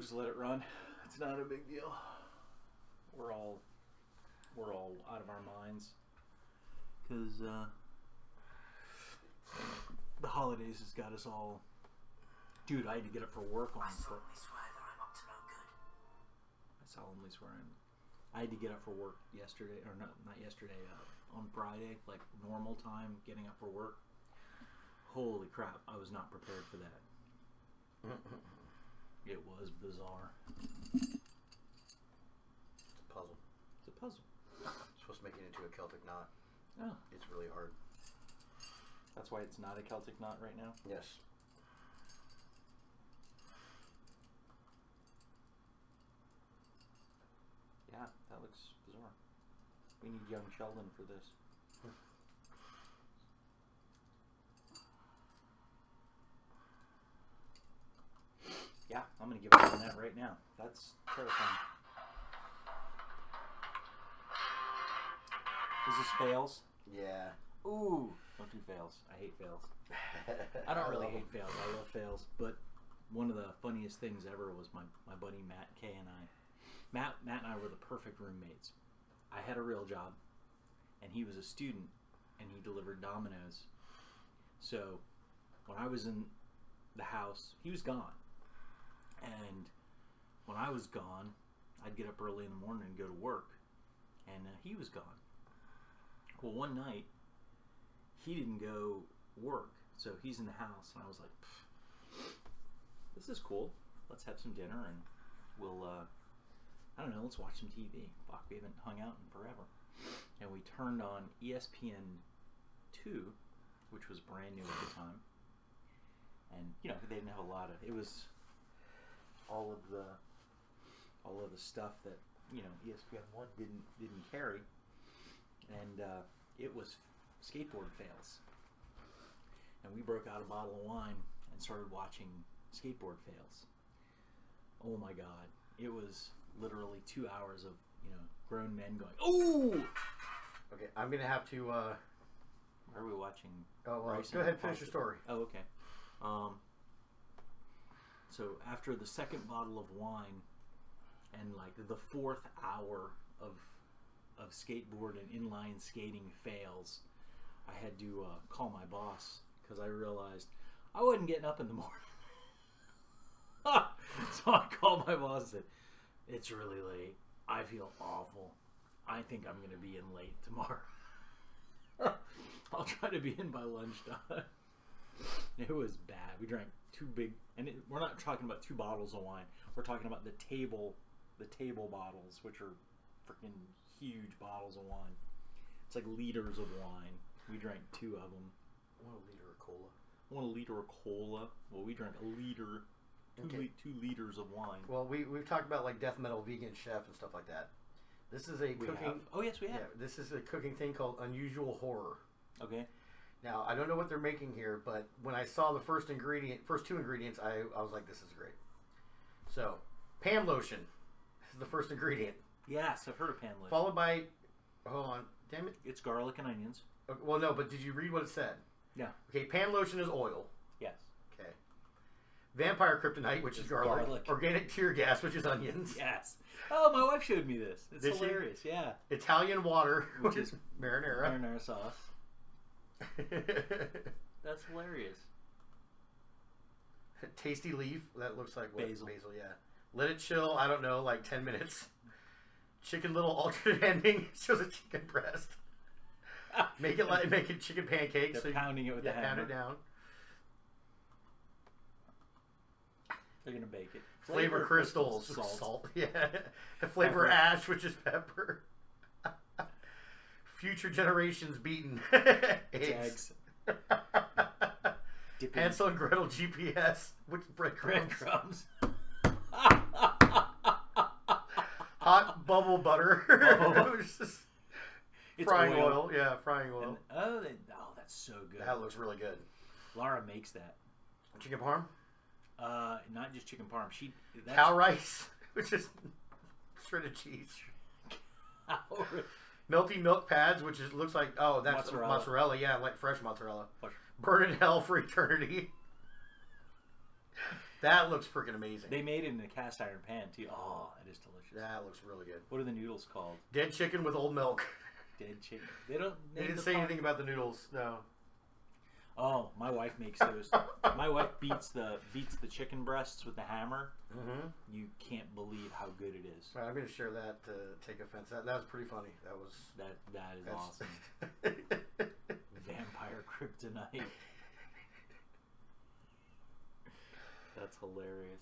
We'll just let it run. It's not a big deal. We're all out of our minds because the holidays has got us all. Dude, I had to get up for work on. I solemnly swear that I'm up to no good. I solemnly swear I had to get up for work yesterday, or not yesterday. On Friday, like normal time, getting up for work. Holy crap! I was not prepared for that. It was bizarre. It's a puzzle. It's a puzzle. It's supposed to make it into a Celtic knot. Oh. It's really hard. That's why it's not a Celtic knot right now? Yes. Yeah, that looks bizarre. We need young Sheldon for this. Yeah, I'm going to give up on that right now. That's terrifying. Is this fails? Yeah. Ooh, don't do fails. I hate fails. I don't really hate fails. I love fails. But one of the funniest things ever was my buddy Matt Kay and I. Matt and I were the perfect roommates. I had a real job, and he was a student, and he delivered Domino's. So when I was in the house, he was gone. And when I was gone, I'd get up early in the morning and go to work, and he was gone. Well, one night, he didn't go work, so he's in the house, and I was like, this is cool. Let's have some dinner, and we'll, I don't know, let's watch some TV. Fuck, we haven't hung out in forever. And we turned on ESPN 2, which was brand new at the time. And, you know, they didn't have a lot of, it was all of the stuff that, you know, ESPN 1 didn't carry. And it was skateboard fails. And we broke out a bottle of wine and started watching skateboard fails. Oh my God. It was literally 2 hours of, you know, grown men going, "Ooh!" Okay, I'm going to have to... Are we watching? Oh, well, go ahead and finish your story. Oh, okay. So after the second bottle of wine and like the 4th hour of skateboard and inline skating fails, I had to call my boss because I realized I wasn't getting up in the morning. So I called my boss and said, "It's really late. I feel awful. I think I'm going to be in late tomorrow. I'll try to be in by lunchtime." It was bad. We drank too big, and we're not talking about 2 bottles of wine. We're talking about the table bottles, which are freaking huge bottles of wine. It's like liters of wine. We drank 2 of them. 1 liter of cola. 1 liter of cola. Well, we drank a liter, 2 liters of wine. Well, we've talked about like death metal vegan chef and stuff like that. This is a cooking. Oh yes, we have. Yeah, this is a cooking thing called Unusual Horror. Okay. Now I don't know what they're making here, but when I saw the first 2 ingredients, I was like, this is great. So, pan lotion is the first ingredient. Yes, I've heard of pan lotion. Followed by, hold on, damn it. It's garlic and onions. Okay, well, no, but did you read what it said? Yeah. Okay, pan lotion is oil. Yes. Okay. Vampire kryptonite, which is garlic. Organic tear gas, which is onions. Yes. Oh, my wife showed me this. It's hilarious. Yeah. Italian water, which is marinara. Marinara sauce. That's hilarious. Tasty leaf. That looks like what? Basil. Basil, yeah. Let it chill, I don't know, like 10 minutes. Chicken little alternate ending. Shows a chicken breast. Make it chicken pancakes. They're pounding it with the hammer. Pound it down. They're gonna bake it. Flavor crystals. Salt. Yeah. Flavor ash, which is pepper. Future generations beaten. Eggs. Hansel and Gretel GPS. Which breadcrumbs. Hot bubble butter. It's frying oil. Yeah, frying oil. And, that's so good. That looks really good. Laura makes that. Chicken parm? Not just chicken parm. Cow rice, which is shredded cheese. Melty milk pads, which looks like, oh, that's mozzarella. Yeah, like fresh mozzarella. Burn in hell for eternity. That looks freaking amazing. They made it in a cast iron pan too. Oh, it is delicious. That looks really good. What are the noodles called? Dead chicken with old milk. Dead chicken. They don't. They didn't say anything about the noodles. No. Oh, my wife makes those. My wife beats the chicken breasts with the hammer. Mm-hmm. You can't believe how good it is. All right, I'm going to share that to take offense. That was pretty funny. That is awesome. Vampire kryptonite. That's hilarious.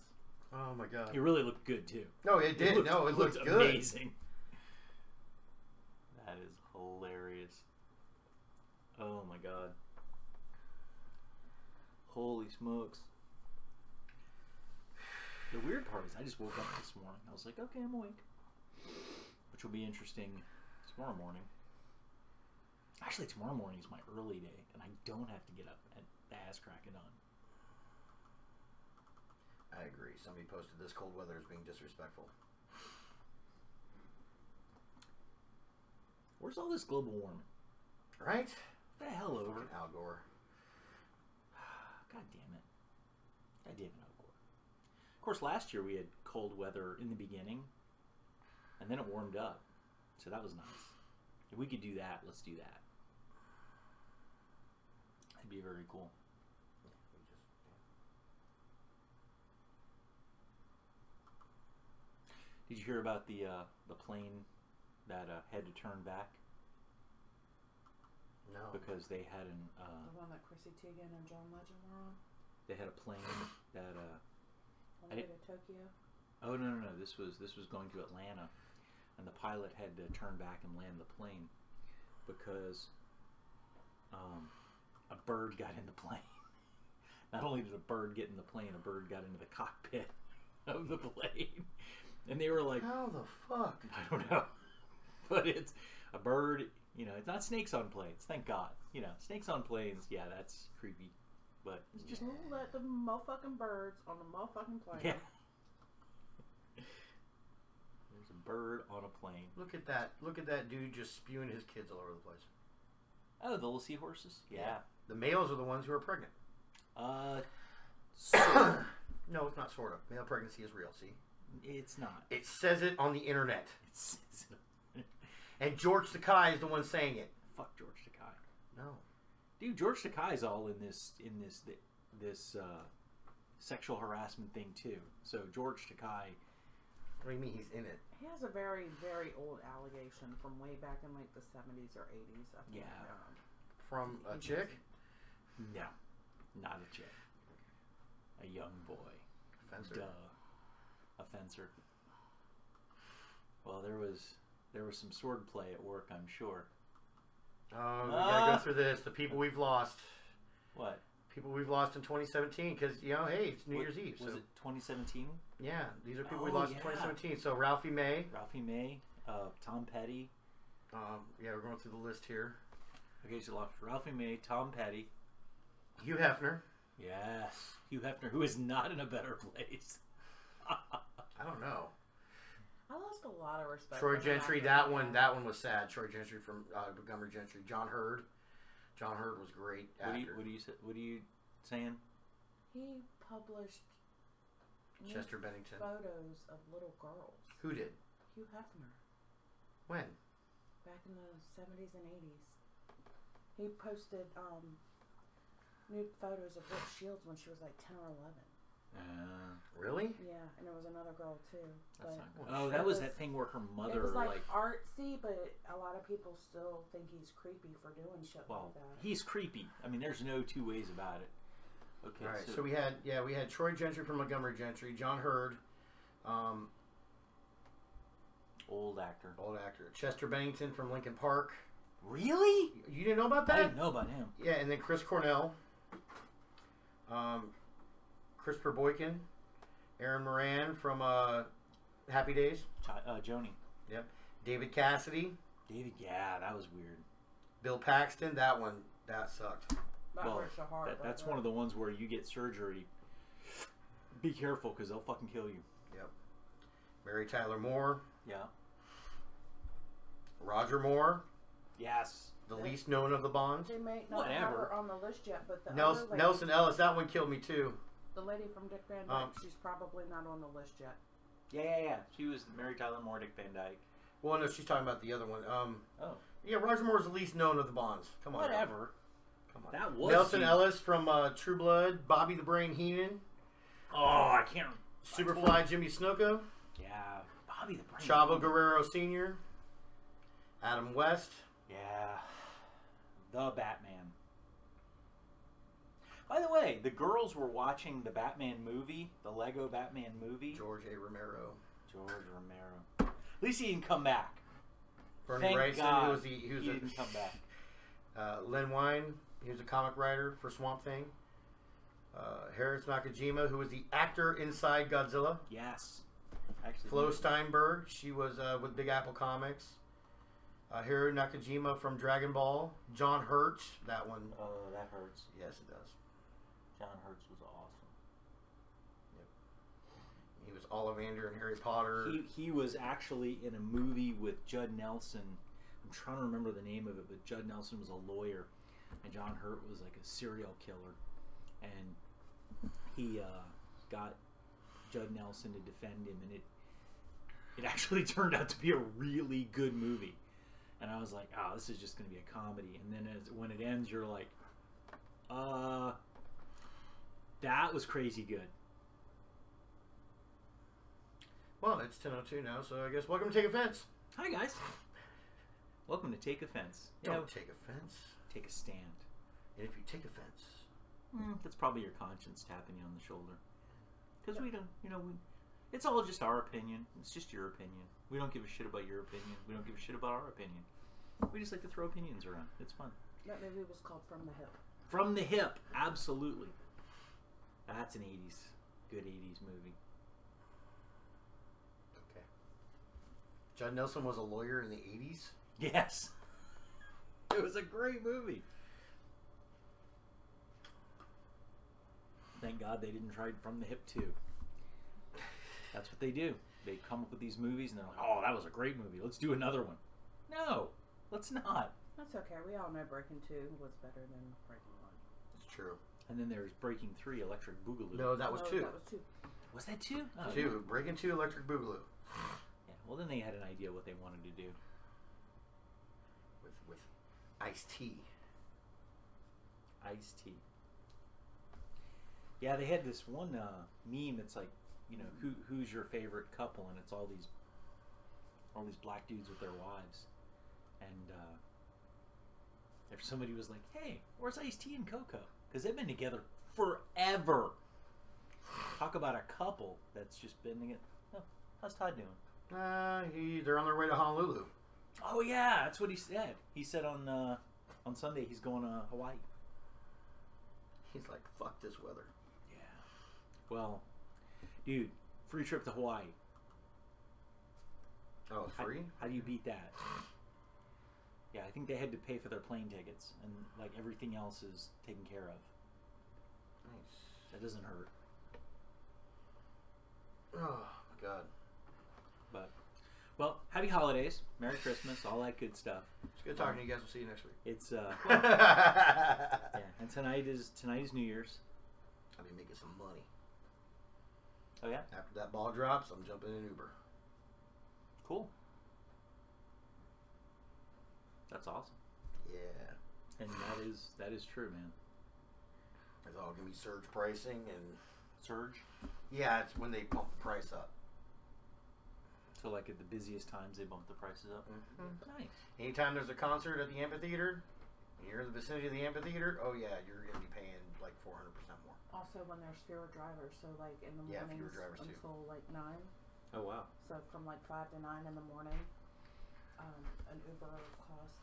Oh my god. It really looked good too. No, it did. It looked good. Amazing. That is hilarious. Oh my god. Holy smokes. The weird part is I just woke up this morning. I was like, okay, I'm awake. Which will be interesting tomorrow morning. Actually, tomorrow morning is my early day, and I don't have to get up at the ass crack of dawn. I agree. Somebody posted this cold weather as being disrespectful. Where's all this global warming? Right? The hell over. Fucking Al Gore. God damn it. God damn it, Al Gore. Of course, last year we had cold weather in the beginning, and then it warmed up. So that was nice. If we could do that, let's do that. That'd be very cool. Did you hear about the plane that had to turn back? No. Because they had an the one that Chrissy Teigen and John Legend were on. They had a plane that On the way to Tokyo. oh no. This was going to Atlanta, and the pilot had to turn back and land the plane because a bird got in the plane. Not only did a bird get in the plane, a bird got into the cockpit of the plane. And they were like, how the fuck? I don't know. But it's a bird, you know, it's not snakes on planes, thank God. You know, snakes on planes, yeah, that's creepy. But It's just let the motherfucking birds on the motherfucking plane. yeah. There's a bird on a plane. Look at that. Look at that dude just spewing his kids all over the place. Oh, the little seahorses? Yeah. The males are the ones who are pregnant. Sort of. No, it's not sort of. Male pregnancy is real, see? It's not. It says it on the internet. It's And George Takei is the one saying it. fuck George Takei. No. Dude, George Takei's all in this sexual harassment thing too. So George Takei. What do you mean he's in it? He has a very, very old allegation from way back in like the 70s or 80s. I think. Yeah. From a He's chick? No, not a chick. A young boy. Fencer. Duh. A fencer. Well, there was some sword play at work, I'm sure. Oh, we gotta go through this. The people we've lost. What? People we've lost in 2017 because, you know, hey, it's New Year's Eve. Was So, it 2017? yeah, these are people we Oh, lost yeah. in 2017. So Ralphie May. Ralphie May, Tom Petty. Yeah, we're going through the list here. Okay, so lost Ralphie May, Tom Petty. Hugh Hefner. Yes. Hugh Hefner, who is not in a better place. I don't know. I lost a lot of respect. Troy for him Gentry. after That one was sad. Troy Gentry from Montgomery Gentry. John Hurd. John Hurd was great actor. What are you saying? He published Chester nude Bennington. photos of little girls. Who did? Hugh Hefner. When? Back in the 70s and 80s. He posted nude photos of Brooke Shields when she was like 10 or 11. Really? Yeah, and there was another girl too. That's But not good. Oh, that was that thing where her mother it was like artsy, but a lot of people still think he's creepy for doing shit well, like that. he's creepy. I mean, there's no two ways about it. Okay, All right. So we had Troy Gentry from Montgomery Gentry. John Hurd. old actor. Old actor. Chester Bennington from Lincoln Park. Really? You didn't know about that? I didn't know about him. Yeah, and then Chris Cornell. Christopher Boykin. Aaron Moran from Happy Days. Joni. Yep. David Cassidy. David, yeah, that was weird. Bill Paxton. That sucked. That well, hurts your heart. that's one of the ones where you get surgery. Be careful, because they'll fucking kill you. Yep. Mary Tyler Moore. Yeah. Roger Moore. Yes. The least known of the Bonds. They may not have her on the list yet, but the other lady, Nelson Ellis. That one killed me too. The lady from Dick Van Dyke, she's probably not on the list yet. Yeah. She was Mary Tyler Moore, Dick Van Dyke. Well, no, she's talking about the other one. Oh. Yeah, Roger Moore's the least known of the Bonds. Come on. Whatever. Come on. That was Nelson huge. Ellis from True Blood, Bobby the Brain Heenan, Oh, I can't. Superfly Jimmy Snuka, Yeah. Bobby the Brain. Chavo Guerrero Sr., Adam West. Yeah. The Batman. By the way, the girls were watching the Batman movie, the Lego Batman movie. George A. Romero. George Romero. At least he didn't come back. Bernie Thank Wrightson, God he was he didn't come back. Len Wein, he was a comic writer for Swamp Thing. Harris Nakajima, who was the actor inside Godzilla. Yes. Actually, Flo Steinberg, she was with Big Apple Comics. Hiro Nakajima from Dragon Ball. John Hurt, that one. Oh, that hurts. Yes, it does. John Hurts was awesome. He was Ollivander in Harry Potter. He was actually in a movie with Judd Nelson. I'm trying to remember the name of it, but Judd Nelson was a lawyer, and John Hurt was like a serial killer, and he got Judd Nelson to defend him, and it actually turned out to be a really good movie. And I was like, oh, this is just going to be a comedy. And then when it ends, you're like, that was crazy good. Well, it's 10:02 now, so I guess welcome to Take Offense. Hi, guys. Welcome to Take Offense. Don't take offense. Take a stand. And if you take offense, That's probably your conscience tapping you on the shoulder. Because we don't, it's all just our opinion. It's just your opinion. We don't give a shit about your opinion. We don't give a shit about our opinion. We just like to throw opinions around. It's fun. That movie was called From the Hip. From the Hip. Absolutely. That's an 80s. Good 80s movie. okay. Judd Nelson was a lawyer in the 80s. Yes. It was a great movie. Thank God they didn't try From the Hip too. That's what they do. They come up with these movies and they're like, oh, that was a great movie. Let's do another one. No, let's not. That's okay. We all know Breaking 2 was better than Breaking 1. It's true. And then there's Breaking 3, Electric Boogaloo. No, that was 2. That was 2. Was that 2? Oh, 2. Breaking 2, Electric Boogaloo. Yeah, well, then they had an idea what they wanted to do. With Ice-T. Ice-T. Yeah, they had this one meme that's like, who's your favorite couple, and it's all these black dudes with their wives, and if somebody was like, hey, where's Ice-T and Coco? Because they've been together forever. Talk about a couple that's just been together. Oh, how's Todd doing? They're on their way to Honolulu. Oh yeah, that's what he said. He said on Sunday he's going to Hawaii. He's like, fuck this weather. Yeah. Well, dude, free trip to Hawaii. Oh, free? How do you beat that? Yeah, I think they had to pay for their plane tickets, and like everything else is taken care of. Nice. That doesn't hurt. Oh my God. But, well, happy holidays, Merry Christmas, all that good stuff. It's good talking to you guys. We'll see you next week. It's yeah, and tonight is New Year's. I'll be making some money. Oh yeah, After that ball drops, I'm jumping in Uber. cool. That's awesome. Yeah. And that is true, man. It's all gonna be surge pricing, and Surge. yeah, it's when they pump the price up. So like at the busiest times they bump the prices up. Nice. Anytime there's a concert at the amphitheater, and you're in the vicinity of the amphitheater, oh yeah, you're gonna be paying like 400% more. Also, when there's fewer drivers, so like in the Yeah, mornings fewer drivers, too. until like 9. Oh wow. So from like 5 to 9 in the morning, an Uber costs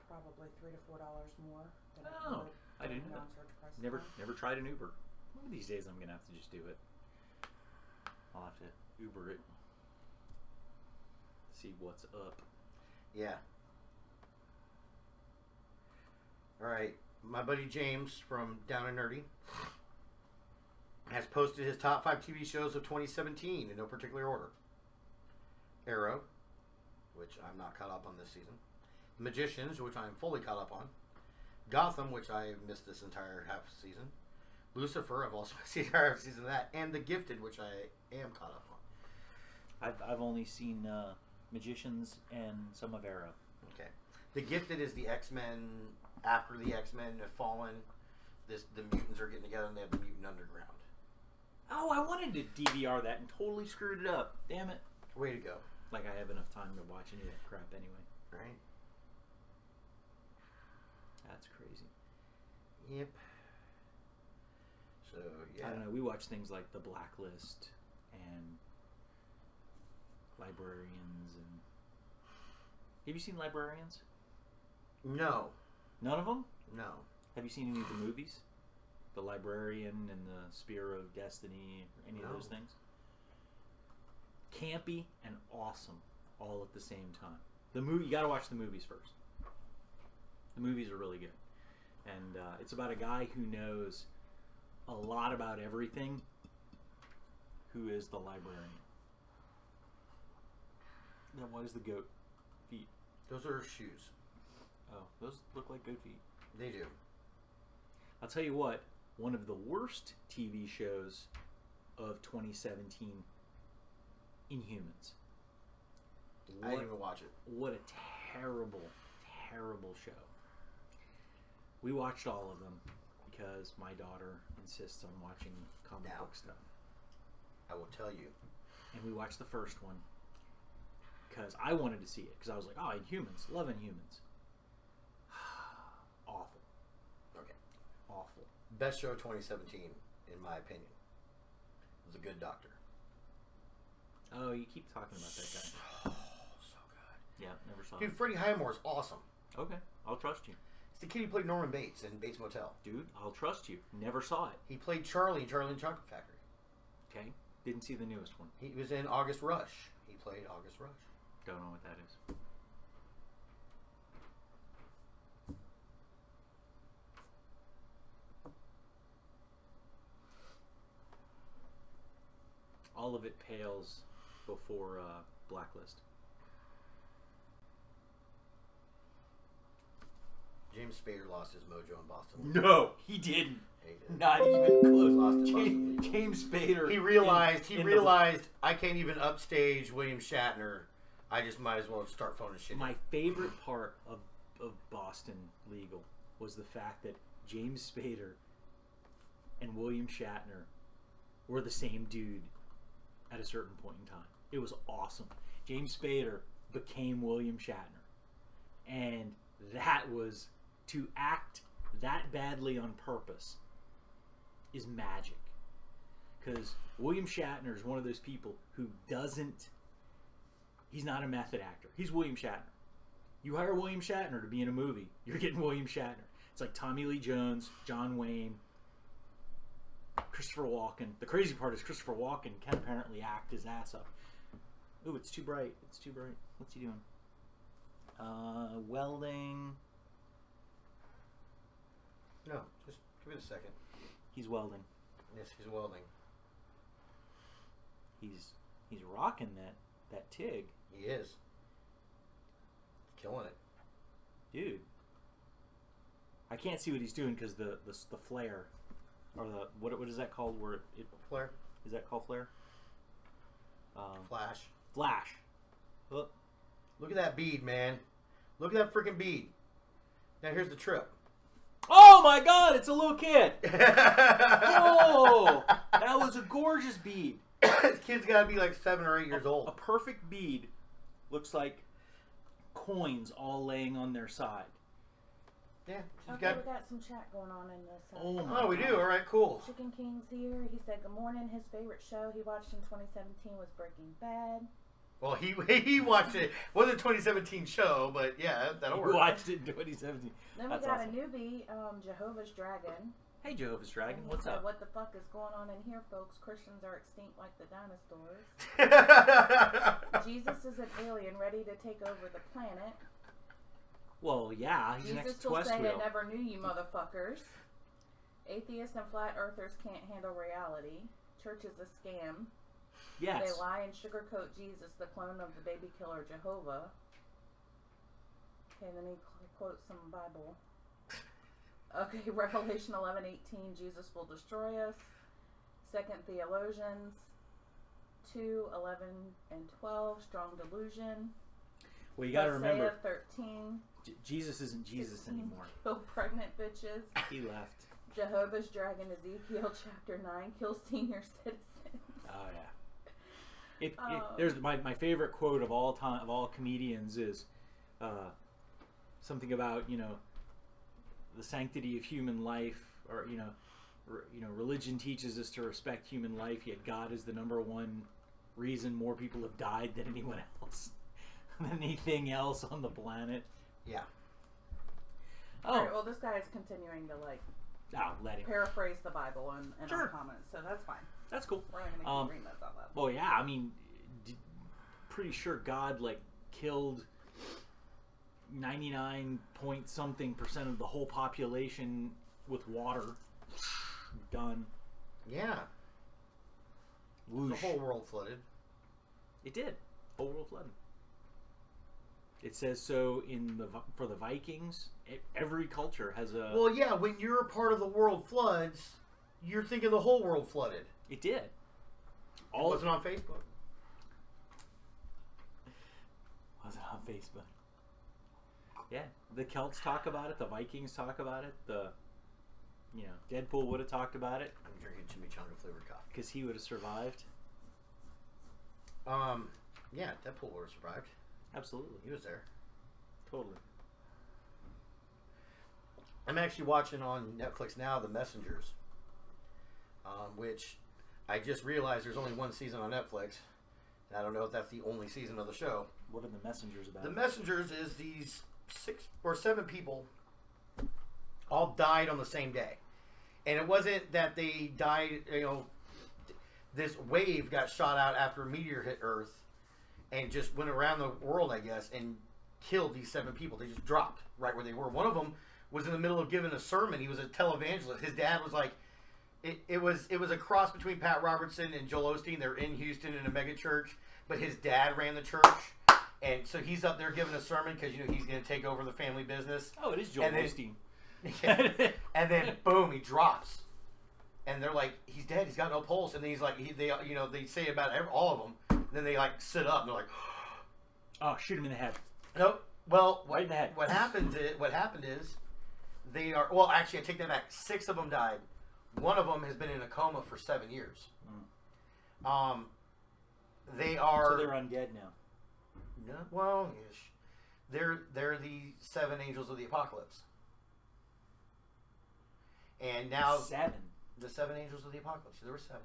probably $3 to $4 more than it Oh, would I didn't during know. non-surge price Never time. tried an Uber. One of these days I'm gonna have to just do it. I'll have to Uber it. See what's up. Yeah. All right, my buddy James from Down and Nerdy has posted his top 5 TV shows of 2017 in no particular order. Arrow, which I'm not caught up on this season. Magicians, which I'm fully caught up on. Gotham, which I missed this entire half season. Lucifer, I've also seen the entire season of that, and The Gifted, which I am caught up on. I've only seen Magicians and some of Arrow. Okay. The Gifted is the X-Men, after the X-Men have fallen, the mutants are getting together and they have the mutant underground. Oh, I wanted to DVR that and totally screwed it up. Damn it. Way to go. Like I have enough time to watch any of that crap anyway. Right? That's crazy. Yep. So, yeah. I don't know. We watch things like The Blacklist and Librarians and... Have you seen Librarians? No. None of them? No. Have you seen any of the movies? The Librarian and the Spear of Destiny, or any of those things? Campy and awesome all at the same time. The movie, you got to watch the movies first. The movies are really good. And it's about a guy who knows a lot about everything, who is the librarian. Now, what is the goat feet? Those are shoes. Oh, those look like goat feet. They do. I'll tell you what, one of the worst TV shows of 2017, Inhumans. I didn't even watch it. What a terrible, terrible show. We watched all of them because my daughter insists on watching comic book stuff. I will tell you. And we watched the first one because I wanted to see it because I was like, oh, Inhumans, love Inhumans. Awful. Okay. Awful. Best show of 2017, in my opinion, was The Good Doctor. Oh, you keep talking about that guy. Oh, so good. Yeah, never saw Dude, it. Freddie Highmore's awesome. Okay, I'll trust you. It's the kid who played Norman Bates in Bates Motel. Dude, I'll trust you. Never saw it. He played Charlie in Charlie and the Chocolate Factory. Okay, didn't see the newest one. He was in August Rush. He played August Rush. Don't know what that is. All of it pales before Blacklist. James Spader lost his mojo in Boston. No, he didn't. He did. Not even close. Lost it in Boston. James Spader. He realized I can't even upstage William Shatner. I just might as well start phoning shit. My favorite part of Boston Legal was the fact that James Spader and William Shatner were the same dude at a certain point in time. It was awesome. James Spader became William Shatner. And that was, to act that badly on purpose is magic. Because William Shatner is one of those people who doesn't, he's not a method actor. He's William Shatner. You hire William Shatner to be in a movie, you're getting William Shatner. It's like Tommy Lee Jones, John Wayne, Christopher Walken. The crazy part is Christopher Walken can apparently act his ass up. Ooh, it's too bright. It's too bright. What's he doing? Welding. No, just give it a second. He's welding. Yes, he's welding. He's rocking that TIG. He is. Killing it. Dude. I can't see what he's doing because the flare, or the what is that called? Where it Flare. Is that called flare? Flash. Flash. Oh. Look at that bead, man. Look at that freaking bead. Now here's the trip. Oh my God! It's a little kid. Oh, that was a gorgeous bead. This kid's got to be like 7 or 8 years old. A perfect bead looks like coins all laying on their side. Yeah. Okay, we got some chat going on in this. Oh my we God. do. All right, cool. Chicken King's here. He said, good morning. His favorite show he watched in 2017 was Breaking Bad. Well, he watched it. It wasn't a 2017 show, but yeah, that'll work. We watched it in 2017. Then That's we got awesome. a newbie, Jehovah's Dragon. Hey, Jehovah's Dragon, And he what's said, up? what the fuck is going on in here, folks? Christians are extinct like the dinosaurs. Jesus is an alien ready to take over the planet. Well, yeah, he's next Jesus to will say, I Westwheel. never knew you motherfuckers. Atheists and flat earthers can't handle reality. Church is a scam. Yes. They lie and sugarcoat Jesus, the clone of the baby killer Jehovah. Okay, then he quotes some Bible. Okay, Revelation 11:18, Jesus will destroy us. 2nd Theologians 2:11 and 12, strong delusion. Well, you got to remember, Hosea 13, Jesus isn't Jesus 16, anymore. kill pregnant bitches. He left. Jehovah's Dragon, Ezekiel chapter 9, kill senior citizens. Oh yeah. There's my favorite quote of all time, of all comedians, is something about, you know, the sanctity of human life, or religion teaches us to respect human life, yet God is the #1 reason more people have died than anyone else, than anything else on the planet. Yeah. Oh, Alright, well, this guy is continuing to let him. paraphrase the Bible in Sure. our comments, so that's fine. That's cool. We're not going to keep reading those out loud. Well, yeah, I mean, pretty sure God killed 99-point-something% of the whole population with water. Done. Yeah. Whoosh. The whole world flooded. It did. Whole world flooded. It says so for the Vikings. Every culture has a. Well, yeah. When you're a part of the world floods, you're thinking the whole world flooded. It did. It wasn't on Facebook. Wasn't on Facebook. Yeah, the Celts talk about it. The Vikings talk about it. Deadpool would have talked about it. I'm drinking chimichanga flavored coffee. Because he would have survived. Yeah, Deadpool would have survived. Absolutely. He was there. Totally. I'm actually watching on Netflix now The Messengers, which I just realized there's only one season on Netflix, and I don't know if that's the only season of the show. What are the Messengers about? The Messengers is these 6 or 7 people all died on the same day. And it wasn't that they died, this wave got shot out after a meteor hit Earth and just went around the world, I guess, and killed these 7 people. They just dropped right where they were. One of them was in the middle of giving a sermon. He was a televangelist. His dad was like, it was a cross between Pat Robertson and Joel Osteen. They're in Houston in a mega church, but his dad ran the church. And so he's up there giving a sermon because, he's going to take over the family business. Oh, it is Joel Osteen. Yeah. And then, boom, he drops. And they're like, he's dead. He's got no pulse. And then he's like, they say about all of them. Then they, sit up. And they're like, oh, shoot him in the head. Nope. Well, right in the head. What happened is they are, well, actually, I take that back. 6 of them died. One of them has been in a coma for 7 years. They are... So they're undead now. No, well, they're the 7 angels of the apocalypse. And now... 7? The 7 angels of the apocalypse. There were 7.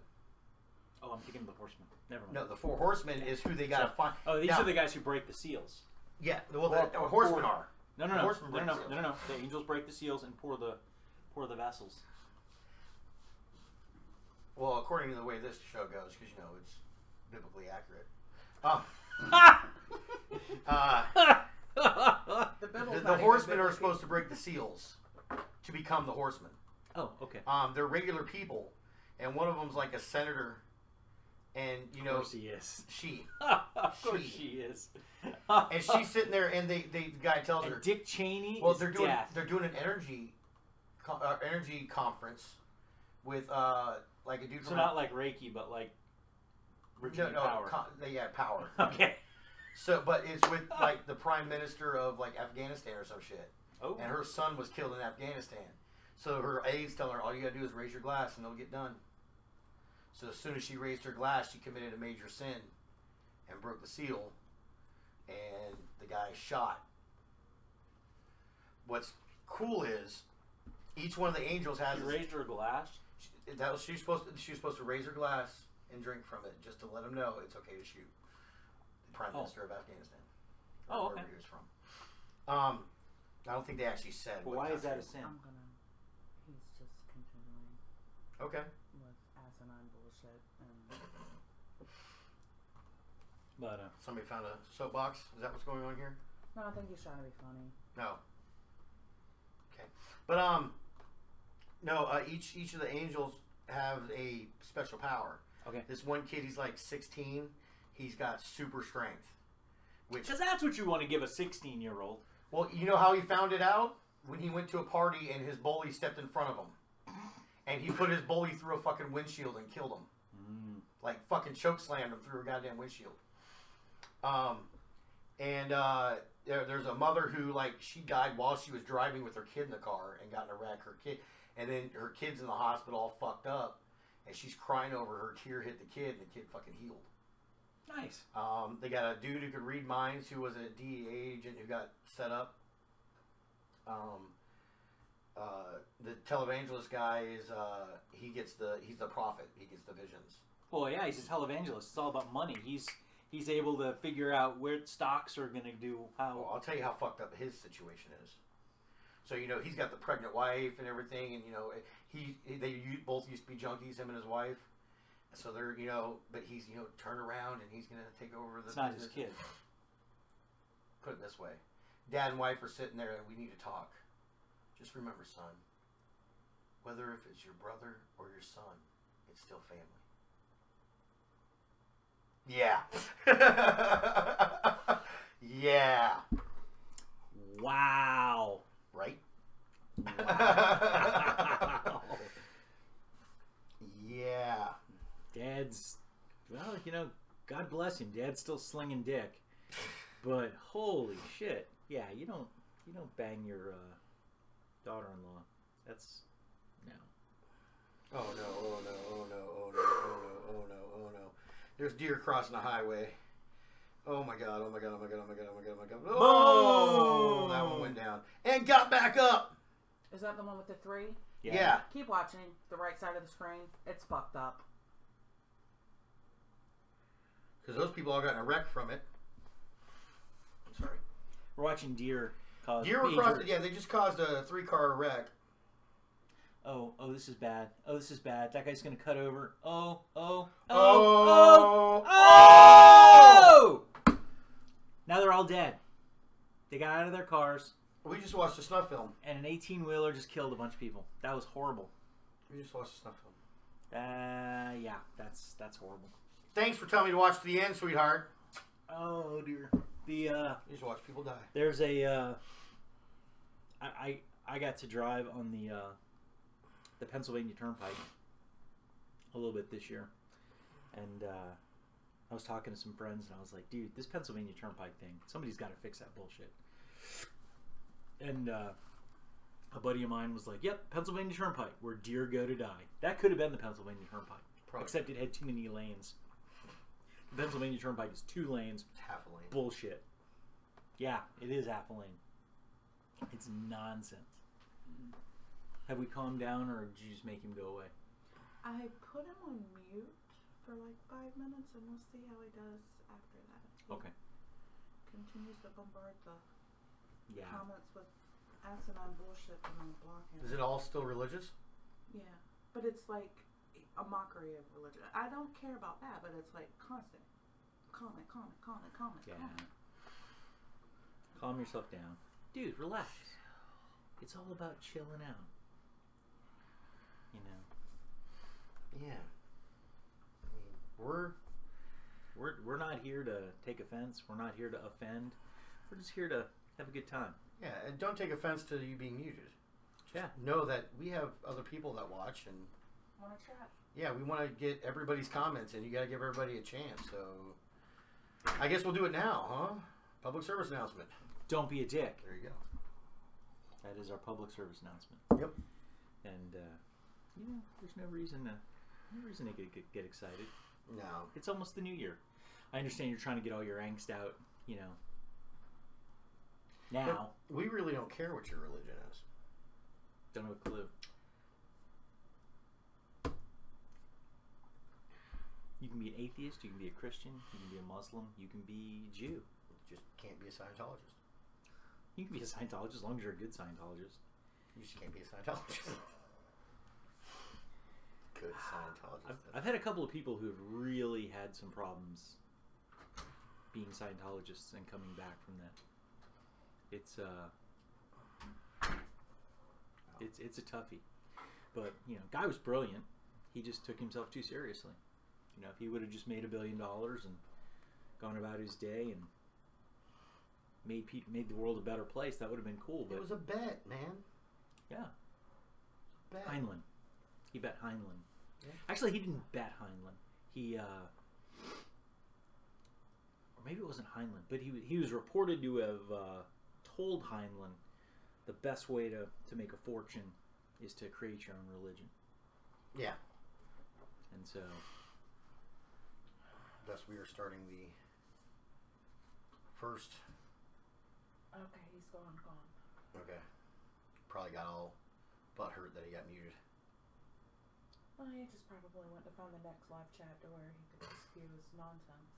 Oh, I'm thinking of the horsemen. Never mind. No, the 4 horsemen is who they got to find. Oh, these are the guys who break the seals. Yeah, well, the horsemen are. No. The horsemen break the seals. No. The angels break the seals and pour the vessels. Well, according to the way this show goes, because it's biblically accurate. The horsemen are supposed to break the seals to become the horsemen. Oh, okay. They're regular people, and one of them's like a senator, and of course he is. Of course she is. And she's sitting there, and the guy tells her, Dick Cheney. Well, is they're doing an energy conference with like a dude. So not like Reiki, but like power. Power. Okay. So, but it's with like the prime minister of like Afghanistan or some shit. Oh. And her son was killed in Afghanistan. So her aides tell her, all you gotta do is raise your glass and it'll get done. So as soon as she raised her glass, she committed a major sin and broke the seal. And the guy shot. What's cool is each one of the angels has. She raised her glass. She was supposed to raise her glass and drink from it just to let him know it's okay to shoot. The Prime Minister of Afghanistan. Oh, okay. Wherever he was from. I don't think they actually said. But why is that a sin? He's just continuing. Okay. With asinine bullshit. But somebody found a soapbox. Is that what's going on here? No, I think he's trying to be funny. No. Okay. But no. Each of the angels have a special power. Okay. This one kid, he's like 16. He's got super strength. Because that's what you want to give a 16-year-old. Well, you know how he found it out? when he went to a party and his bully stepped in front of him. And he put his bully through a fucking windshield and killed him. Like, fucking choke slammed him through a goddamn windshield. There's a mother who, like, she died while she was driving with her kid in the car and got in a wreck. And then her kid's in the hospital all fucked up. And she's crying over her tear hit the kid, and the kid fucking healed. Nice. They got a dude who could read minds who was a DEA agent who got set up. The televangelist guy is he's the prophet. He gets the visions. Well, yeah, he's a televangelist. It's all about money. He's able to figure out where stocks are going to do how. Well, I'll tell you how fucked up his situation is. So he's got the pregnant wife and everything, and they both used to be junkies, him and his wife. So they're but he's turned around and he's going to take over the. It's not his kid. Put it this way, Dad and wife are sitting there, and we need to talk. Just remember, son, whether if it's your brother or your son, it's still family. Yeah. Yeah. Wow. Right? Wow. Yeah. Dad's, well, God bless him. Dad's still slinging dick. But holy shit. Yeah, you don't bang your daughter-in-law. That's no. Oh no, oh no, oh no, oh no, oh no, oh no, oh no. There's deer crossing the highway. Oh my god, oh my god, oh my god, oh my god, oh my god, oh my god. Oh, that one went down. And got back up! Is that the one with the 3? Yeah. Keep watching. The right side of the screen. It's fucked up. Because those people all got in a wreck from it. I'm sorry. We're watching deer cause Deer were crossed, yeah, they just caused a 3-car wreck. Oh, this is bad. Oh, this is bad. That guy's going to cut over. Oh. Now they're all dead. They got out of their cars. We just watched a snuff film. And an 18-wheeler just killed a bunch of people. That was horrible. We just watched a snuff film. Yeah, that's horrible. Thanks for telling me to watch to the end, sweetheart. Oh, dear. You just watch people die. There's a, I got to drive on the Pennsylvania Turnpike a little bit this year. And, I was talking to some friends, and I was like, dude, this Pennsylvania Turnpike thing, somebody's got to fix that bullshit. And a buddy of mine was like, yep, Pennsylvania Turnpike, where deer go to die. That could have been the Pennsylvania Turnpike. Probably. Except it had too many lanes. The Pennsylvania Turnpike is 2 lanes. It's half a lane. Bullshit. Yeah, it is half a lane. It's nonsense. Have we calmed down, or did you just make him go away? I put him on mute for like 5 minutes, and we'll see how he does after that. Okay. Continues to bombard the Yeah. comments with asinine bullshit, and I'm blocking. Is it all still religious? Yeah, but it's like a mockery of religion. I don't care about that, but it's like constant. Comment. Yeah. Calm yourself down. Dude, relax. It's all about chilling out. Yeah. We're not here to take offense. We're not here to offend. We're just here to have a good time. Yeah, and don't take offense to you being muted. Yeah. Know that we have other people that watch, and Want to chat? yeah, we want to get everybody's comments, and you got to give everybody a chance. So I guess we'll do it now, huh? Public service announcement. Don't be a dick. There you go. That is our public service announcement. Yep. And there's no reason to get excited. No. It's almost the new year. I understand you're trying to get all your angst out, now. But we really don't care what your religion is. Don't have a clue. You can be an atheist, you can be a Christian, you can be a Muslim, you can be Jew. Just can't be a Scientologist. You can be a Scientologist as long as you're a good Scientologist. You just can't be a Scientologist. Good Scientologist. I've had a couple of people who've really had some problems being Scientologists and coming back from that. It's a toughie. But, guy was brilliant. He just took himself too seriously. If he would have just made $1 billion and gone about his day and made the world a better place, that would have been cool. But It was a bet, man. yeah, Bet. Heinlein. He bet Heinlein. Yeah. Actually, he didn't bet Heinlein. He or maybe it wasn't Heinlein, but he was reported to have told Heinlein the best way to make a fortune is to create your own religion. Yeah. And so, Thus, we are starting the first. Okay, he's gone. Okay. Probably got all butthurt that he got muted. Well, he just probably went to find the next live chat to where he could spew his nonsense.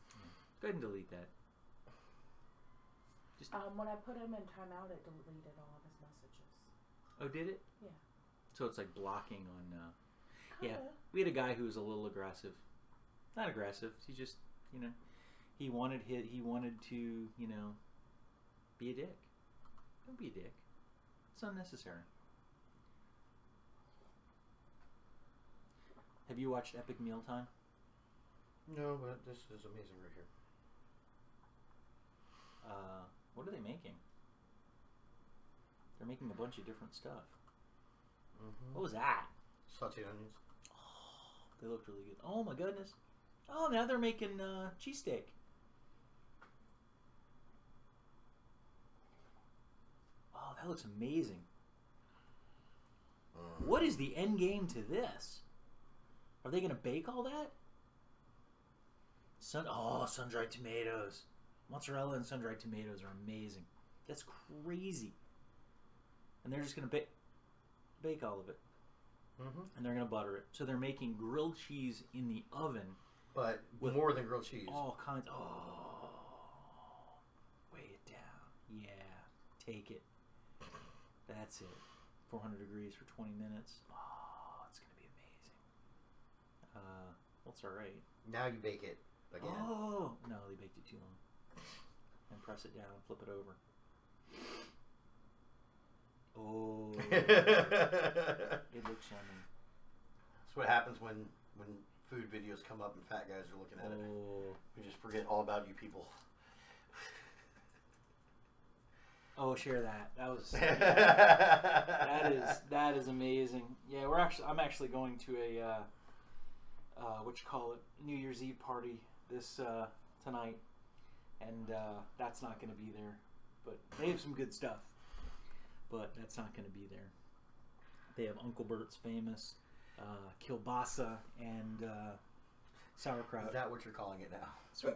go ahead and delete that. Just When I put him in timeout, it deleted all of his messages. oh, did it? Yeah. So it's like blocking on. Yeah, Kinda. we had a guy who was a little aggressive. Not aggressive. He just, he wanted to, be a dick. Don't be a dick. It's unnecessary. Have you watched Epic Mealtime? No, but this is amazing right here. What are they making? They're making a bunch of different stuff. Mm-hmm. What was that? Sauteed onions. Oh, they looked really good. Oh my goodness. Oh, now they're making cheesesteak. Oh, that looks amazing. What is the end game to this? Are they going to bake all that? Sun-dried tomatoes. Mozzarella and sun-dried tomatoes are amazing. That's crazy. And they're just going to bake all of it. Mm-hmm. And they're going to butter it. So they're making grilled cheese in the oven. But with more than grilled cheese. all kinds. Oh, weigh it down. Yeah, take it. That's it. 400 degrees for 20 minutes. Oh, it's going to be amazing. Well, it's all right. Now you bake it again. Oh, no, they baked it too long. And press it down, flip it over. Oh, it looks yummy. That's what happens when food videos come up and fat guys are looking at it. We just forget all about you people. Oh, share that. That was that is amazing. Yeah, I'm actually going to a New Year's Eve party this tonight, and that's not going to be there. But they have some good stuff. But that's not going to be there. They have Uncle Bert's famous kielbasa and sauerkraut. Is that what you're calling it now? Sweet.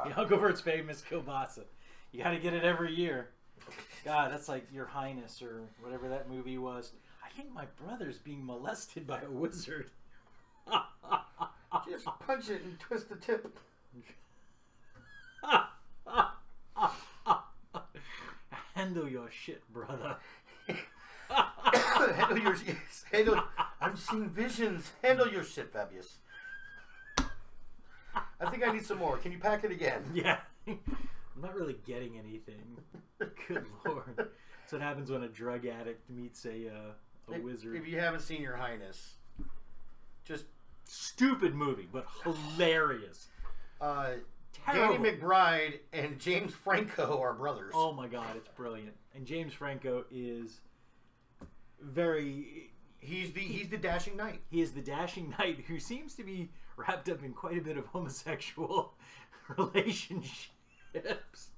Yeah, Uncle Bert's famous kielbasa. You got to get it every year. God, that's like Your Highness or whatever that movie was. I think my brother's being molested by a wizard. Just punch it and twist the tip. Handle your shit, brother. Handle your handle. I'm seeing visions. Handle your shit, Fabius. I think I need some more. Can you pack it again? Yeah. I'm not really getting anything. Good lord. That's what happens when a drug addict meets a wizard. If you haven't seen Your Highness, just stupid movie, but hilarious. Danny McBride and James Franco are brothers. Oh my god, it's brilliant. And James Franco is very... He's the dashing knight. He is the dashing knight who seems to be wrapped up in quite a bit of homosexual relationships.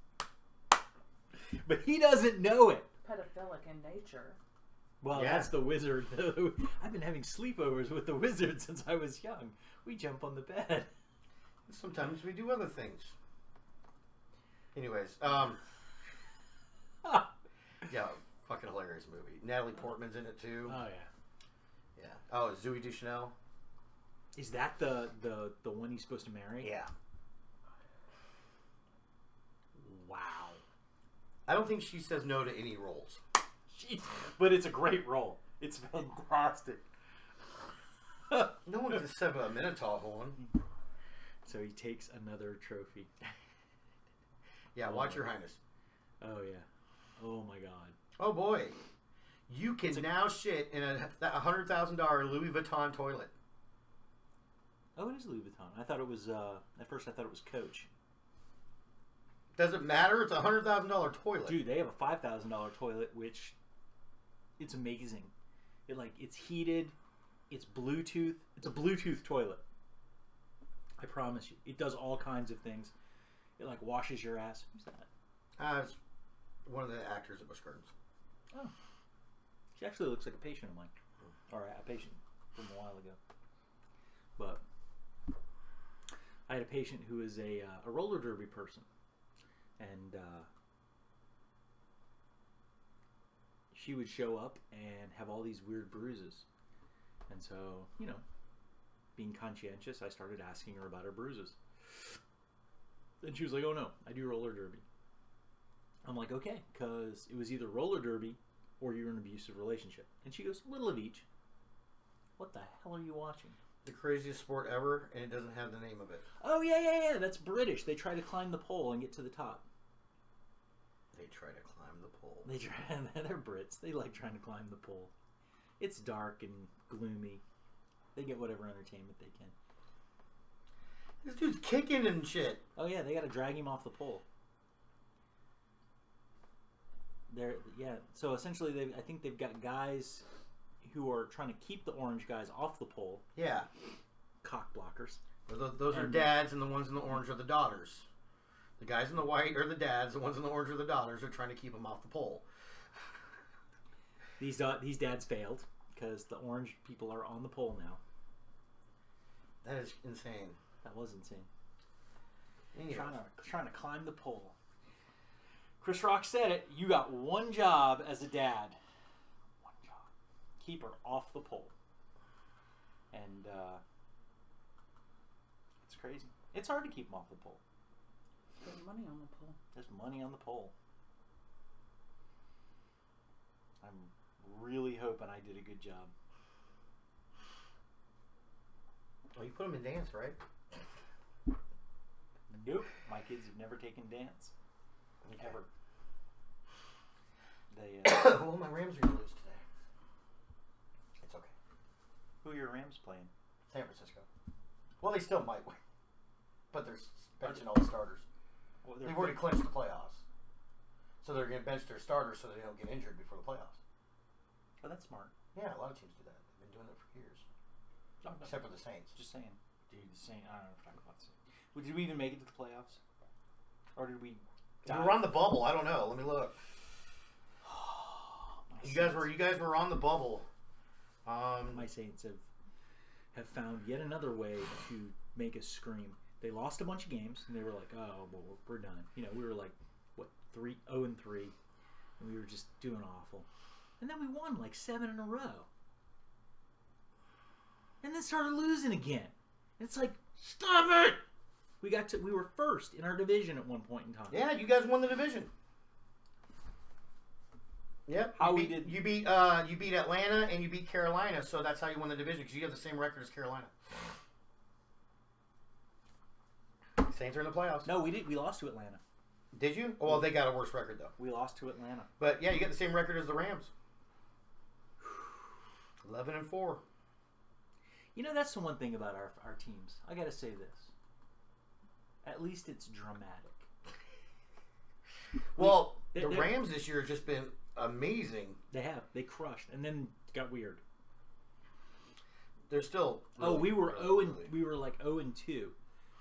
But he doesn't know it. Pedophilic in nature. Well, yeah. That's the wizard. I've been having sleepovers with the wizard since I was young. We jump on the bed. Sometimes we do other things. Anyways, yeah, fucking hilarious movie. Natalie Portman's in it too. Oh yeah. Yeah. Oh, Zooey Deschanel. Is that the one he's supposed to marry? Yeah. Wow. I don't think she says no to any roles. But it's a great role. It's fantastic. No one can set a Minotaur horn. So he takes another trophy. Yeah, watch Your Highness. Oh yeah. Oh my god. Oh boy. You can now shit in a $100,000 Louis Vuitton toilet. Oh, it is Louis Vuitton. I thought it was, at first I thought it was Coach. Doesn't matter. It's a $100,000 toilet. Dude, they have a $5,000 toilet, which it's amazing. It's heated. It's Bluetooth. It's a Bluetooth toilet. I promise you. It does all kinds of things. It washes your ass. Who's that? It's one of the actors at Busch Gardens. Oh. She actually looks like a patient of mine. Or a patient from a while ago. But I had a patient who is a roller derby person. And she would show up and have all these weird bruises. And so, being conscientious, I started asking her about her bruises. And she was like, oh no, I do roller derby. I'm like, okay, because it was either roller derby or you're in an abusive relationship. And she goes, little of each. What the hell are you watching? The craziest sport ever, and it doesn't have the name of it. Oh, yeah. That's British. They try to climb the pole and get to the top. They try to climb the pole. They're Brits. They like trying to climb the pole. It's dark and gloomy. They get whatever entertainment they can. This dude's kicking and shit. Oh, yeah, they got to drag him off the pole. So essentially, I think they've got guys who are trying to keep the orange guys off the pole. Yeah. Cock blockers. Those are dads, and the ones in the orange are the daughters. The guys in the white are the dads. The ones in the orange are the daughters. They're trying to keep them off the pole. These dads failed because the orange people are on the pole now. That is insane. That was insane. Yeah. Trying to climb the pole. Chris Rock said it. You got one job as a dad. One job. Keep her off the pole. And it's crazy. It's hard to keep them off the pole. There's money on the pole. There's money on the pole. I'm really hoping I did a good job. Well, you put them in dance, right? Nope. My kids have never taken dance. Okay. Ever. They. Well, my Rams are going to lose today. It's okay. Who are your Rams playing? San Francisco. Well, they still might win. But they're benching all the starters. Well, They've already clinched the playoffs. So they're going to bench their starters so they don't get injured before the playoffs. Oh, that's smart. Yeah, a lot of teams do that. They've been doing it for years. Except for the Saints. Just saying. Dude, the Saints. I don't know if I'm talking about the Saints. Well, did we even make it to the playoffs? Or did we die? We were on the bubble. I don't know. Let me look. You guys were on the bubble. My Saints have found yet another way to make us scream. They lost a bunch of games, and they were like, "Oh, well, we're done." We were like, what, 0-3, and we were just doing awful. And then we won like 7 in a row, and then started losing again. And it's like, stop it! We were first in our division at one point in time. Yeah, you guys won the division. Yep. You beat Atlanta and you beat Carolina, so that's how you won the division because you have the same record as Carolina. Saints are in the playoffs. No, we did. We lost to Atlanta. Did you? Well, they got a worse record though. We lost to Atlanta. But yeah, you got the same record as the Rams. 11-4. That's the one thing about our teams. I got to say this. At least it's dramatic. Well, the Rams this year have just been amazing. They have. They crushed, and then it got weird. They're still. We were like 0-2.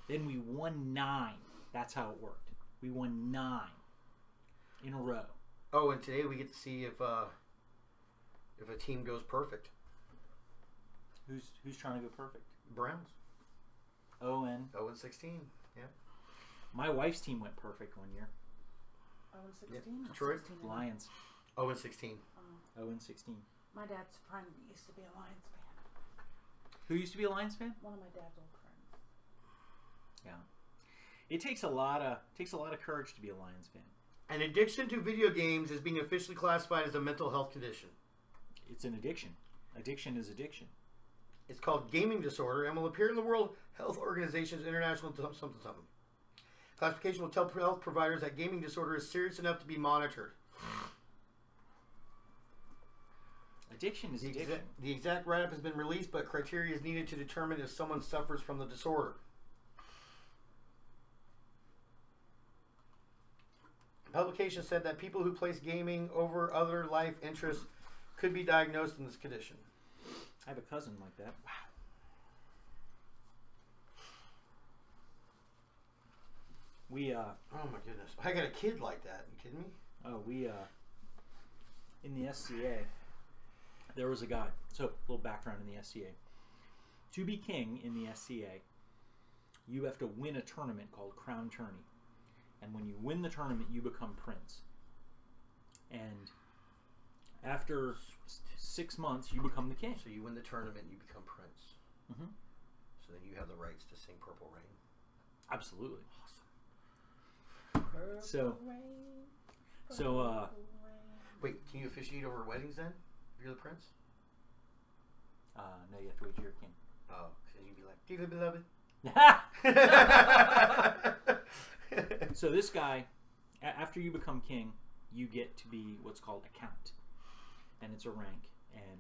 Then we won 9. That's how it worked. We won 9 in a row. Oh, and today we get to see if a team goes perfect. Who's trying to go perfect? Browns. 0-16. Yeah. My wife's team went perfect one year. 0-16? Yeah. Detroit? Lions. 0-16. 0-16. My dad's friend used to be a Lions fan. Who used to be a Lions fan? One of my dad's old friends. Yeah. It takes a lot of courage to be a Lions fan. An addiction to video games is being officially classified as a mental health condition. It's an addiction. Addiction is addiction. It's called gaming disorder and will appear in the World Health Organization's International something. Classification will tell health providers that gaming disorder is serious enough to be monitored. Addiction is addiction. The exact write-up has been released, but criteria is needed to determine if someone suffers from the disorder. publication said that people who place gaming over other life interests could be diagnosed in this condition. I have a cousin like that. Wow. We oh my goodness, I got a kid like that. You kidding me? Oh, we in the SCA, there was a guy. So, a little background in the SCA. To be king in the SCA, you have to win a tournament called Crown Tourney. And when you win the tournament, you become prince. And after 6 months, you become the king. So you win the tournament, you become prince. Mm-hmm. So then you have the rights to sing Purple Rain. Absolutely. Awesome. So, wait, can you officiate over weddings then? If you're the prince? no, you have to wait till you're king. Oh, so you'd be like, dearly beloved. So this guy, after you become king, you get to be what's called a count. And it's a rank. And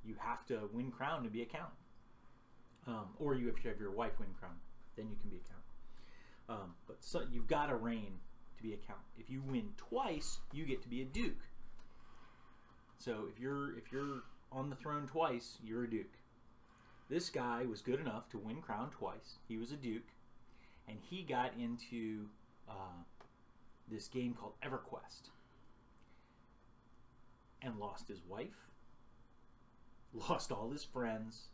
you have to win crown to be a count. Or you have to have your wife win crown. Then you can be a count. But so you've got to reign to be a count. If you win twice, you get to be a duke. So if you're on the throne twice, you're a duke. This guy was good enough to win crown twice. He was a duke, and he got into this game called EverQuest and lost his wife, lost all his friends,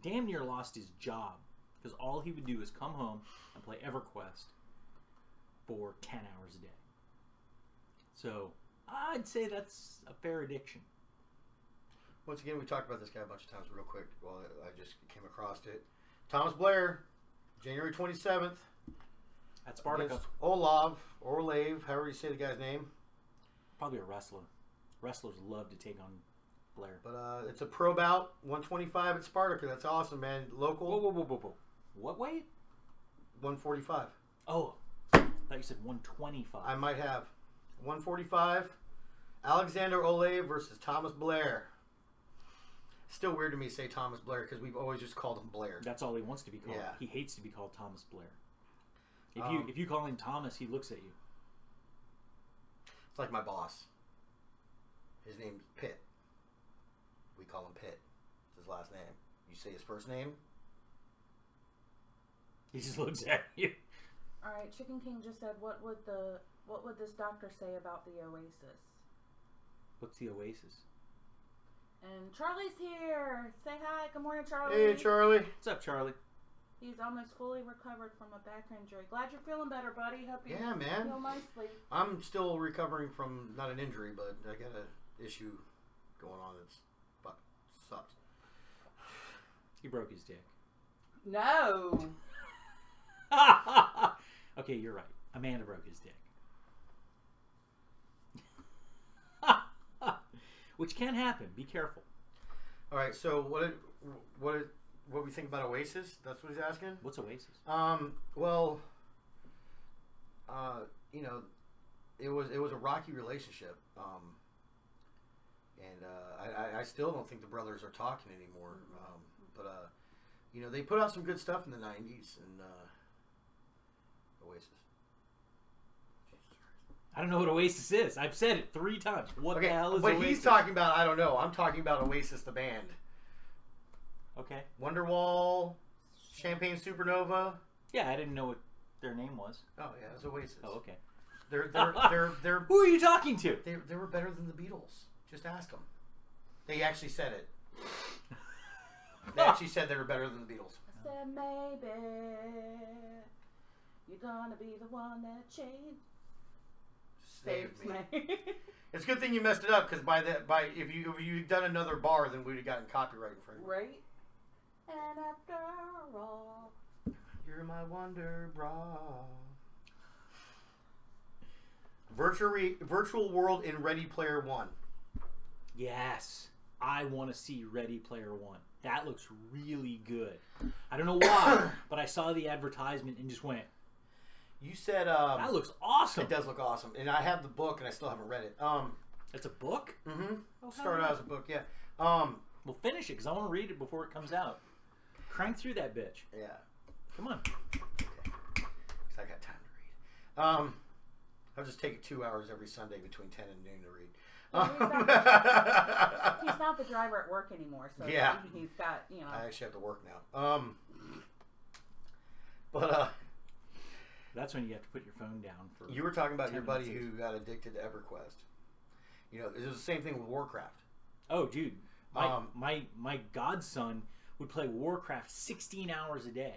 damn near lost his job, because all he would do is come home and play EverQuest for 10 hours a day. So I'd say that's a fair addiction. Once again, we talked about this guy a bunch of times real quick. Well, I just came across it. Thomas Blair, January 27th. At Spartacus. Orlave, however you say the guy's name. Probably a wrestler. Wrestlers love to take on Blair. But it's a pro bout, 125 at Spartacus. That's awesome, man. Local. Whoa. What weight? 145. Oh, I thought you said 125. I might have. 145. Alexander Olave versus Thomas Blair. Still weird to me to say Thomas Blair because we've always just called him Blair. That's all he wants to be called. Yeah. He hates to be called Thomas Blair. If you call him Thomas, he looks at you. It's like my boss. His name's Pitt. We call him Pitt. It's his last name. You say his first name? He just looks at you. All right, Chicken King just said, what would this doctor say about the Oasis? What's the Oasis? And Charlie's here. Say hi. Good morning, Charlie. Hey, Charlie. What's up, Charlie? He's almost fully recovered from a back injury. Glad you're feeling better, buddy. Hope you Yeah, man. feel nicely. I'm still recovering from not an injury, but I got an issue going on that sucks. He broke his dick. No. Okay, you're right. Amanda broke his dick. Which can happen. Be careful. All right. So what we think about Oasis? That's what he's asking. What's Oasis? Well, you know, it was a rocky relationship. And I still don't think the brothers are talking anymore. But you know, they put out some good stuff in the '90s and Oasis. I don't know what Oasis is. I've said it 3 times. What the hell is Oasis? Oasis? But he's talking about, I don't know. I'm talking about Oasis, the band. Okay. Wonderwall, Champagne Supernova. Yeah, I didn't know what their name was. Oh yeah, it's Oasis. Oh, okay. They're Who are you talking to? They were better than the Beatles. Just ask them. They actually said it. They actually said they were better than the Beatles. I said maybe you're gonna be the one that changed. Saved me. It's a good thing you messed it up because if you'd done another bar, then we'd have gotten copyright infringement. Right. And after all, you're my wonder bra. Virtual world in Ready Player One. Yes. I want to see Ready Player One. That looks really good. I don't know why, but I saw the advertisement and just went, you said that looks awesome. It does look awesome, and I have the book, and I still haven't read it. It's a book? Mm-hmm. Oh, Started out as a book, yeah. Well, finish it because I want to read it before it comes out. Crank through that bitch. Yeah. Come on. Okay. 'Cause I got time to read. I'll just take 2 hours every Sunday between 10 and noon to read. He's not the driver at work anymore, so yeah. he's got, you know. I actually have to work now. But that's when you have to put your phone down for. You were talking about your buddy minutes. who got addicted to EverQuest. You know, it was the same thing with Warcraft. Oh, dude, my godson would play Warcraft 16 hours a day.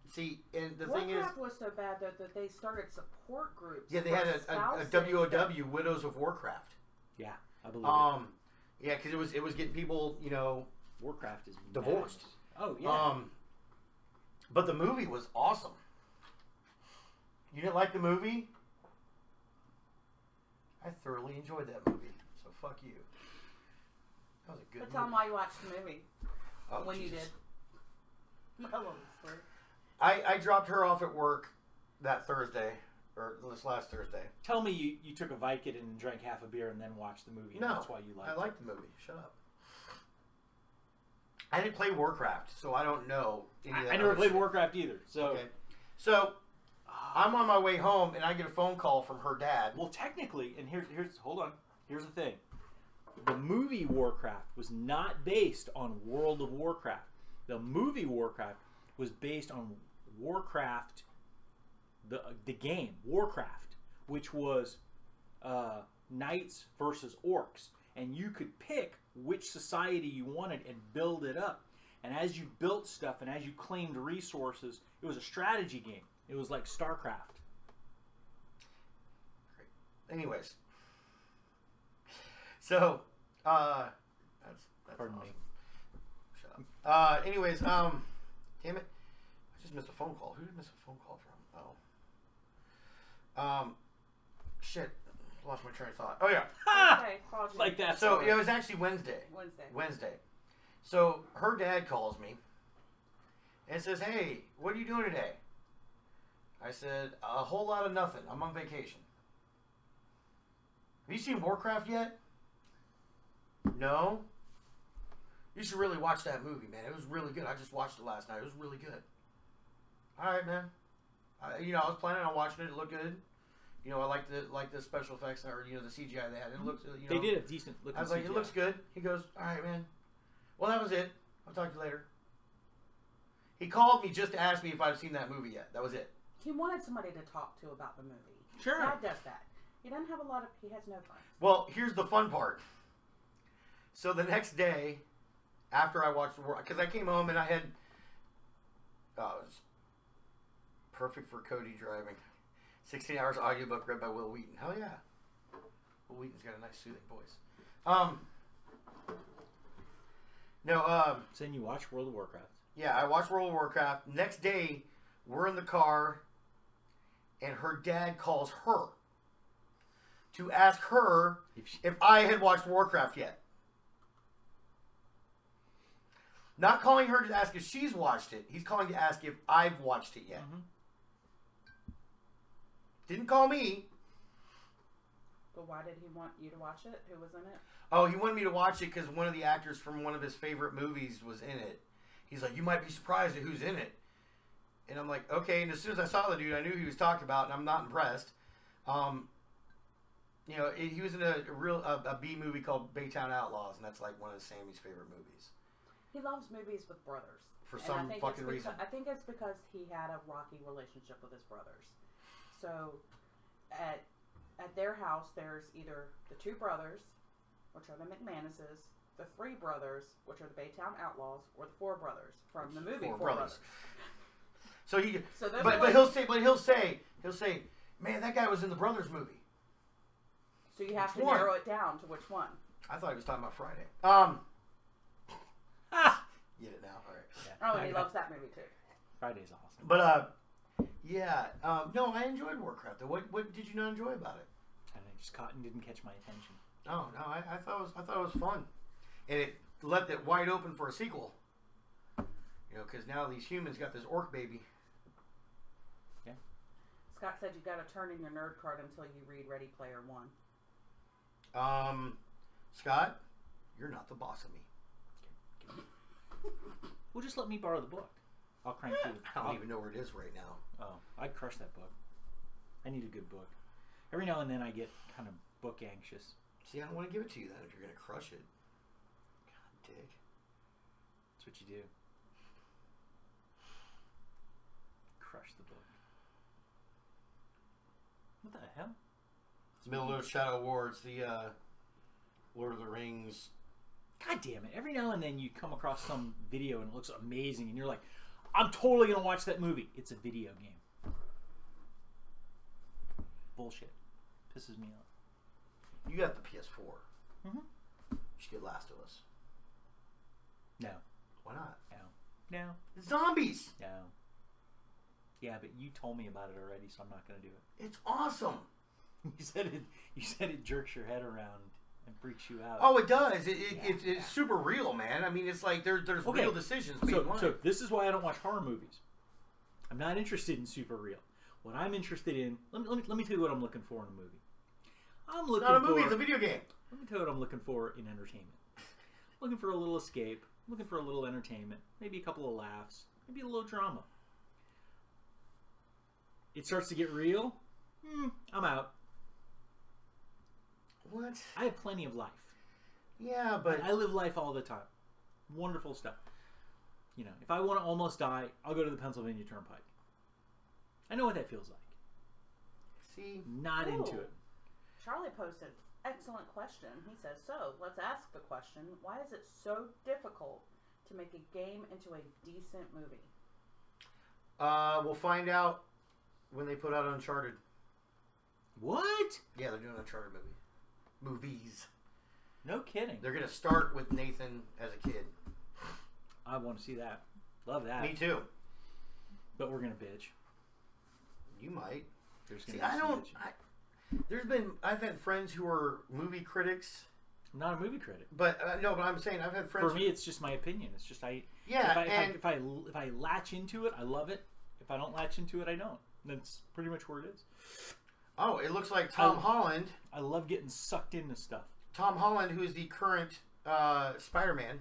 See, and the Warcraft thing is, was so bad that they started support groups. yeah, they had a WOW, Widows of Warcraft. Yeah, I believe it. Yeah, because it was getting people, you know, Warcraft is divorced. Oh yeah. But the movie was awesome. You didn't like the movie? I thoroughly enjoyed that movie. So fuck you. That was a good But movie. tell them why you watched the movie. Oh, when Jesus. you did. I love the story. I dropped her off at work that Thursday, or this last Thursday. Tell me you took a Vicodin and drank half a beer and then watched the movie. No, And that's why you liked I it. liked the movie. Shut up. I didn't play Warcraft, so I don't know any of that I never other played shit. Warcraft either. So, Okay. So, I'm on my way home, and I get a phone call from her dad. well, technically, and here's hold on. Here's the thing: the movie Warcraft was not based on World of Warcraft. The movie Warcraft was based on Warcraft, the game Warcraft, which was knights versus orcs, and you could pick which society you wanted and build it up. And as you built stuff and as you claimed resources, it was a strategy game. It was like StarCraft. Great. Anyways. So, that's Pardon awesome. me. Shut up. Anyways, damn it. I just missed a phone call. Who did I miss a phone call from? Shit. Lost my train of thought. Oh, yeah. Okay, called you. Like that. So, it was actually Wednesday. Wednesday. So, her dad calls me and says, hey, what are you doing today? I said, a whole lot of nothing. I'm on vacation. Have you seen Warcraft yet? No? You should really watch that movie, man. It was really good. I just watched it last night. It was really good. All right, man. I was planning on watching it. It looked good. You know, I like the special effects or the CGI they had. It looks. They did a decent looking. I was like, CGI. it looks good. He goes, all right, man. Well, that was it. I'll talk to you later. He called me just to ask me if I'd seen that movie yet. That was it. He wanted somebody to talk to about the movie. Sure. Dad does that. He doesn't have he has no friends. Well, here's the fun part. So the next day, after I watched the because I came home and I had, it was perfect for Cody driving. 16 hours audiobook read by Will Wheaton. Hell yeah. Will Wheaton's got a nice soothing voice. So then you watch World of Warcraft. Yeah, I watched World of Warcraft. Next day, we're in the car, and her dad calls her to ask her if I had watched Warcraft yet. Not calling her to ask if she's watched it. He's calling to ask if I've watched it yet. Mm-hmm. Didn't call me. But why did he want you to watch it? Who was in it? Oh, he wanted me to watch it because one of the actors from one of his favorite movies was in it. He's like, you might be surprised at who's in it. And I'm like, okay. And as soon as I saw the dude, I knew he was talking about, and I'm not impressed. He was in a B movie called Baytown Outlaws, and that's like one of Sammy's favorite movies. He loves movies with brothers. For And some fucking reason. I think it's because he had a rocky relationship with his brothers. So, at their house, there's either the two brothers, which are the McManuses, the three brothers, which are the Baytown Outlaws, or the four brothers from the movie Four Brothers. So he, So but he'll say, man, that guy was in the Brothers movie. So you have Which to one? narrow it down to which one. I thought he was talking about Friday. Get it now, all right. Yeah. Oh, and he loves that movie too. Friday's awesome. But no, I enjoyed Warcraft. What did you not enjoy about it? And I just caught and didn't catch my attention. Oh no, I thought it was fun, and it left it wide open for a sequel. Because now these humans got this orc baby. Yeah. Scott said you got to turn in your nerd card until you read Ready Player One. Scott, you're not the boss of me. Well, just let me borrow the book. I'll crank through it. I don't even know where it is right now. Oh, I'd crush that book. I need a good book. Every now and then I get kind of book anxious. See, I don't want to give it to you then if you're going to crush it. God, dick. That's what you do. Crush the book. What the hell? Middle of Shadow Awards, the Lord of the Rings. God damn it. Every now and then you come across some video and it looks amazing and you're like, I'm totally going to watch that movie. It's a video game. Bullshit. Pisses me off. You got the PS4. Mm-hmm. You should get Last of Us. No. Why not? No. Zombies! No. Yeah, but you told me about it already, so I'm not going to do it. It's awesome. You said it jerks your head around and freaks you out. Oh, it does. It's super real, man. I mean, it's like there's Okay. real decisions being made. So this is why I don't watch horror movies. I'm not interested in super real. What I'm interested in, let me tell you what I'm looking for in a movie. It's not a movie, it's a video game. Let me tell you what I'm looking for in entertainment. Looking for a little escape, looking for a little entertainment, maybe a couple of laughs, maybe a little drama. It starts to get real, I'm out. What? I have plenty of life. Yeah, but I live life all the time. Wonderful stuff. You know, if I want to almost die, I'll go to the Pennsylvania Turnpike. I know what that feels like. see, Not into it. Charlie posted, excellent question. He says, so let's ask the question, why is it so difficult to make a game into a decent movie? we'll find out when they put out Uncharted. What? Yeah, they're doing an Uncharted movies. No kidding. They're gonna start with Nathan as a kid. I want to see that. Love that. Me too. But we're gonna bitch. You might. There's gonna See, be I some don't. bitching. I've had friends who are movie critics, I'm not a movie critic. but no, but I'm saying I've had friends. For me, it's just my opinion. It's just Yeah, if I latch into it, I love it. If I don't latch into it, I don't. That's pretty much where it is. Oh, it looks like Tom Holland. I love getting sucked into stuff. Tom Holland, who is the current Spider-Man,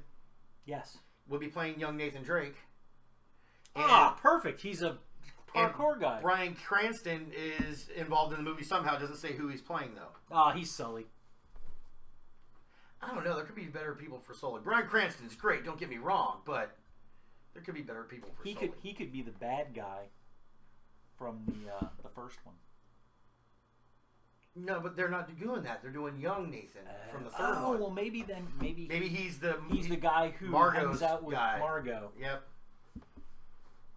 Yes. will be playing young Nathan Drake. Perfect. He's a parkour guy. Bryan Cranston is involved in the movie somehow. Doesn't say who he's playing though. He's Sully. I don't know. There could be better people for Sully. Bryan Cranston's great. Don't get me wrong, but there could be better people for Sully. He could be the bad guy from the first one. No, but they're not doing that. They're doing young Nathan from the third one. Well, maybe he's the guy who Margot's hangs out with guy. Margot. Yep.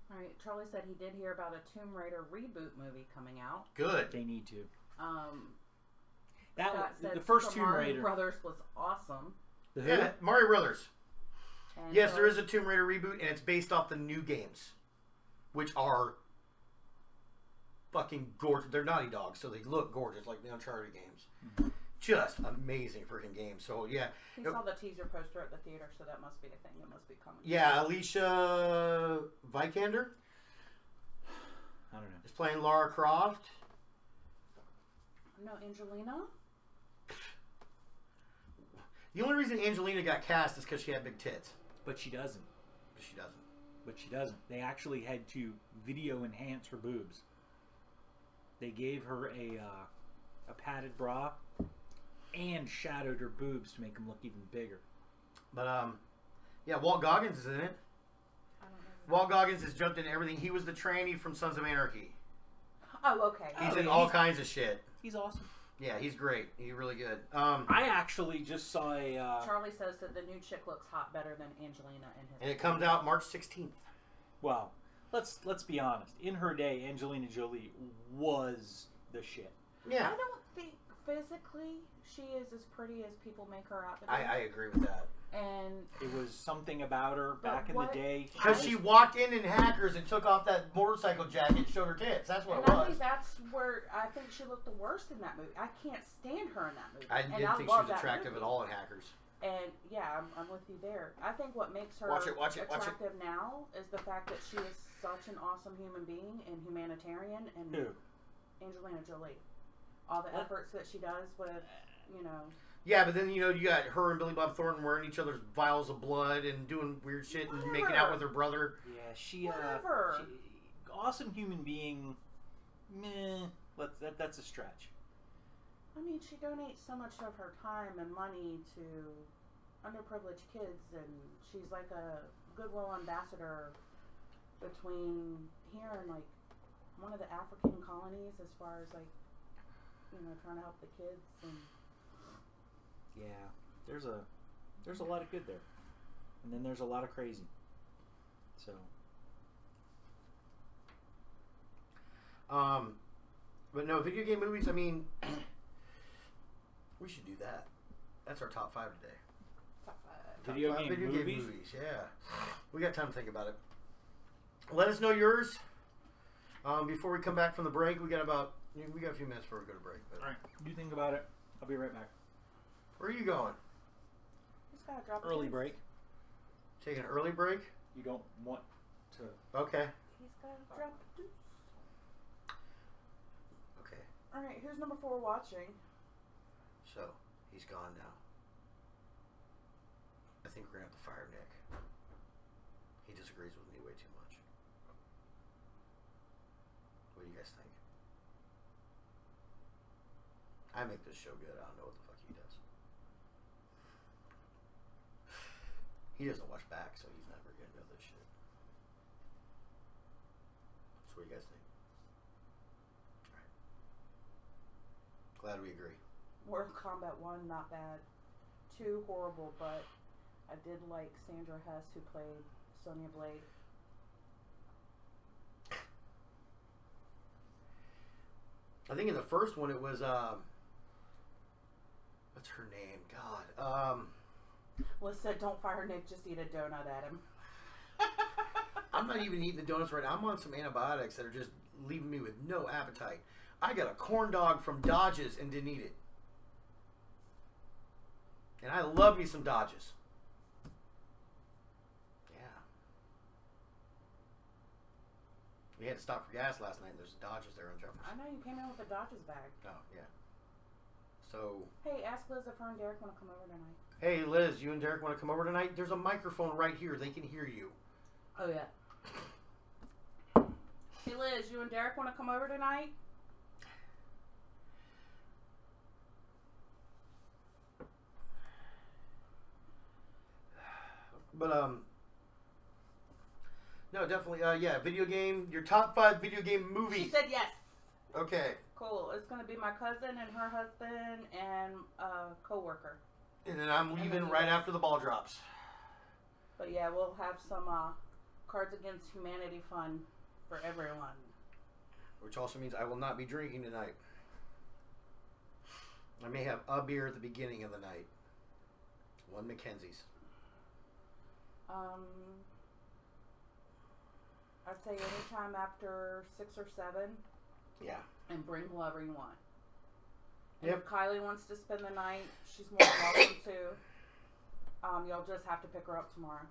All right, Charlie said he did hear about a Tomb Raider reboot movie coming out. Good. They need to. Scott said The first Super Tomb Mario Raider. Brothers was awesome. The who? Yeah, Mario Brothers. And Yes, there is a Tomb Raider reboot, and it's based off the new games, which are fucking gorgeous. They're Naughty Dog, so they look gorgeous, like the Uncharted games. Mm-hmm. Just amazing freaking games. So yeah, He saw the teaser poster at the theater, so that must be a thing that must be coming. yeah. Alicia Vikander I don't know. is playing Lara Croft. No, Angelina? The only reason Angelina got cast is because she had big tits. But she doesn't. But she doesn't. They actually had to video enhance her boobs. They gave her a padded bra and shadowed her boobs to make them look even bigger. But yeah, Walt Goggins is in it. I don't know. Walt Goggins has jumped into everything. He was the tranny from Sons of Anarchy. Oh, okay. He's Oh, in yeah, all kinds of shit. He's awesome. Yeah, he's great. He's really good. I actually just saw a. Charlie says that the new chick looks hot better than Angelina in his. And it comes out March 16th. Well, let's be honest. In her day, Angelina Jolie was the shit. Yeah, I don't think physically she is as pretty as people make her out to be. I agree with that. And It was something about her But back in what- the day. Because she walked in Hackers and took off that motorcycle jacket and showed her tits. That's what and it I was. think that's where I think she looked the worst in that movie. I can't stand her in that movie. I And didn't think she love was that attractive movie. at all in Hackers. And yeah, I'm with you there. I think what makes her Watch it, watch it. attractive now is the fact that she is such an awesome human being and humanitarian. And Who? Angelina Jolie, all the What? efforts that she does with, you know. Yeah, but then, you got her and Billy Bob Thornton wearing each other's vials of blood and doing weird shit and making out with her brother. Yeah, she. Whatever. Awesome human being. Meh. That's a stretch. I mean, she donates so much of her time and money to underprivileged kids, and she's like a goodwill ambassador between here and like one of the African colonies, as far as like, you know, trying to help the kids. And yeah, there's a lot of good there, and then there's a lot of crazy. So, but no, video game movies. I mean, we should do that. That's our top 5 today. top 5. Video Top 5 game movies? Yeah, we got time to think about it. Let us know yours. Before we come back from the break, we got a few minutes before we go to break. But all right, you think about it. I'll be right back. where are you going? Just gotta drop a Early kiss. break. Taking an early break? You don't want to. Okay. He's gotta drop a deuce. Okay. All right, here's number 4 watching. So he's gone now. I think we're gonna have to fire Nick. He disagrees with me way too much. What do you guys think? I make this show good. I don't know what the fuck he does. He doesn't watch back, so he's never gonna know this shit. So what do you guys think? Alright. Glad we agree. Mortal Kombat 1, not bad. 2, horrible, but I did like Sandra Hess, who played Sonya Blade. I think in the first one it was what's her name? God. Listen, don't fire Nick, just eat a donut at him. I'm not even eating the donuts right now. I'm on some antibiotics that are just leaving me with no appetite. I got a corn dog from Dodge's and didn't eat it. And I love me some Dodge's. Yeah. We had to stop for gas last night and there's Dodge's there in Jefferson. I know you came in with a Dodgers bag. Oh, yeah. So, Hey, ask Liz if her and Derek want to come over tonight. hey Liz, you and Derek want to come over tonight? There's a microphone right here. They can hear you. Oh, yeah. Hey, Liz, you and Derek want to come over tonight? But, no, definitely, yeah, video game, your top 5 video game movies. She said yes. Okay. Cool. It's going to be my cousin and her husband and a co-worker. And then I'm leaving then right you- after the ball drops. But yeah, we'll have some Cards Against Humanity fun for everyone. Which also means I will not be drinking tonight. I may have a beer at the beginning of the night. One Mackenzie's. I'd say anytime after 6 or 7, Yeah. and bring whoever you want. And Yep. if Kylie wants to spend the night, she's more than welcome to. You'll just have to pick her up tomorrow.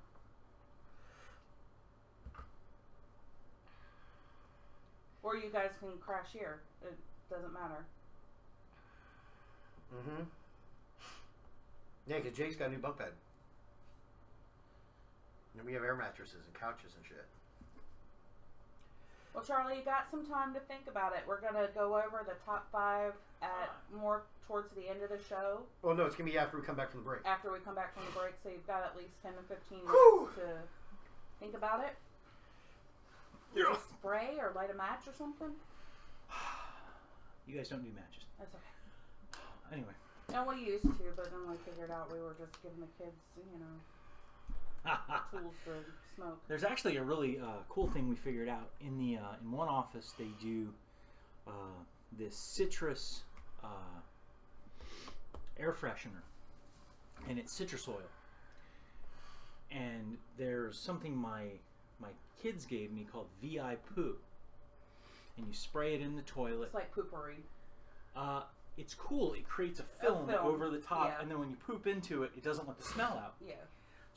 Or you guys can crash here. It doesn't matter. Mm-hmm. Yeah, because Jake's got a new bunk bed. And we have air mattresses and couches and shit. Well, Charlie, you got some time to think about it. We're going to go over the top 5 at more towards the end of the show. Oh, no, it's going to be after we come back from the break. After we come back from the break, so you've got at least 10 to 15 Whew. minutes to think about it. Yeah. Spray or light a match or something. You guys don't do matches. That's okay. Anyway. And we used to, but then we figured out we were just giving the kids, you know, tools to smoke. There's actually a really cool thing we figured out in the in one office. They do this citrus air freshener, and it's citrus oil. And there's something my kids gave me called VI Poo, and you spray it in the toilet. It's like poopery. It's cool. It creates a film over the top, yeah. and then when you poop into it, it doesn't let the smell out. Yeah.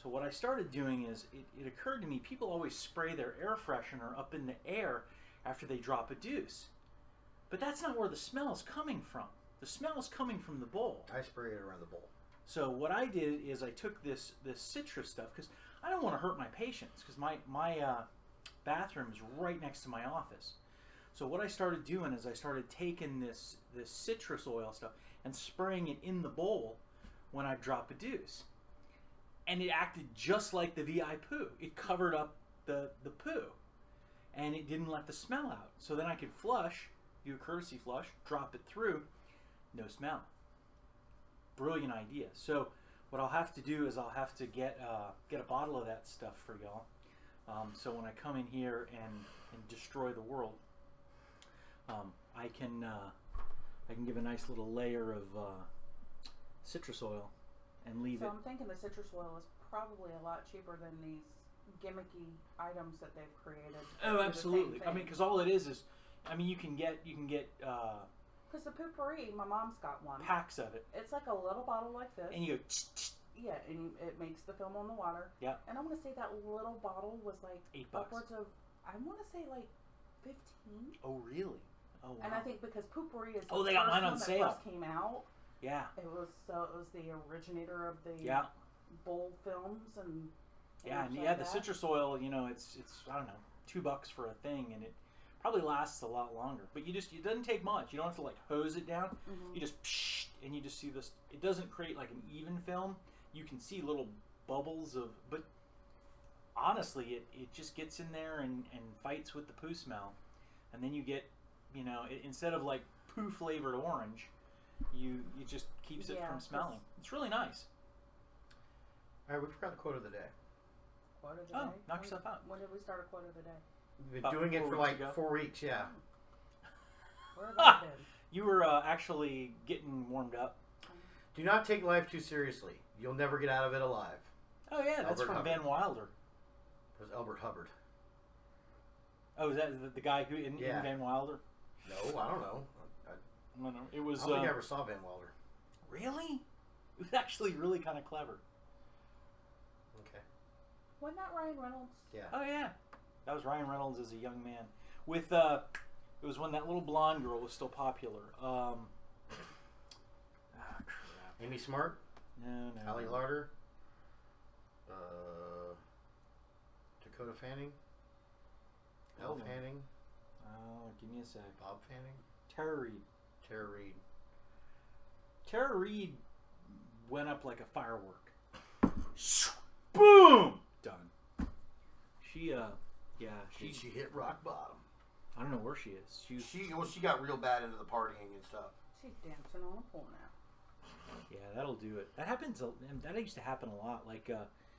So what I started doing is, it occurred to me, people always spray their air freshener up in the air after they drop a deuce. But that's not where the smell is coming from. The smell is coming from the bowl. I spray it around the bowl. So what I did is I took this citrus stuff, because I don't want to hurt my patients, because my bathroom is right next to my office. So what I started doing is I started taking this citrus oil stuff, and spraying it in the bowl when I drop a deuce. And it acted just like the VI poo. It covered up the poo. And it didn't let the smell out. So then I could flush, do a courtesy flush, drop it through, no smell. Brilliant idea. So what I'll have to do is I'll have to get a bottle of that stuff for y'all. So when I come in here and destroy the world, I can give a nice little layer of citrus oil and leave it. So I'm thinking the citrus oil is probably a lot cheaper than these gimmicky items that they've created. Oh, absolutely. I mean, because all it is, I mean, you can get because the Poopery, my mom's got one. Packs of it. It's like a little bottle like this. And you go. Yeah, and it makes the film on the water. Yeah. And I want to say that little bottle was like $8. upwards of, I want to say like 15. Oh, really? Oh, wow. And I think because Poopery is they got mine on that sale. first came out. Yeah. It was the originator of the bowl films and the citrus oil. You know, it's I don't know, $2 for a thing, and it probably lasts a lot longer. But it doesn't take much. You don't have to like hose it down. Mm-hmm. You just and you just see this. It doesn't create like an even film. You can see little bubbles but honestly, it just gets in there and fights with the poo smell, and then you get, you know, instead of like poo flavored orange, you just keeps it from smelling. It's really nice. All right, we forgot the quote of the day. Quote of the day? Knock yourself out. When did we start a quote of the day? We've been doing it for like 4 weeks, yeah. Where have I been? You were actually getting warmed up. Do not take life too seriously. You'll never get out of it alive. Oh yeah, that's from Van Wilder. It was Albert Hubbard. Oh, is that the guy who in Van Wilder? No, I don't know. No, it was. I don't think I ever saw Van Wilder. Really? It was actually really kind of clever. Okay. Wasn't that Ryan Reynolds? Yeah. Oh yeah, that was Ryan Reynolds as a young man. With it was when that little blonde girl was still popular. Crap. Amy Smart. No. Ali Larder. Dakota Fanning. Elle Fanning. Oh, give me a sec. Bob Fanning. Tara Reid. Tara Reid. Tara Reid went up like a firework. Boom! Done. She hit rock bottom. I don't know where she is. She got real bad into the partying and stuff. She's dancing on a pole now. Yeah, that'll do it. That happens. That used to happen a lot. Like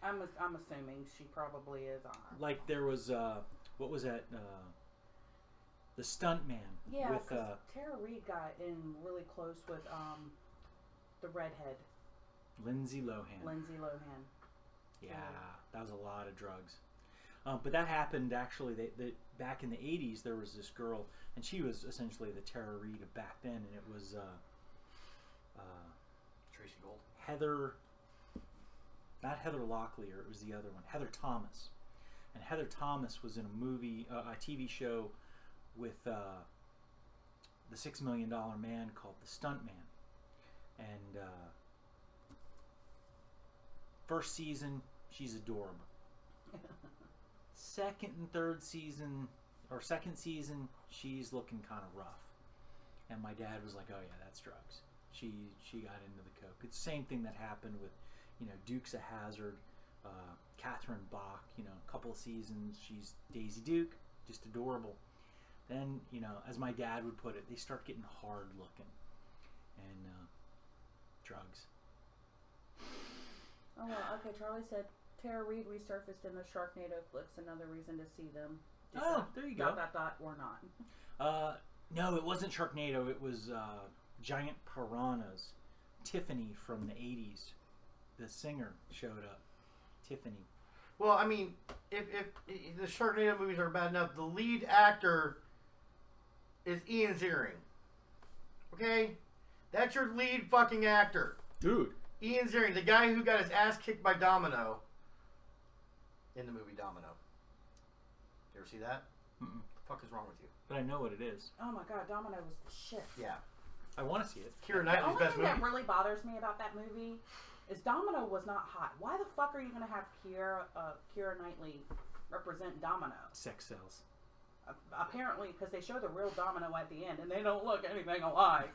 I'm assuming she probably is on. Like there was what was that? The Stuntman. Yeah, with Tara Reid got in really close with the redhead. Lindsay Lohan. Yeah, that was a lot of drugs. But that happened actually. They back in the '80s, there was this girl, and she was essentially the Tara Reid of back then, and it was Tracy Gold. Heather, not Heather Locklear. It was the other one, Heather Thomas. And Heather Thomas was in a movie, a TV show with the $6 Million Man called The Stuntman. And first season, she's adorable. Second and third season, or second season, she's looking kind of rough. And my dad was like, "Oh yeah, that's drugs." She got into the coke. It's the same thing that happened with, you know, Dukes of Hazzard, Catherine Bach. You know, a couple of seasons, she's Daisy Duke, just adorable. Then, you know, as my dad would put it, they start getting hard looking, and drugs. Oh well, okay. Charlie said Tara Reid resurfaced in the Sharknado flicks. Another reason to see them. There you go. Dot or not. No, it wasn't Sharknado. It was Giant Piranhas. Tiffany from the '80s, the singer, showed up. Tiffany. Well, I mean, if the Sharknado movies are bad enough, the lead actor is Ian Ziering. Okay, that's your lead fucking actor, dude. Ian Ziering, the guy who got his ass kicked by Domino in the movie Domino. You ever see that? Mm-mm. The fuck is wrong with you? But I know what it is. Oh my god, Domino was the shit. Yeah. I want to see it. Keira The Knightley's only best thing movie. that really bothers me about that movie is Domino was not hot. Why the fuck are you going to have Keira Knightley represent Domino? Sex sells. Apparently, because they show the real Domino at the end, and they don't look anything alike.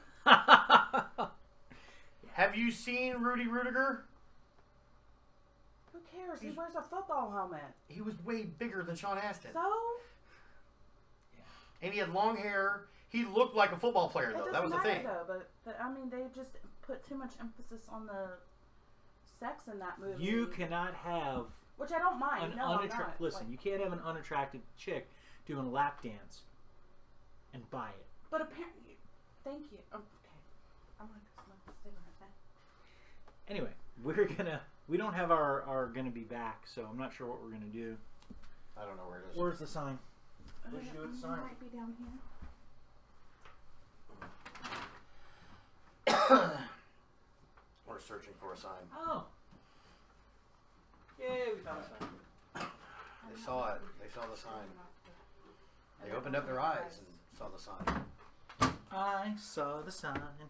Have you seen Rudy Rudiger? Who cares? He wears a football helmet. He was way bigger than Sean Astin. So? And he had long hair. He looked like a football player, though. That was the thing. Though, but I mean, they just put too much emphasis on the sex in that movie. You cannot have which I don't mind. Listen, you can't have an unattractive chick doing a lap dance and buy it. But apparently, thank you. Okay, I'm gonna smoke a cigarette then. Anyway, we don't have our gonna be back, so I'm not sure what we're gonna do. I don't know where it is. Where's the sign? What did you do with the sign? It might be down here. We're searching for a sign. Oh. Yay, we found a sign. They saw it. They saw the sign. They opened up their eyes and saw the sign. I saw the sign.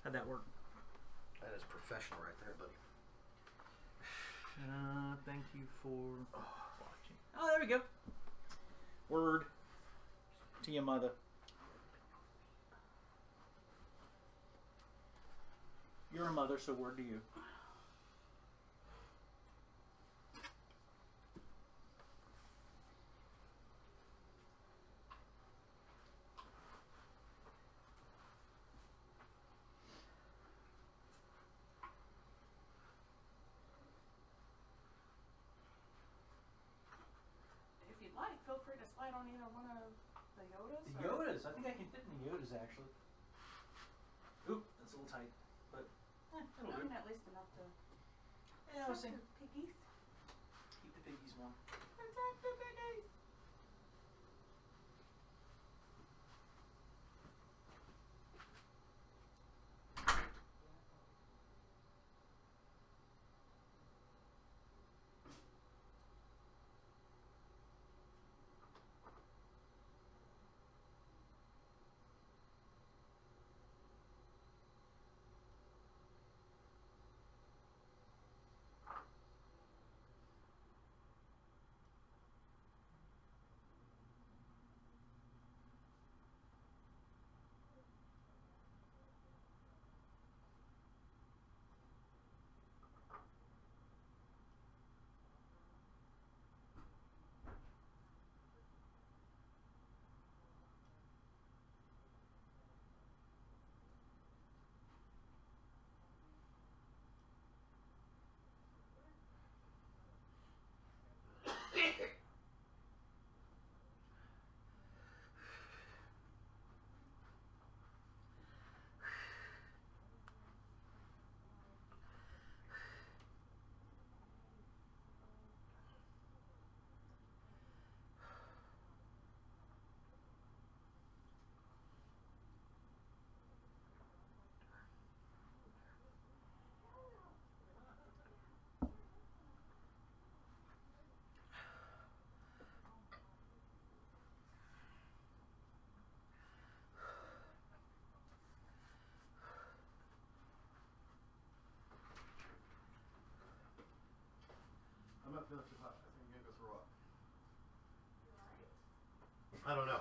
How'd that work? That is professional right there, buddy. Thank you for watching. Oh, there we go. Word to your mother. You're a mother, so word to you. If you'd like, feel free to slide on either one of the Yodas. The Yodas. I think I can fit in the Yodas, actually. Oop, that's a little tight. But, it'll I do. mean, at least enough to. Yeah, I was saying, Piggies. keep the piggies warm. Protect the piggies. I'm not feeling too hot. I think I'm going to go throw up. I don't know.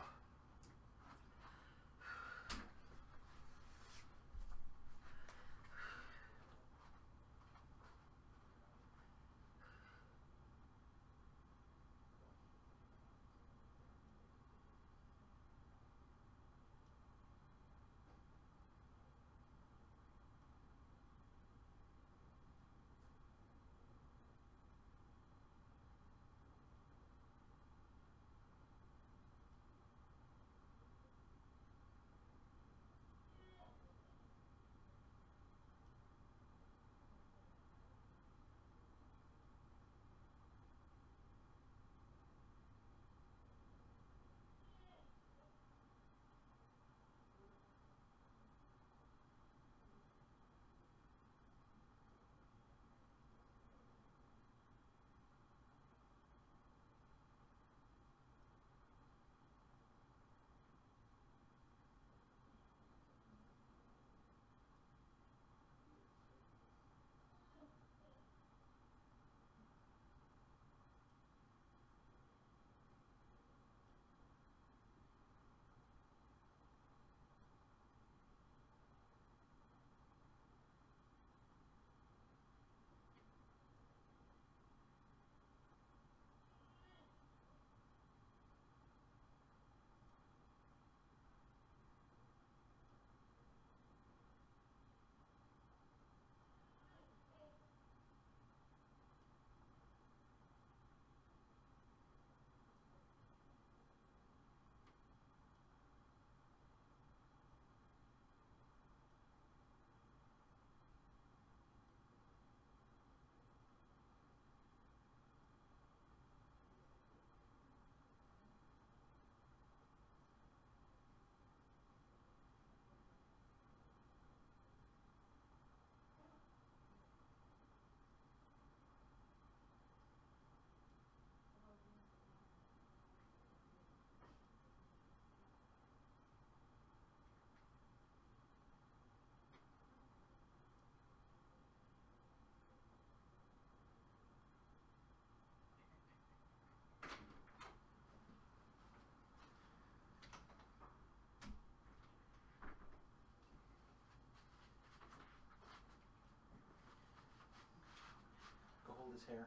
his hair.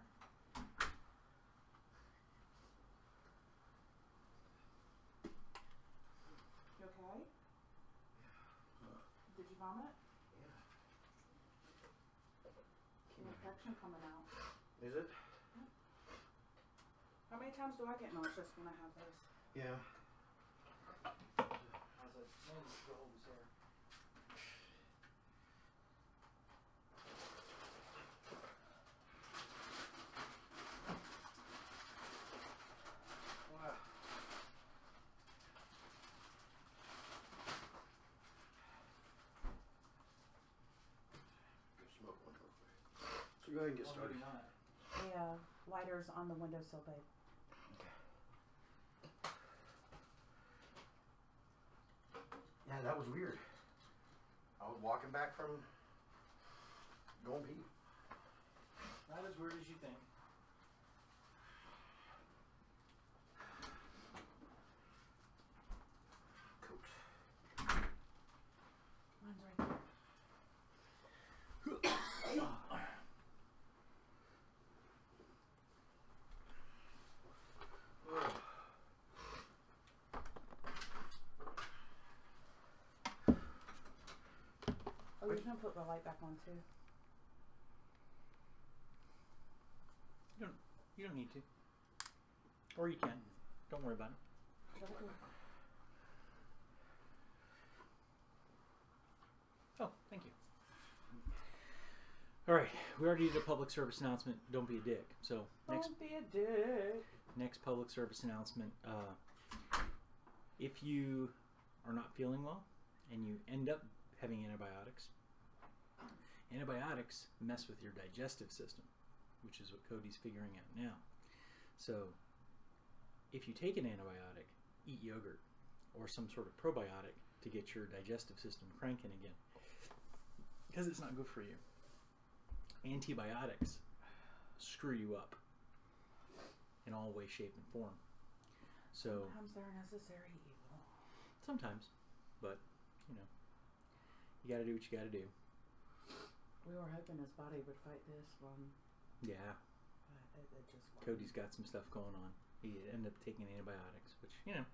You okay? Did you vomit? Yeah. An infection coming out. Is it? How many times do I get nauseous when I have this? Yeah. How's it? Managed to hold his hair. Smoke one real quick. So go ahead and get started. Maybe not. The lighter's on the windowsill, babe. Yeah, that was weird. I was walking back from going pee. Not as weird as you think. Coat. Mine's right there. Oh, you're gonna put the light back on too. You don't need to. Or you can. Don't worry about it. Shut it. Oh, thank you. All right, we already did a public service announcement. Don't be a dick. So Don't be a dick. next public service announcement. If you are not feeling well and you end up having antibiotics, antibiotics mess with your digestive system, which is what Cody's figuring out now. So if you take an antibiotic, eat yogurt or some sort of probiotic to get your digestive system cranking again, because it's not good for you. Antibiotics screw you up in all way, shape, and form. So Sometimes they're necessary evil. sometimes, but you know, you got to do what you got to do. We were hoping his body would fight this one, Yeah, but it just wasn't. Cody's got some stuff going on. He ended up taking antibiotics, which, you know,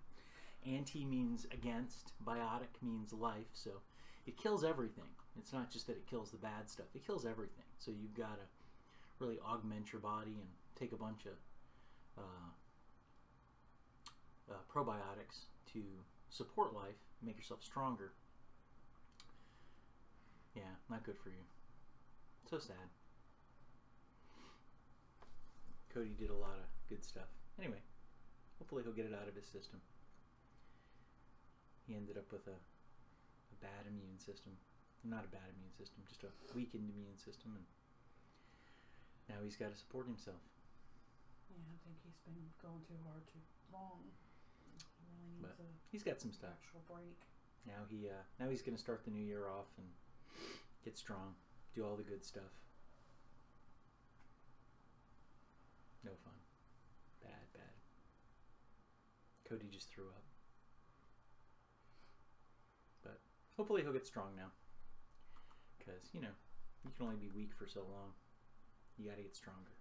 anti means against, biotic means life, so it kills everything. It's not just that it kills the bad stuff, it kills everything. So you've got to really augment your body and take a bunch of probiotics to support life, make yourself stronger. Yeah, not good for you. So sad. Cody did a lot of good stuff. Anyway, hopefully he'll get it out of his system. He ended up with a bad immune system. Not a bad immune system, just a weakened immune system, and now he's got to support himself. Yeah, I think he's been going too hard too long. He really needs But he's got some stuff. actual break. Now he's going to start the new year off and get strong, do all the good stuff. No fun. Bad. Cody just threw up. But hopefully he'll get strong now. Because, you know, you can only be weak for so long. You got to get stronger.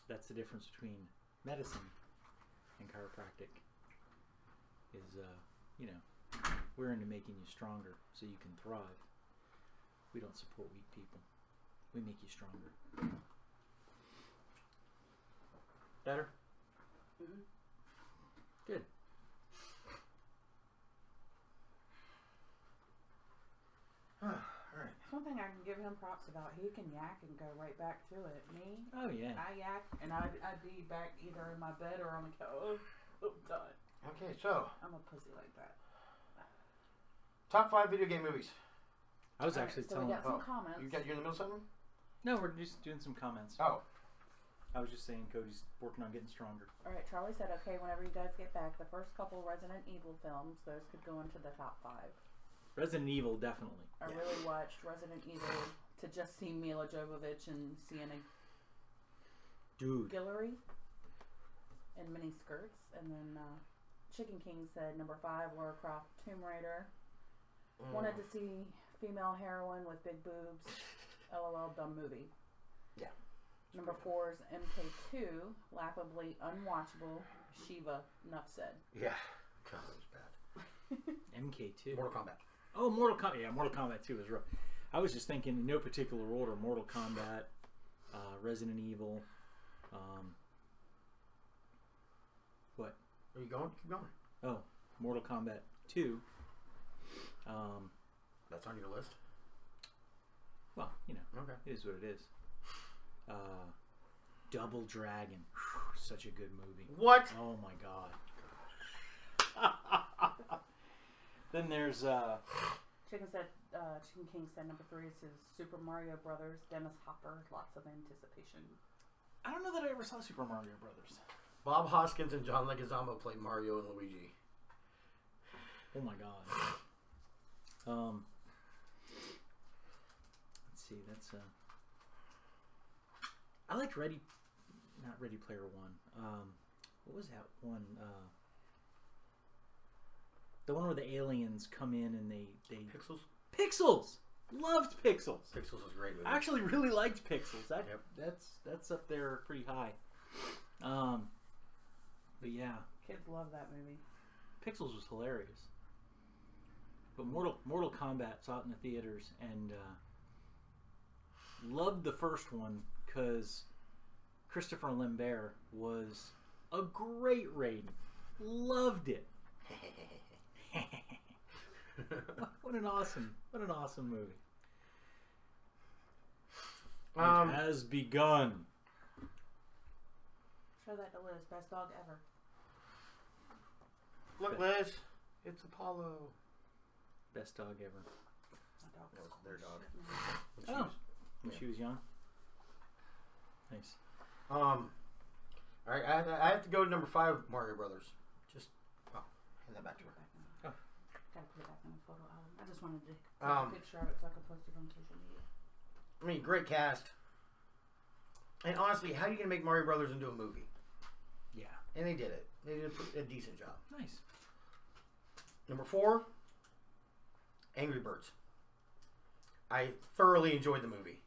That's the difference between medicine and chiropractic. Is, you know, we're into making you stronger so you can thrive. We don't support weak people. We make you stronger. Better? Mm-hmm. Good. Alright. Something I can give him props about, he can yak and go right back to it. Me, Oh, yeah. I yak and I'd be back either in my bed or on the couch. Oh, I'm done. Okay, so I'm a pussy like that. top 5 video game movies. I was Alright, actually so we telling... got some comments. You're in the middle of something? No, we're just doing some comments. Oh. I was just saying Cody's working on getting stronger. Alright, Charlie said, okay, whenever you guys get back, the first couple Resident Evil films, those could go into the top 5. Resident Evil, definitely. I really watched Resident Evil to just see Mila Jovovich and Sienna Dude. Guillory in mini skirts. And then Chicken King said number 5, Lara Croft Tomb Raider. Wanted to see female heroine with big boobs. LOL, dumb movie. Yeah. Number 4 is MK2, laughably unwatchable. Shiva, enough said. Yeah. God, that was bad. MK2. Mortal Kombat. Oh, Mortal Kombat. Yeah, Mortal Kombat 2 is rough. I was just thinking in no particular order. Mortal Kombat, Resident Evil. What? Are you going? Keep going. Oh, Mortal Kombat 2. That's on your list? Well, you know, Okay. it is what it is. Double Dragon. Such a good movie. What? Oh my god. Then there's Chicken King said number 3 is his Super Mario Brothers. Dennis Hopper, lots of anticipation. I don't know that I ever saw Super Mario Brothers. Bob Hoskins and John Leguizamo played Mario and Luigi. Oh my god. Let's see. That's I liked not Ready Player One. What was that one? The one where the aliens come in and they Pixels? Pixels. Loved Pixels. Pixels was a great movie. I actually really liked Pixels. Yep. That's up there pretty high. But yeah, Kids love that movie. Pixels was hilarious. But Mortal Kombat saw it in the theaters and loved the first one because Christopher Lambert was a great Raiden. Loved it. What an awesome movie. It has begun. Show that to Liz. Best dog ever. Look, Liz. It's Apollo. Best dog ever. My dog That was their dog. Shit, man. Oh, when she was young. Nice. All right, I have to go to number 5, Mario Brothers. Just hand that back to her. Oh. Gotta put it back in the photo album. I just wanted to take a picture of it so I could post it on social media. I mean, great cast. And honestly, how are you gonna make Mario Brothers into a movie? Yeah. And they did it. They did a decent job. Nice. Number 4, Angry Birds. I thoroughly enjoyed the movie.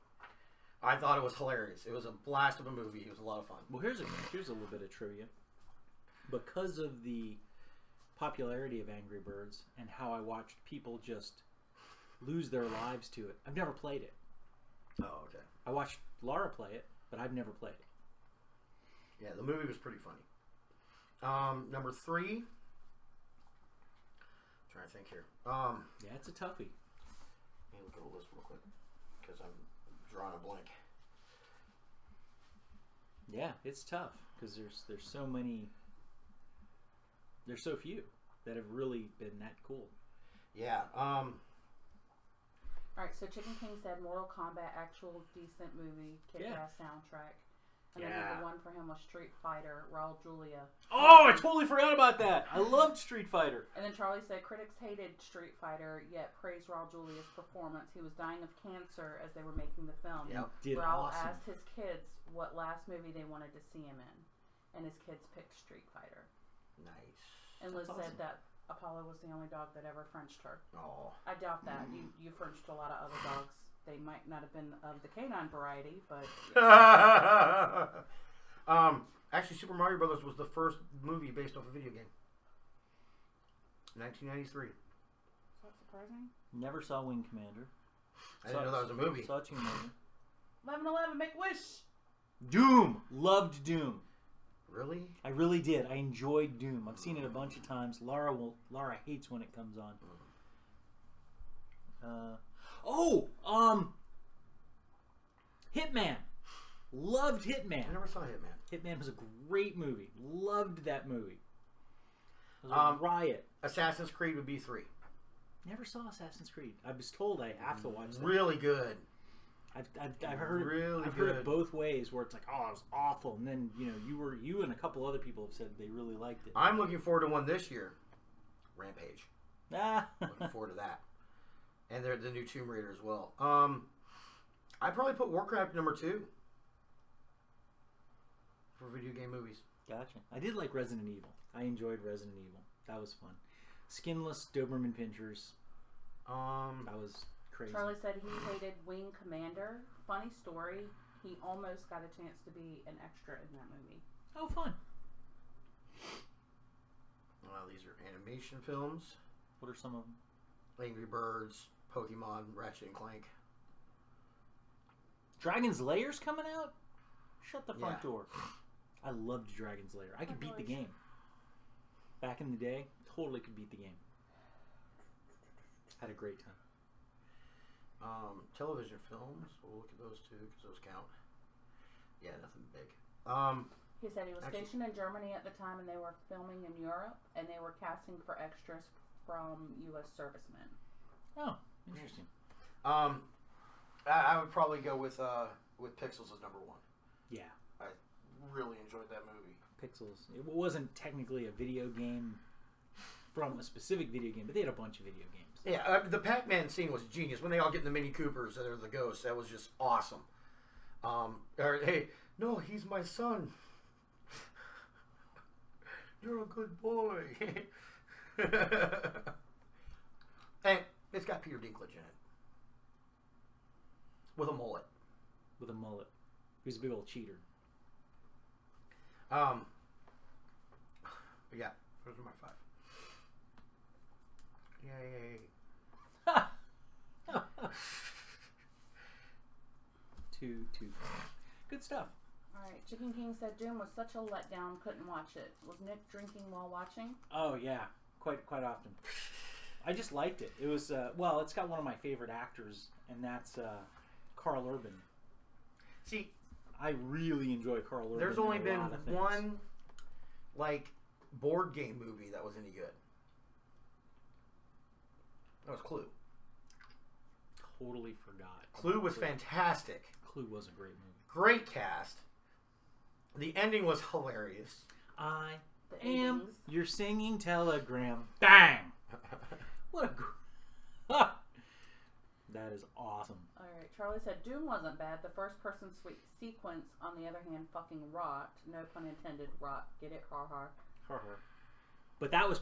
I thought it was hilarious. It was a blast of a movie. It was a lot of fun. Well, here's a little bit of trivia. Because of the popularity of Angry Birds and how I watched people just lose their lives to it, I've never played it. Oh, okay. I watched Laura play it, but I've never played it. Yeah, the movie was pretty funny. Number 3. Trying to think here. Yeah, it's a toughie. Let me look at the list real quick because I'm drawing a blank. Yeah, it's tough because there's so many. There's so few that have really been that cool. Yeah. Alright, so Chicken King said Mortal Kombat, actual decent movie, kick-ass soundtrack. And then number 1 for him was Street Fighter, Raul Julia. Oh, I totally forgot about that. I loved Street Fighter. And then Charlie said critics hated Street Fighter, yet praised Raul Julia's performance. He was dying of cancer as they were making the film. Yep. Did Raul awesome. asked his kids what last movie they wanted to see him in, and his kids picked Street Fighter. Nice. And Liz That's said awesome. that Apollo was the only dog that ever Frenched her. Oh. I doubt that. You Frenched a lot of other dogs. They might not have been of the canine variety, but Actually, Super Mario Brothers was the first movie based off a video game. 1993. is that surprising? Never saw Wing Commander. I didn't know that was a movie. Saw Tomb Raider. 11/11, make a wish. Doom. Loved Doom. Really? I really did. I enjoyed Doom. I've seen it a bunch of times. Laura hates when it comes on. Hitman. Loved Hitman. I never saw Hitman. Hitman was a great movie. Loved that movie. It was a riot. Assassin's Creed would be 3. Never saw Assassin's Creed. I was told I have to watch that. Really good. I've heard Really I've heard good. it both ways, where it's like, oh, it was awful, and then you and a couple other people have said they really liked it. I'm looking forward to one this year. Rampage. Ah. Looking forward to that. And they're the new Tomb Raider as well. I'd probably put Warcraft number 2 for video game movies. Gotcha. I did like Resident Evil. I enjoyed Resident Evil. That was fun. Skinless Doberman Pinschers. That was crazy. Charlie said he hated Wing Commander. Funny story. He almost got a chance to be an extra in that movie. Oh, fun. These are animation films. What are some of them? Angry Birds, Pokemon, Ratchet and Clank. Dragon's Lair's coming out? Shut the front Yeah. door. I loved Dragon's Lair. I could beat the game. Back in the day, totally could beat the game. Had a great time. Television films. We'll look at those too, because those count. Yeah, nothing big. He said he was stationed in Germany at the time, and they were filming in Europe, and they were casting for extras from U.S. servicemen. Oh, interesting. I would probably go with Pixels as number one. Yeah. I really enjoyed that movie. Pixels. It wasn't technically a video game from a specific video game, but they had a bunch of video games. Yeah, the Pac-Man scene was genius. When they all get in the Mini Coopers that are the ghosts, that was just awesome. Hey, no, he's my son. You're a good boy. And it's got Peter Dinklage in it. With a mullet. With a mullet. He was a big old cheater. Yeah, those are my 5. Yay. Too funny. Good stuff. Alright, Chicken King said Doom was such a letdown, couldn't watch it. Was Nick drinking while watching? Oh yeah, quite often. I just liked it. It was well, it's got one of my favorite actors, and that's Carl Urban. See, I really enjoy Carl Urban. there's only in a been lot of things. one like board game movie that was any good. That was Clue. Totally forgot. Clue was fantastic. Clue was a great movie. Great cast. The ending was hilarious. I The am endings. your singing telegram. Bang! What a that is awesome. Alright, Charlie said Doom wasn't bad. The first person sequence, on the other hand, fucking rocked. No pun intended, rock. Get it? Har har. But that was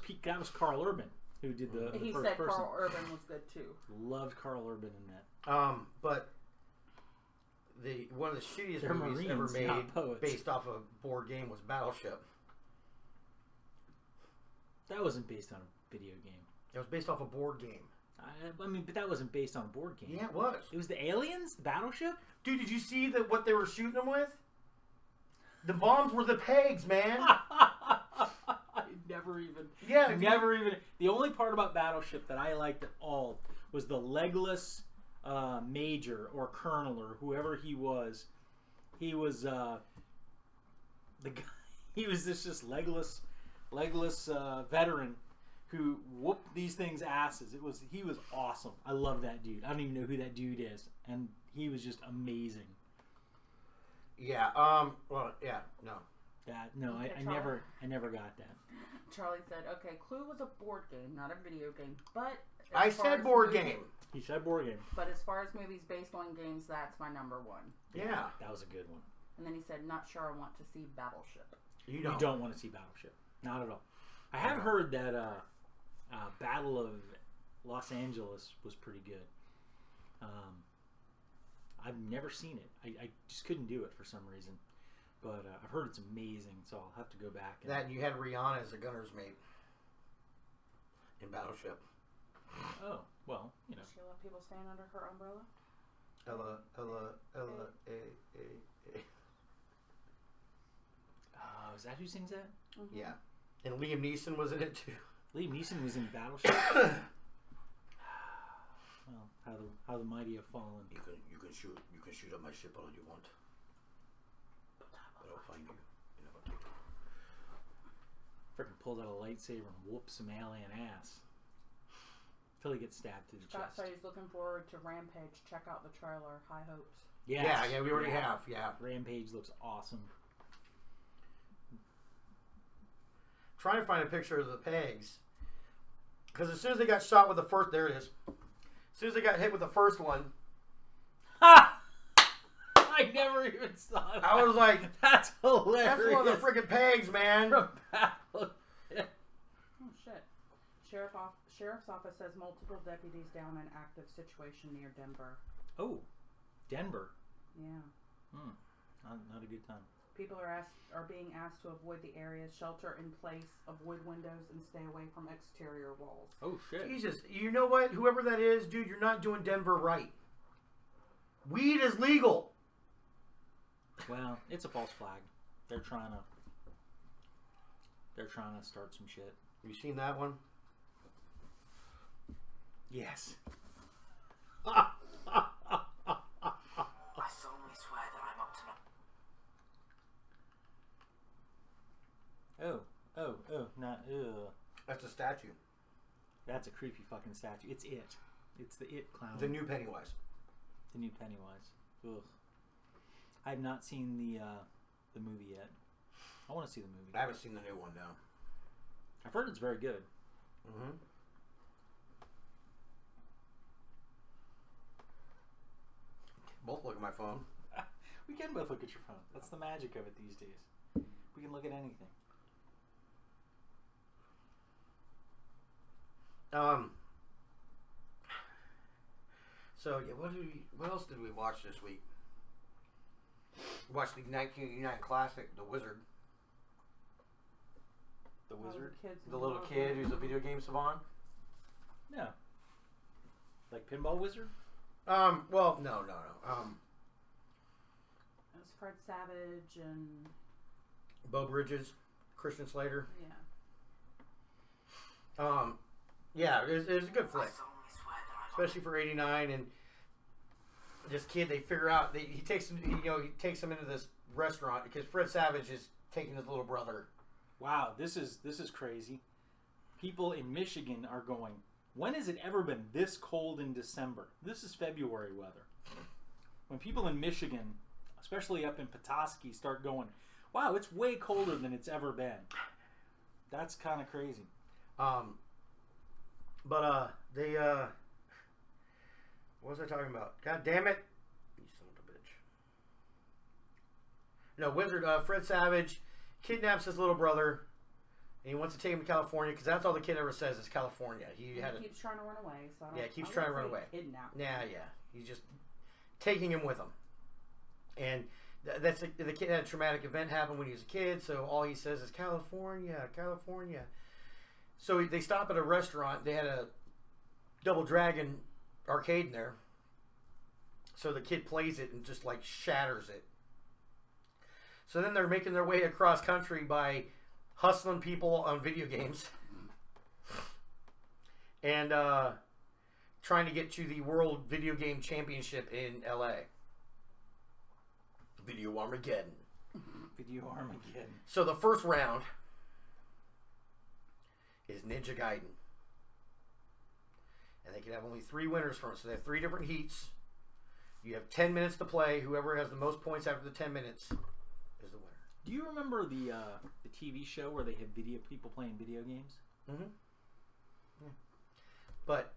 Carl Urban who did the He first said person. Carl Urban was good too. Loved Carl Urban in that. But one of the shittiest They're movies ever Marines, made not poets. based off a board game was Battleship. That wasn't based on a video game. It was based off a board game. I mean, but that wasn't based on a board game. Yeah, it was. It was the aliens, the battleship. Dude, did you see what they were shooting them with? The bombs were the pegs, man. I never even. Yeah, Never even. The only part about Battleship that I liked at all was the legless major or colonel or whoever he was. He was the guy. He was this just legless veteran who whooped these things' asses. He was awesome. I love that dude. I don't even know who that dude is, and he was just amazing. Yeah. Well, yeah. No. I never got that. Charlie said, okay, Clue was a board game, not a video game. But I said board movie- game. He said board game. But as far as movies based on games, that's my number one. Yeah. That was a good one. And then he said, not sure I want to see Battleship. You You don't want to see Battleship. Not at all. I have heard that Battle of Los Angeles was pretty good. I've never seen it. I just couldn't do it for some reason. But I've heard it's amazing, so I'll have to go back. That and you had Rihanna as a gunner's mate in Battleship. Oh, well, you know. Does she let people stand under her umbrella? Ella, a. Is that who sings that? Mm-hmm. Yeah. And Liam Neeson was in it too. Liam Neeson was in Battleship. Well, how the mighty have fallen. You can shoot at my ship all you want, but I'll find you. I'll take it. Frickin' pulls out a lightsaber and whoops some alien ass. Till he gets stabbed through the Scott chest. said he's looking forward to Rampage. Check out the trailer. High hopes. Yes. Yeah, we already have. Yeah. Rampage looks awesome. Trying to find a picture of the pegs. Because as soon as they got shot with the first, there it is. As soon as they got hit with the first one, Ha! I never even saw that. I was like, that's hilarious. that's one of the freaking pegs, man. From Battleship. Oh shit. Sheriff's office says multiple deputies down in active situation near Denver. Oh, Denver. Yeah. Not a good time. People are being asked to avoid the area, shelter in place, avoid windows, and stay away from exterior walls. Oh, shit. Jesus, you know what? Whoever that is, dude, you're not doing Denver right. Weed is legal. Well, it's a false flag. They're trying to start some shit. Have you seen that one? Yes. I solemnly swear that I'm up to no... Not, That's a statue. That's a creepy fucking statue. It's it. It's the it clown. The new Pennywise. The new Pennywise. Ugh. I have not seen the movie yet. I want to see the movie. I haven't seen the new one, now. I've heard it's very good. Mm-hmm. Both look at my phone. We can both look at your phone. That's the magic of it these days. We can look at anything. So yeah, what else did we watch this week? We watched the 1989 classic, The Wizard. The Wizard? The little kid who's a video game savant. Yeah. Like Pinball Wizard? Well, no. It was Fred Savage and... Bo Bridges, Christian Slater. Yeah. Yeah, it was a good flick. I solemnly swear that I'm Especially for 89, and this kid, they figure out, he takes him into this restaurant because Fred Savage is taking his little brother. Wow, this is crazy. People in Michigan are going, when has it ever been this cold in December? This is February weather. When people in Michigan, especially up in Petoskey, start going, wow, it's way colder than it's ever been. That's kind of crazy. They, what was I talking about? God damn it. You son of a bitch. No, Wizard, Fred Savage kidnaps his little brother, and he wants to take him to California, because that's all the kid ever says is California. He keeps trying to run away. So he keeps trying to run away. Kidnapped. Yeah. He's just taking him with him. And the kid had a traumatic event happen when he was a kid, so all he says is California, California. So they stop at a restaurant. They had a Double Dragon arcade in there. So the kid plays it and just like shatters it. So then they're making their way across country by hustling people on video games and trying to get to the World Video Game Championship in LA. Video Armageddon. Video Armageddon. So the first round is Ninja Gaiden. And they can have only 3 winners from it. So they have 3 different heats. You have 10 minutes to play. Whoever has the most points after the 10 minutes is the winner. Do you remember the TV show where they had people playing video games? Mm-hmm. Yeah. But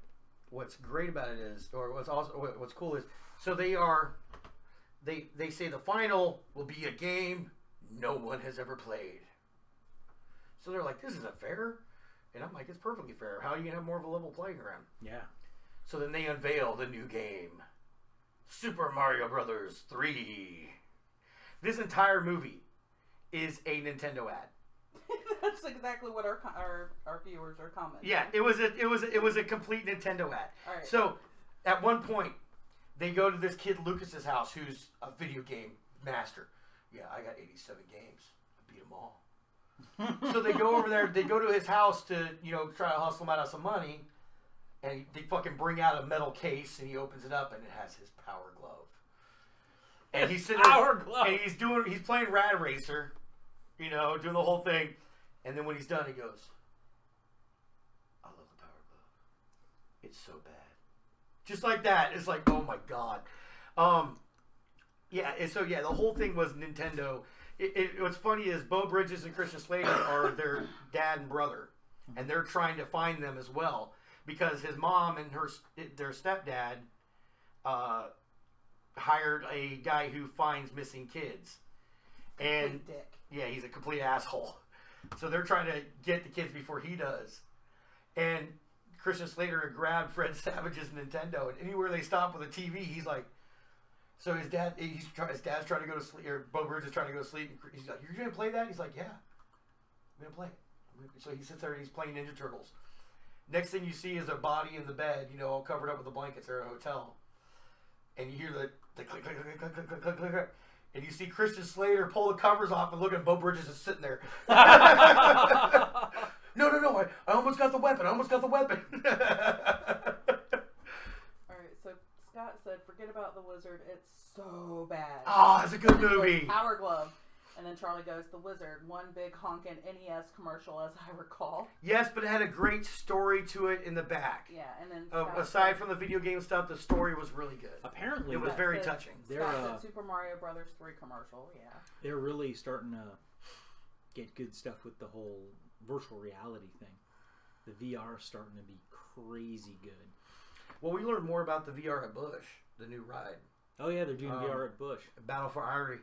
what's great about it is, or what's cool is, so they say the final will be a game no one has ever played. So they're like, this isn't fair. And I'm like, it's perfectly fair. How are you going to have more of a level playing ground? Yeah. So then they unveil the new game, Super Mario Brothers 3. This entire movie is a Nintendo ad. That's exactly what our viewers are commenting. Yeah, it was a complete Nintendo ad. All right. So at one point, they go to this kid Lucas's house, who's a video game master. Yeah, I got 87 games. I beat them all. So they go over there. They go to his house to try to hustle him out of some money, and they fucking bring out a metal case, and he opens it up, and it has his power glove. And he's sitting Power glove. and he's playing Rad Racer, doing the whole thing, and then when he's done, he goes, "I love the power glove. It's so bad." Just like that. It's like, oh my god. Yeah. And so the whole thing was Nintendo. What's funny is Bo Bridges and Christian Slater are their dad and brother, and they're trying to find them as well because his mom and their stepdad hired a guy who finds missing kids, and dick. Yeah, he's a complete asshole. So they're trying to get the kids before he does, And Christian Slater had grabbed Fred Savage's Nintendo, and anywhere they stop with a TV, he's like, so his dad's trying to go to sleep, or Bo Bridges is trying to go to sleep. And he's like, "You're gonna play that?" He's like, "Yeah, I'm gonna play it." So he sits there and he's playing Ninja Turtles. Next thing you see is a body in the bed, you know, all covered up with the blankets. They're at a hotel, and you hear the click, click, click, click, click, click, click, click, click, and you see Christian Slater pull the covers off and look at Bo Bridges just sitting there. No, I almost got the weapon. All right, so Scott said, forget about the Wizard. It's so bad. Oh, it's a good movie. Power Glove. And then Charlie goes, the Wizard, one big honkin' NES commercial, as I recall. Yes, but it had a great story to it in the back. Yeah, and then aside from the video game stuff, the story was really good. Apparently, it was very touching. Scott said Super Mario Brothers 3 commercial. Yeah, they're really starting to get good stuff with the whole virtual reality thing. The VR is starting to be crazy good. Well, we learned more about the VR at Busch, the new ride. Oh yeah, they're doing VR at Busch. Battle for Irie.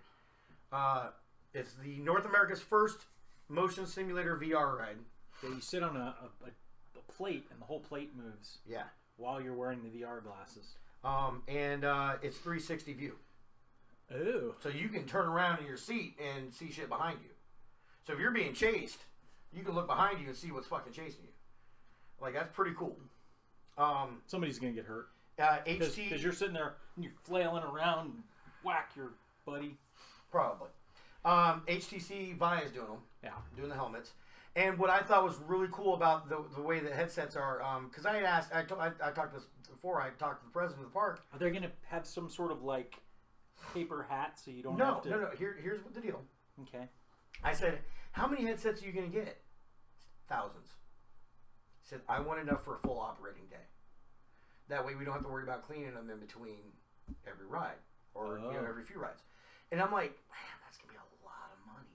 It's the North America's first motion simulator VR ride. Yeah, you sit on a plate, and the whole plate moves. Yeah. While you're wearing the VR glasses. And it's 360 view. Oh. So you can turn around in your seat and see shit behind you. So if you're being chased, you can look behind you and see what's fucking chasing you. Like, that's pretty cool. Somebody's gonna get hurt. Because you're sitting there and you're flailing around and whack your buddy. Probably. HTC Vive is doing them. Yeah. Doing the helmets. And what I thought was really cool about the way the headsets are, because I had asked, I talked to this before, I talked to the president of the park. Are they going to have some sort of, like, paper hat so you don't have to... No. Here's what the deal. Okay. I said, how many headsets are you going to get? Thousands. He said, I want enough for a full operating day. That way we don't have to worry about cleaning them in between every ride. Or every few rides. And I'm like, man, that's going to be a lot of money.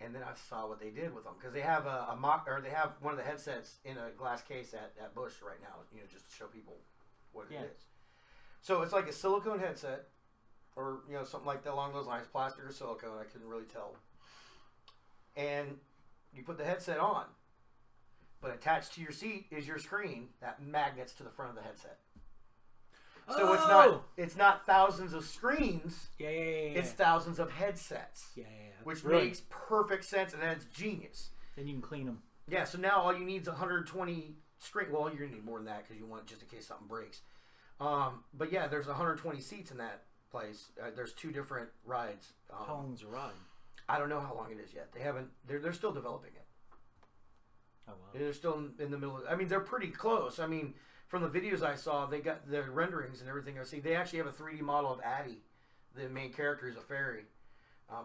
And then I saw what they did with them. Because they have they have one of the headsets in a glass case at Busch right now. You know, just to show people what it is. So it's like a silicone headset. Or, you know, something like that along those lines. Plastic or silicone. I couldn't really tell. And you put the headset on. But attached to your seat is your screen that magnets to the front of the headset. So it's not thousands of screens. Yeah. It's thousands of headsets. Yeah. Which makes perfect sense, and that's genius. Then you can clean them. Yeah, so now all you need is 120 screen. Well, you're going to need more than that because you want it just in case something breaks. But yeah, there's 120 seats in that place. There's 2 different rides. How long's a ride? I don't know how long it is yet. They haven't. They're still developing it. Oh wow. They're still in the middle. I mean, they're pretty close. I mean, from the videos I saw, they got the renderings and everything. I see they actually have a 3D model of Addie, the main character, is a fairy.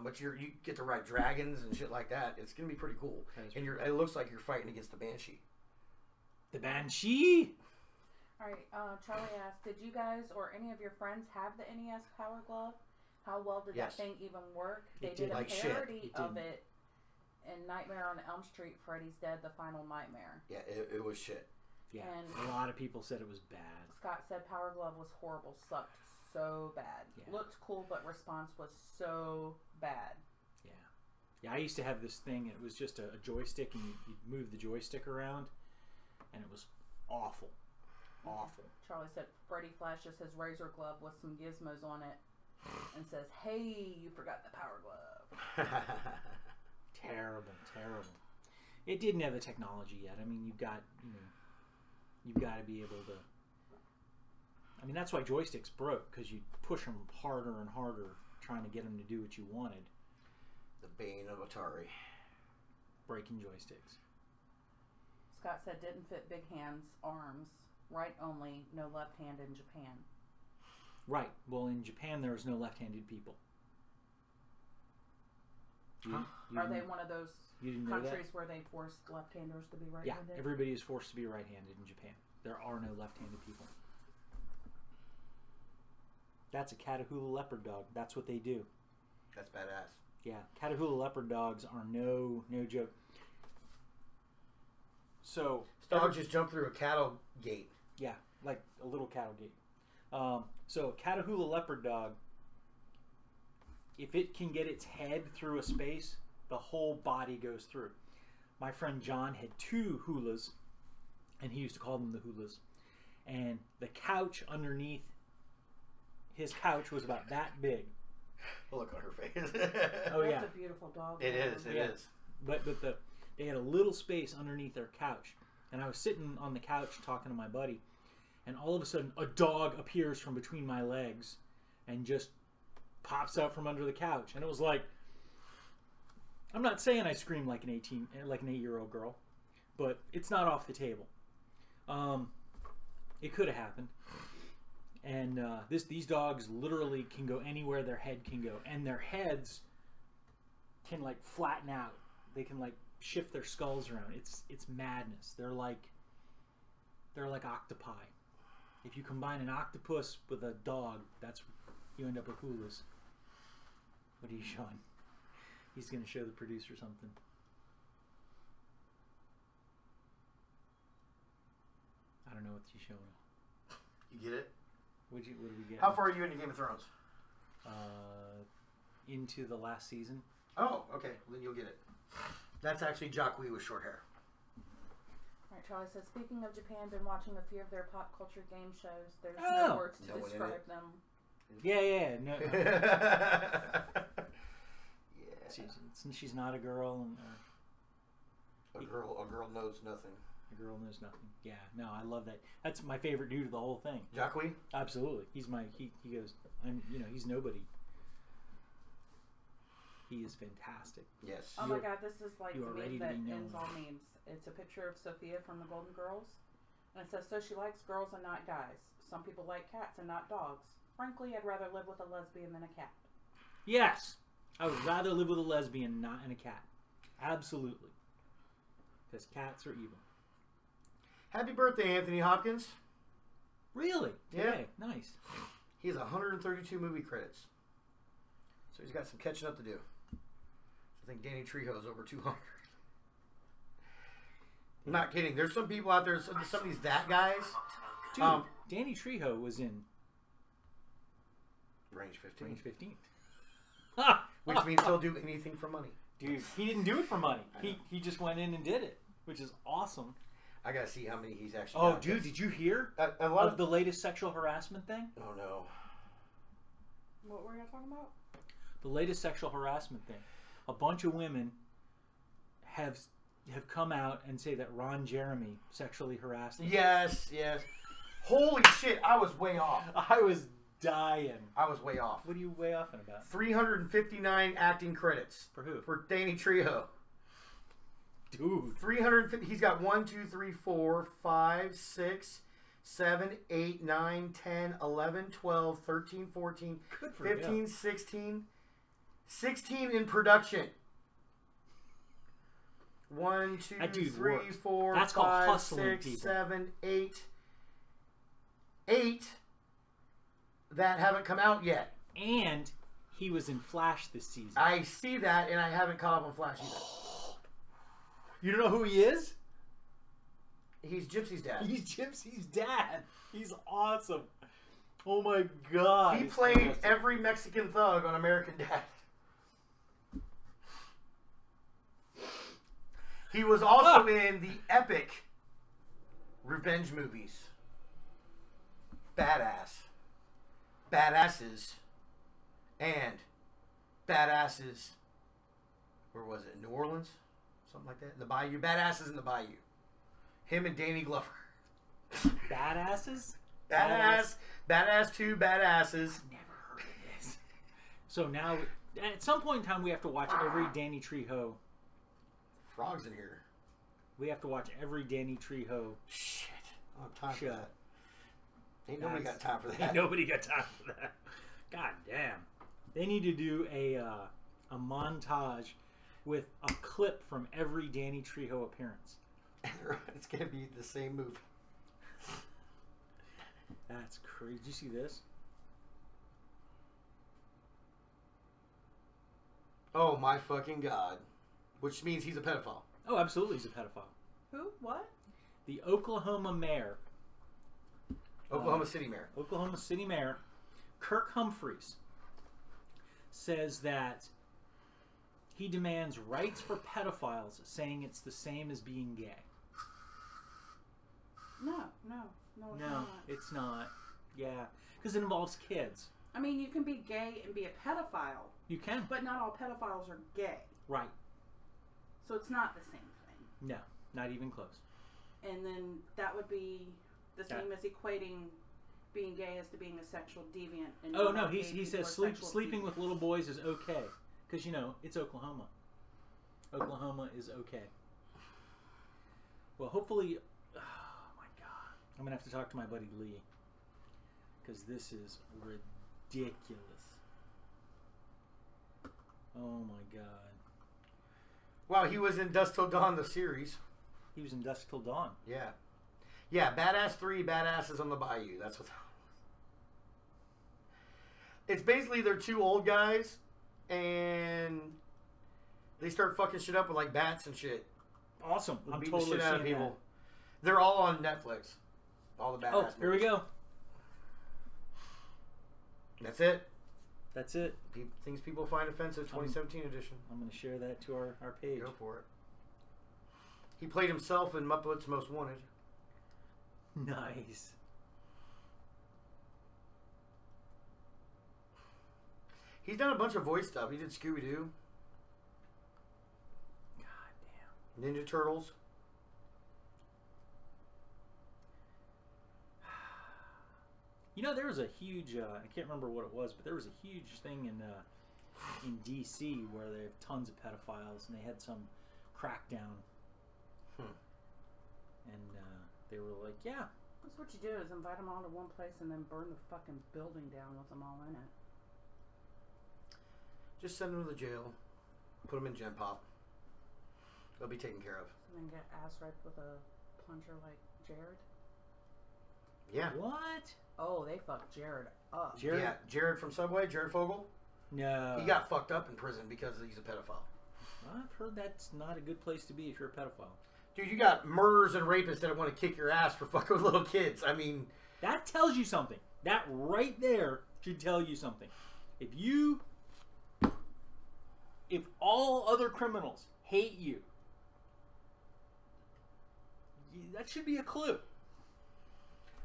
But you get to ride dragons and shit like that. It's gonna be pretty cool. And it looks like you're fighting against the Banshee. The Banshee. All right. Charlie asked, did you guys or any of your friends have the NES Power Glove? How well did that thing even work? They did a parody of it in Nightmare on Elm Street. Freddy's Dead: The Final Nightmare. Yeah, it was shit. Yeah, and a lot of people said it was bad. Scott said Power Glove was horrible, sucked so bad. Yeah. Looked cool, but response was so bad. Yeah, I used to have this thing. It was just a joystick, and you'd move the joystick around, and it was awful. Awful. Charlie said Freddy flashes his razor glove with some gizmos on it and says, "Hey, you forgot the Power Glove." Terrible. It didn't have the technology yet. I mean, you've got to be able to. I mean, that's why joysticks broke, because you push them harder and harder, trying to get them to do what you wanted. The bane of Atari. Breaking joysticks. Scott said didn't fit big hands, arms, right only, no left hand in Japan. Right. Well, in Japan, there's no left-handed people. Are they one of those countries where they force left-handers to be right-handed? Yeah, everybody is forced to be right-handed in Japan. There are no left-handed people. That's a Catahoula leopard dog. That's what they do. That's badass. Yeah, Catahoula leopard dogs are no joke. So this dog just jumped through a cattle gate. Yeah, like a little cattle gate. So Catahoula leopard dog, if it can get its head through a space, the whole body goes through. my friend John had 2 hulas, and he used to call them the hulas. And the couch underneath his couch was about that big. Look on her face. Oh yeah, That's a beautiful dog. It is. It is. But they had a little space underneath their couch, and I was sitting on the couch talking to my buddy, and all of a sudden a dog appears from between my legs, and just pops out from under the couch, and it was like, I'm not saying I screamed like an 8-year-old girl, but it's not off the table. It could have happened. And these dogs literally can go anywhere their head can go, and their heads can like flatten out. They can like shift their skulls around. It's madness. They're like octopi. If you combine an octopus with a dog, you end up with hulas. What are you showing? He's going to show the producer something. I don't know what he's showing. You get it? What do we get? How far are you into Game of Thrones? Into the last season. Oh, okay. Well, then you'll get it. That's actually Jacques with short hair. Alright, Charlie says, speaking of Japan, been watching a few of their pop culture game shows. There's Oh. no words to No one in describe it. them. Yeah. No. Yeah. She's not a girl. And, A girl knows nothing. a girl knows nothing. Yeah. No, I love that. That's my favorite dude of the whole thing. Jacques? Absolutely. He's he goes, he's nobody. He is fantastic. Yes. Oh my god, this is like you the are ready meme to that be ends known. all memes. It's a picture of Sophia from the Golden Girls. And it says, so she likes girls and not guys. Some people like cats and not dogs. Frankly, I'd rather live with a lesbian than a cat. Yes. I would rather live with a lesbian, not in a cat. Absolutely. Because cats are evil. Happy birthday, Anthony Hopkins. Really? Yeah. Today? Nice. He has 132 movie credits. So he's got some catching up to do. I think Danny Trejo's over 200. I'm not kidding. There's some people out there, some of these that guys. Dude, Um, Danny Trejo was in Range 15. Range 15. Which means he'll do anything for money. Dude, he didn't do it for money. He just went in and did it, which is awesome. I gotta see how many he's actually. Oh, got. dude, did you hear A lot of the latest sexual harassment thing? Oh no. What were you talking about? The latest sexual harassment thing. A bunch of women have come out and say that Ron Jeremy sexually harassed them. Yes. Holy shit! I was way off. I was dying. I was way off. What are you way off about? 359 acting credits For who? for Danny Trejo. Dude. 350. He's got 1, 2, 3, 4, 5, 6, 7, 8, 9, 10, 11, 12, 13, 14, Good for 15, him. 16. 16 in production. 1, 2, That dude 3, works. 4, That's called 5, hustling 6, people. 7, 8. 8 that haven't come out yet. And he was in Flash this season. I see that, and I haven't caught up on Flash either. You don't know who he is? He's Gypsy's dad. He's Gypsy's dad. He's awesome. Oh my god. He He's played fantastic. every Mexican thug on American Dad. He was also in the epic revenge movies. Badasses, and Badasses. Where was it? New Orleans? Something like that? In the Bayou. Badasses in the Bayou. Him and Danny Glover. Badasses? Badass 2 Badasses. Never heard of this. So now, at some point in time, we have to watch every Danny Trejo. Frogs in here. We have to watch every Danny Trejo. Shit. I don't have time for Shut. that. Ain't nobody got That's- time for that. Ain't nobody got time for that. God damn. They need to do a montage with a clip from every Danny Trejo appearance. It's going to be the same movie. That's crazy. Did you see this? Oh my fucking god. Which means he's a pedophile. Oh, absolutely, he's a pedophile. Who? What? The Oklahoma mayor, Oklahoma City mayor. Oklahoma City mayor, Kirk Humphreys, says that He demands rights for pedophiles, saying it's the same as being gay. No, it's not. It's not. Yeah, because it involves kids. I mean, you can be gay and be a pedophile. You can. But not all pedophiles are gay. Right. So it's not the same thing. No, not even close. And then that would be the same as equating being gay as to being a sexual deviant. And Oh no, he says sleeping with little boys is okay because you know it's Oklahoma. Oklahoma is okay. Well, hopefully, oh my God, I'm gonna have to talk to my buddy Lee because this is ridiculous. Oh my God. Well, he was in Dusk Till Dawn, the series. He was in Dusk Till Dawn. Yeah. Yeah, Badass 3, Badasses on the Bayou. That's what. It's basically they're two old guys, and they start fucking shit up with like bats and shit. Awesome. I'm Beating totally the shit out of seeing people. that. They're all on Netflix. All the Badass Oh, here we movies. go. That's it. That's it. Things people find offensive, 2017 edition. I'm going to share that to our page. Go for it. He played himself in Muppets Most Wanted. Nice. He's done a bunch of voice stuff. He did Scooby-Doo, God damn. Ninja Turtles. You know, there was a huge, I can't remember what it was, but there was a huge thing in D.C. where they have tons of pedophiles, and they had some crackdown. And they were like, yeah. That's what you do is invite them all to one place and then burn the fucking building down with them all in it. Just send them to the jail. Put them in Gen Pop. They'll be taken care of. And then get ass raped with a plunger like Jared. Yeah. What? Oh, they fucked Jared up. Jared? Yeah, Jared from Subway, Jared Fogle. No. He got fucked up in prison because he's a pedophile. I've heard that's not a good place to be if you're a pedophile. Dude, you got murderers and rapists that want to kick your ass for fucking with little kids. I mean... That tells you something. That right there should tell you something. If all other criminals hate you, that should be a clue.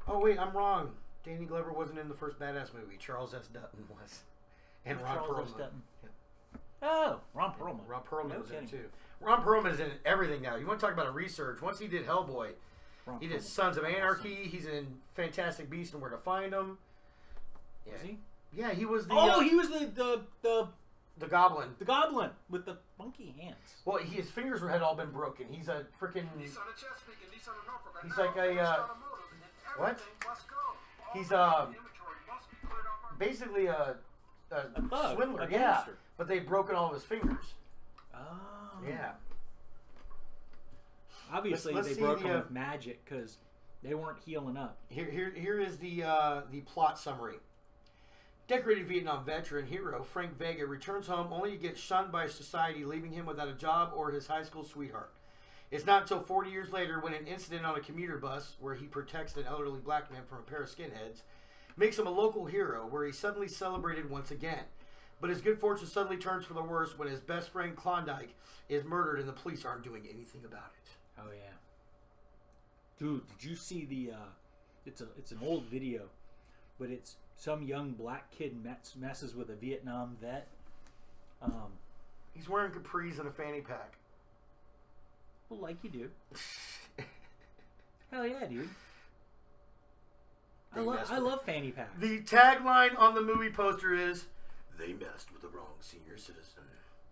Oh, wait, I'm wrong. Danny Glover wasn't in the first Badass movie. Charles S. Dutton was. And Ron Charles S. Perlman. Dutton. Yeah. Oh, Ron Perlman. Ron Perlman No was in it, kidding. too. Ron Perlman is in everything now. You want to talk about a research. Once he did Hellboy, Ron he did Perlman. Sons of Anarchy. He's in Fantastic Beasts and Where to Find Them. Yeah. Was he? Yeah, he was the... Oh, he was the Goblin. the goblin with the funky hands. Well, his fingers had all been broken. He's a freaking... He's like a... what? He's basically a thug, swindler, a yeah. gangster. But they've broken all of his fingers. Oh. Yeah. Obviously, Let's they see broke the, him with magic because they weren't healing up. Here is the plot summary. Decorated Vietnam veteran hero Frank Vega returns home only to get shunned by society, leaving him without a job or his high school sweetheart. It's not until 40 years later when an incident on a commuter bus where he protects an elderly black man from a pair of skinheads makes him a local hero, where he's suddenly celebrated once again. But his good fortune suddenly turns for the worse when his best friend Klondike is murdered and the police aren't doing anything about it. Oh yeah, dude! Did you see the? It's an old video, but it's some young black kid messes with a Vietnam vet. He's wearing capris and a fanny pack. Well, like you do. Hell yeah, dude! I love fanny packs. The tagline on the movie poster is, "They messed with the wrong senior citizen."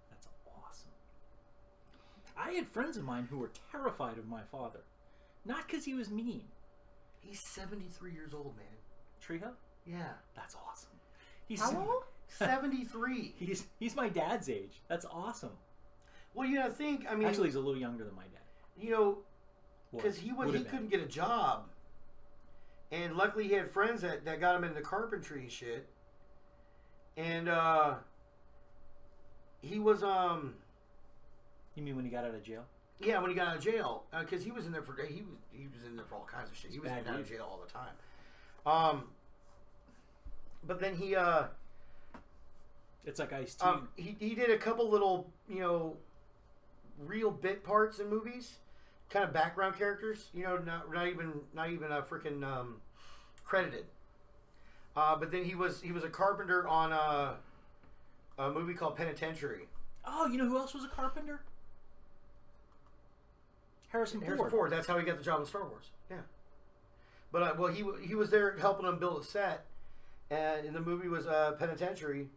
That's awesome. I had friends of mine who were terrified of my father, not because he was mean. He's 73 years old, man. Trejo? Yeah. That's awesome. He's How old? 73. He's my dad's age. That's awesome. Well, you gotta think. I mean, Actually, he's a little younger than my dad. you know, because Would he have been. couldn't get a job, and luckily he had friends that got him into carpentry and shit. And he was You mean when he got out of jail? yeah, when he got out of jail, because he was in there for he was in there for all kinds of shit. He was in bad and out of dude. jail all the time. But then he It's like Ice-T. He did a couple little, real bit parts in movies, kind of background characters. Not even freaking credited. But then he was a carpenter on a movie called Penitentiary. Oh, you know who else was a carpenter? Harrison Harrison Ford. That's how he got the job in Star Wars. Yeah. But he was there helping him build a set, and the movie was Penitentiary,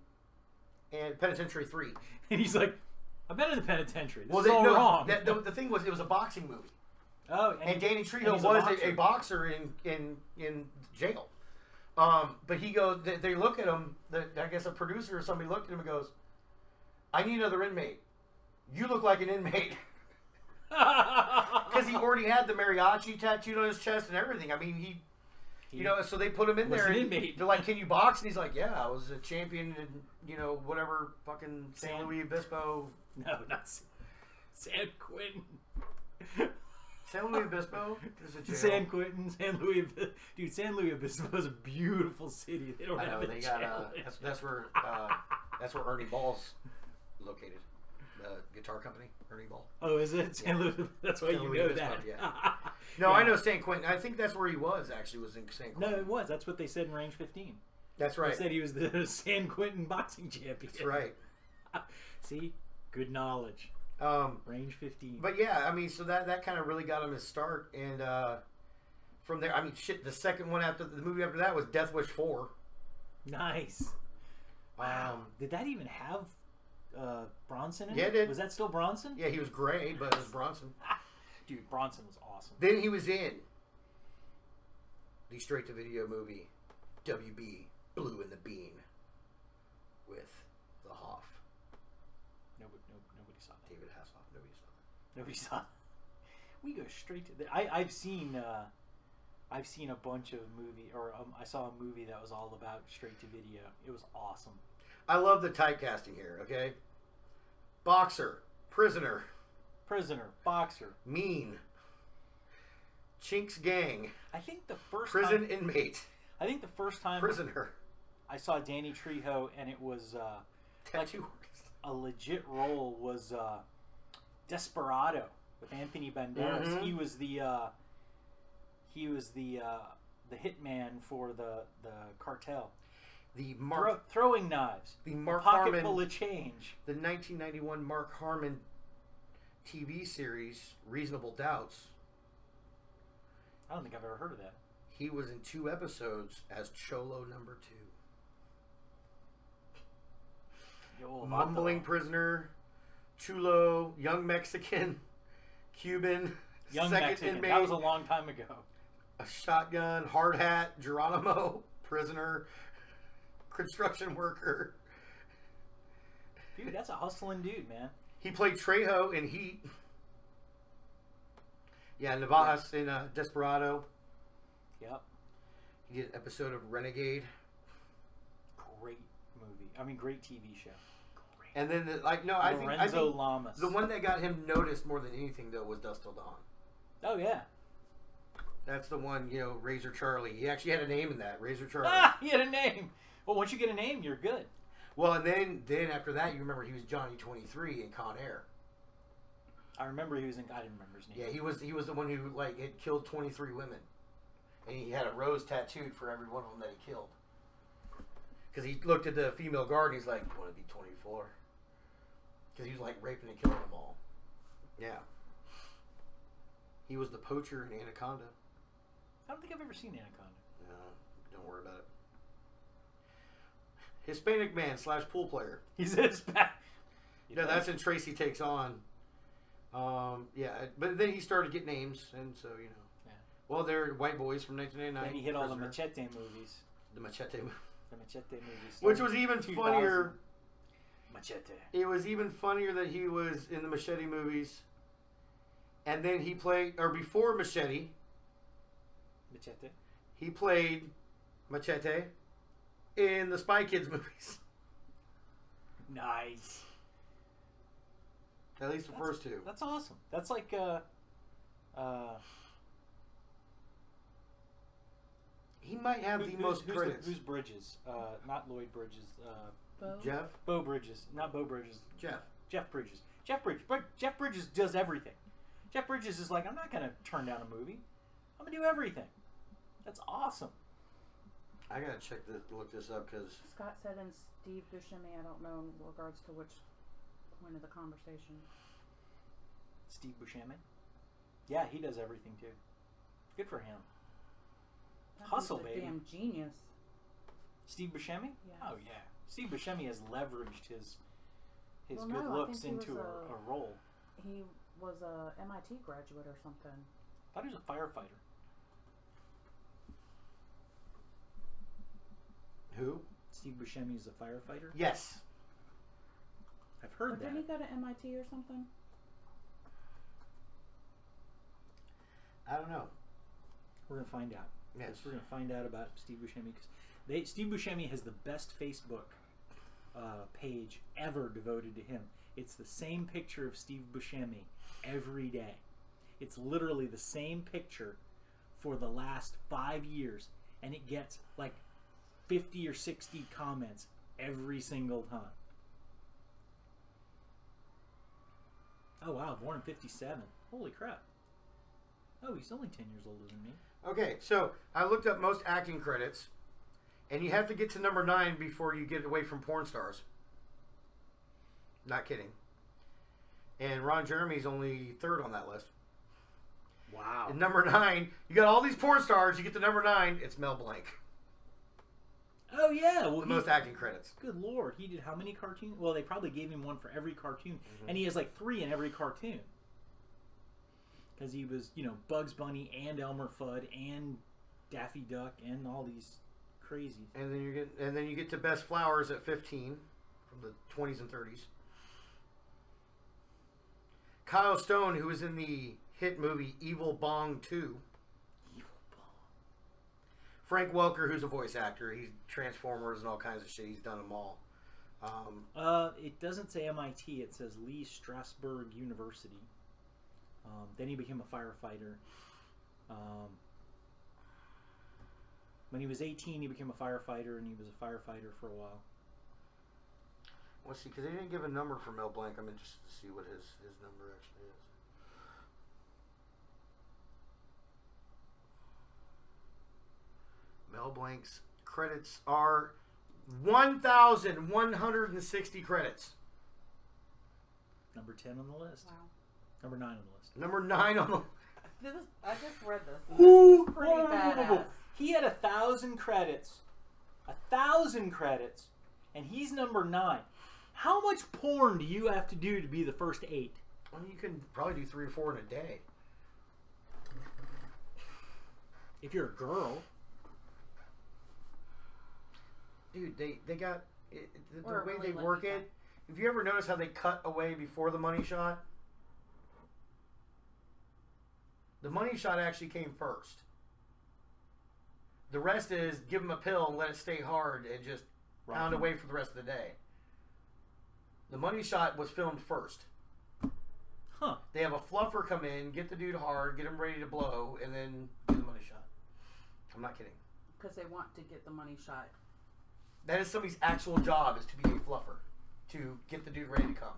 and Penitentiary 3. And he's like, "I've been in the penitentiary. This is all wrong." The thing was, it was a boxing movie. Oh, and Danny Trejo was a boxer in jail. But he goes, they look at him. I guess a producer or somebody looked at him and goes, "I need another inmate. You look like an inmate." Because he already had the mariachi tattooed on his chest and everything. I mean, so they put him in there. And they're like, "Can you box?" And he's like, "Yeah, I was a champion in, whatever fucking San Luis Obispo." No, not San Quentin. San Luis Obispo is a jail. San Quentin, San Luis. Dude, San Luis Obispo is a beautiful city. They don't have a jail. That's where Ernie Ball's located. The guitar company, Ernie Ball. Oh, is it? San Luis? That's why you know that. Yeah. No, I know San Quentin. I think that's where he was, actually, was in San Quentin. No, it was. That's what they said in Range 15. That's right. They said he was the San Quentin boxing champion. That's right. See? Good knowledge. Range 15. But yeah, I mean, so that kind of really got him his start. And from there, I mean, shit, the second one after the movie after that was Death Wish 4. Nice. Wow. Did that even have Bronson in it? Yeah, it did. Was that still Bronson? Yeah, he was gray, but it was Bronson. Dude, Bronson was awesome. Then he was in the straight-to-video movie WB, Blue in the Bean, with the Hoff. Nobody saw that. David Hasselhoff. Nobody saw that. We go straight to the... I've seen a bunch of movie, or I saw a movie that was all about straight-to-video. It was awesome. I love the typecasting here, okay? Boxer, prisoner, boxer, mean, Chinks gang. I think the first prison inmate. I think the first time prisoner. I saw Danny Trejo, and it was tattoo like a legit role was Desperado with Anthony Banderas. Mm-hmm. He was the hitman for the cartel. The throwing knives. The Mark pocket Harmon full of change. The 1991 Mark Harmon TV series Reasonable Doubts. I don't think I've ever heard of that. He was in 2 episodes as Cholo number 2. Mumbling prisoner, Chulo, young Mexican, Cuban, young second Mexican. inmate. That was a long time ago. A shotgun, hard hat, Geronimo, prisoner, construction worker. Dude, that's a hustling dude, man. He played Trejo in Heat. Yeah, Navajas in Desperado. Yep. He did an episode of Renegade. Great movie. I mean, great TV show. Great. And then, I think Lamas. The one that got him noticed more than anything, though, was Dust Till Dawn. Oh, yeah. That's the one, Razor Charlie. He actually had a name in that, Razor Charlie. Ah, he had a name. Well, once you get a name, you're good. Well, and then after that, you remember he was Johnny 23 in Con Air. I remember he was in. I didn't remember his name. Yeah, he was the one who had killed 23 women, and he had a rose tattooed for every one of them that he killed. Because he looked at the female guard and he's like, "I want to be 24," because he was raping and killing them all. Yeah. He was the poacher in Anaconda. I don't think I've ever seen Anaconda. No, don't worry about it. Hispanic man / pool player. He's Hispanic. Yeah, that's in Tracy Takes On. Yeah, but then he started getting names, and so Yeah. Well, they're White Boys from 1989. Then he hit all the Machete movies. The Machete. The Machete movies. Which was even funnier. Machete. It was even funnier that he was in the Machete movies, and then he played, or before Machete. Machete. He played Machete in the Spy Kids movies. Nice. At least the first 2. That's awesome. That's like he might have the most credits. Who's Bridges? Not Lloyd Bridges. Bo? Jeff? Bo Bridges, not Bo Bridges. Jeff. Jeff Bridges. Jeff Bridges does everything. Jeff Bridges is like, I'm not going to turn down a movie. I'm going to do everything. That's awesome. I gotta look this up because Scott said in Steve Buscemi, I don't know in regards to which point of the conversation. Steve Buscemi? Yeah, he does everything too. Good for him. Hustle, He's a baby. Damn genius. Steve Buscemi? Yes. Oh yeah. Steve Buscemi has leveraged his Well, good no, I looks think he into was a role. He was a MIT graduate or something. I thought he was a firefighter. who? Steve Buscemi is a firefighter? Yes. I've heard Or that. didn't he go to MIT or something? I don't know. We're gonna find out. Yes. We're gonna find out about Steve Buscemi because Steve Buscemi has the best Facebook page ever devoted to him. It's the same picture of Steve Buscemi every day. It's literally the same picture for the last 5 years, and it gets like 50 or 60 comments every single time. Oh wow, born in 57. Holy crap. Oh, he's only 10 years older than me. Okay, so I looked up most acting credits, and you have to get to number 9 before you get away from porn stars. Not kidding. And Ron Jeremy's only 3rd on that list. Wow. And number 9, you got all these porn stars, you get to number 9, it's Mel Blanc. Oh yeah, well, The most acting credits. Good lord, he did how many cartoons? Well, they probably gave him one for every cartoon, and he has like 3 in every cartoon. Because he was, Bugs Bunny and Elmer Fudd and Daffy Duck and all these crazies. And then you get to Best Flowers at 15 from the 20s and 30s. Kyle Stone, who was in the hit movie Evil Bong 2. Evil Bong. Frank Welker, who's a voice actor. He's Transformers and all kinds of shit. He's done them all. It doesn't say MIT. It says Lee Strasberg University. Then he became a firefighter. When he was 18, he became a firefighter, and he was a firefighter for a while. Let's see, because they didn't give a number for Mel Blanc. I'm interested to see what his number actually is. Mel Blanc's credits are 1,160 credits. Number 10 on the list. Wow. Number 9 on the list. Number 9 on the... I just read this. Ooh, This is pretty badass. He had 1,000 credits. 1,000 credits. And he's number 9. How much porn do you have to do to be the first 8? Well, you can probably do 3 or 4 in a day. If you're a girl. Dude, they got... the Or a way really they work lucky it... Have you ever noticed how they cut away before the money shot? The money shot actually came first. The rest is give them a pill and let it stay hard and just pound away for the rest of the day. The money shot was filmed first. Huh. They have a fluffer come in, get the dude hard, get him ready to blow, and then do the money shot. I'm not kidding. Because they want to get the money shot. That is somebody's actual job, is to be a fluffer. To get the dude ready to come.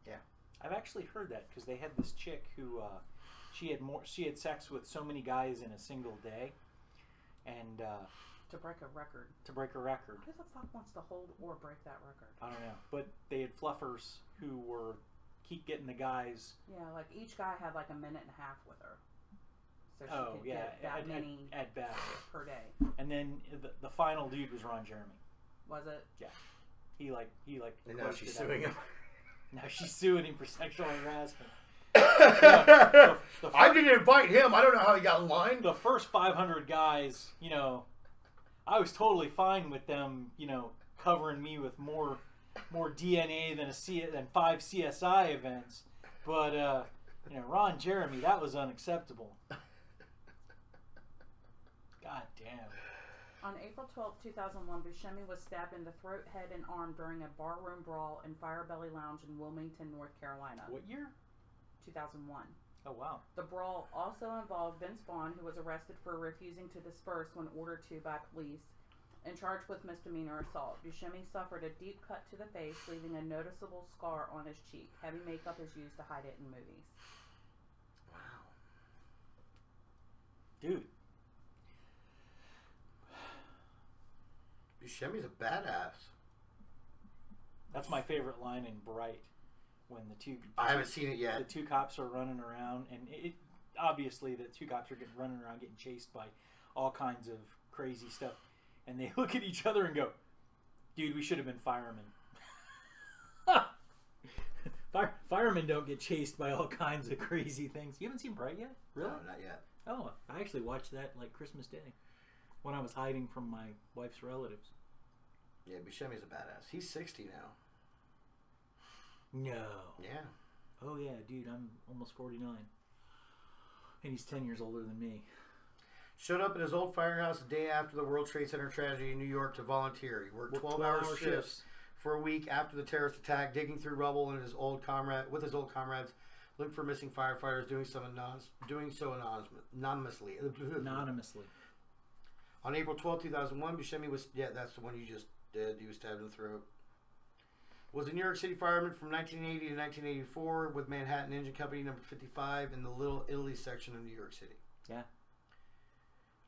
Yeah. I've actually heard that because they had this chick who she had sex with so many guys in a single day, and To break a record. to break a record. Who the fuck wants to hold or break that record? I don't know, but they had fluffers who were keep getting the guys. Yeah, like each guy had like a minute and a half with her. So she Oh could yeah, get that many at best. per day. And then the final dude was Ron Jeremy. Was it? Yeah, he like. And now she's posted suing him. Now she's suing him for sexual harassment. I didn't invite him. I don't know how he got in line. The first 500 guys, I was totally fine with them, covering me with more DNA than 5 CSI events. But Ron Jeremy, that was unacceptable. God damn. On April 12, 2001, Buscemi was stabbed in the throat, head, and arm during a barroom brawl in Firebelly Lounge in Wilmington, North Carolina. What year? 2001. Oh, wow. The brawl also involved Vince Vaughn, who was arrested for refusing to disperse when ordered to by police, and charged with misdemeanor assault. Buscemi suffered a deep cut to the face, leaving a noticeable scar on his cheek. Heavy makeup is used to hide it in movies. Wow. Dude. Buscemi's a badass. That's my favorite line in Bright, when I haven't seen it yet. The two cops are running around, and obviously the two cops are running around getting chased by all kinds of crazy stuff, and they look at each other and go, "Dude, we should have been firemen." Firemen don't get chased by all kinds of crazy things. You haven't seen Bright yet? Really? No, not yet. Oh, I actually watched that like Christmas Day when I was hiding from my wife's relatives. Yeah, Buscemi's a badass. He's 60 now. No. Yeah. Oh yeah, dude, I'm almost 49. And he's 10 years older than me. Showed up at his old firehouse the day after the World Trade Center tragedy in New York to volunteer. He worked 12-hour shifts for a week after the terrorist attack, digging through rubble with his old comrades, looking for missing firefighters, doing so anonymously. Anonymously. On April 12, 2001, Buscemi was... Yeah, that's the one you just did. He was stabbed in the throat. Was a New York City fireman from 1980 to 1984 with Manhattan Engine Company number 55 in the Little Italy section of New York City. Yeah.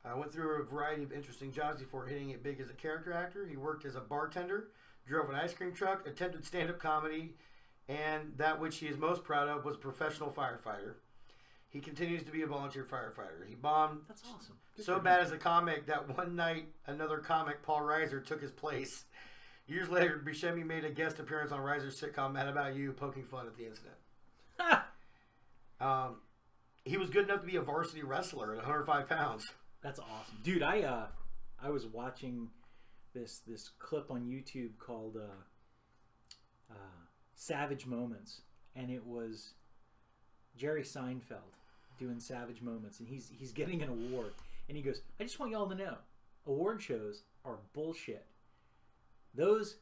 I went through a variety of interesting jobs before hitting it big as a character actor. He worked as a bartender, drove an ice cream truck, attempted stand-up comedy, and that which he is most proud of was a professional firefighter. He continues to be a volunteer firefighter. He bombed That's awesome. so bad as a comic that one night another comic, Paul Reiser, took his place. Years later, Buscemi made a guest appearance on Reiser's sitcom Mad About You, poking fun at the incident. He was good enough to be a varsity wrestler at 105 pounds. That's awesome, dude. I was watching this clip on YouTube called Savage Moments, and it was Jerry Seinfeld doing Savage Moments, and he's getting an award, and he goes, "I just want y'all to know, award shows are bullshit. Those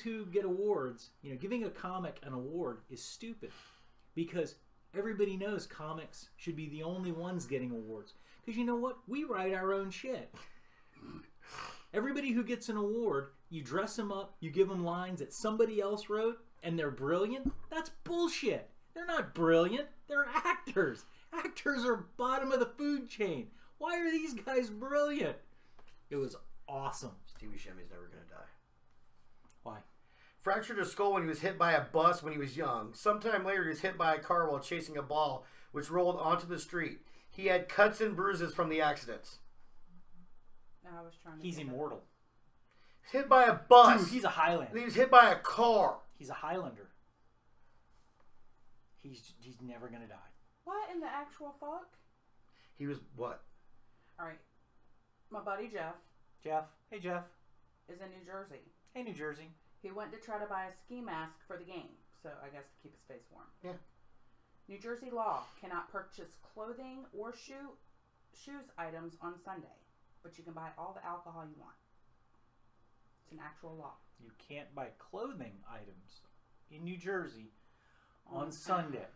who get awards, giving a comic an award is stupid, because everybody knows comics should be the only ones getting awards. Because you know what? We write our own shit. Everybody who gets an award, you dress them up, you give them lines that somebody else wrote, and they're brilliant. That's bullshit. They're not brilliant. They're actors. Actors are bottom of the food chain. Why are these guys brilliant?" It was awesome. Steve Buscemi's never going to die. Why? Fractured his skull when he was hit by a bus when he was young. Sometime later, he was hit by a car while chasing a ball, which rolled onto the street. He had cuts and bruises from the accidents. I was trying to He's immortal. Hit by a bus. Dude, he's a Highlander. He was hit by a car. He's a Highlander. He's never gonna die. What in the actual fuck? He was what? Alright. My buddy Jeff. Jeff. Hey, Jeff. Is in New Jersey. Hey, New Jersey. He went to try to buy a ski mask for the game, so I guess to keep his face warm. Yeah. New Jersey law cannot purchase clothing or shoes items on Sunday, but you can buy all the alcohol you want. It's an actual law. You can't buy clothing items in New Jersey on Sunday.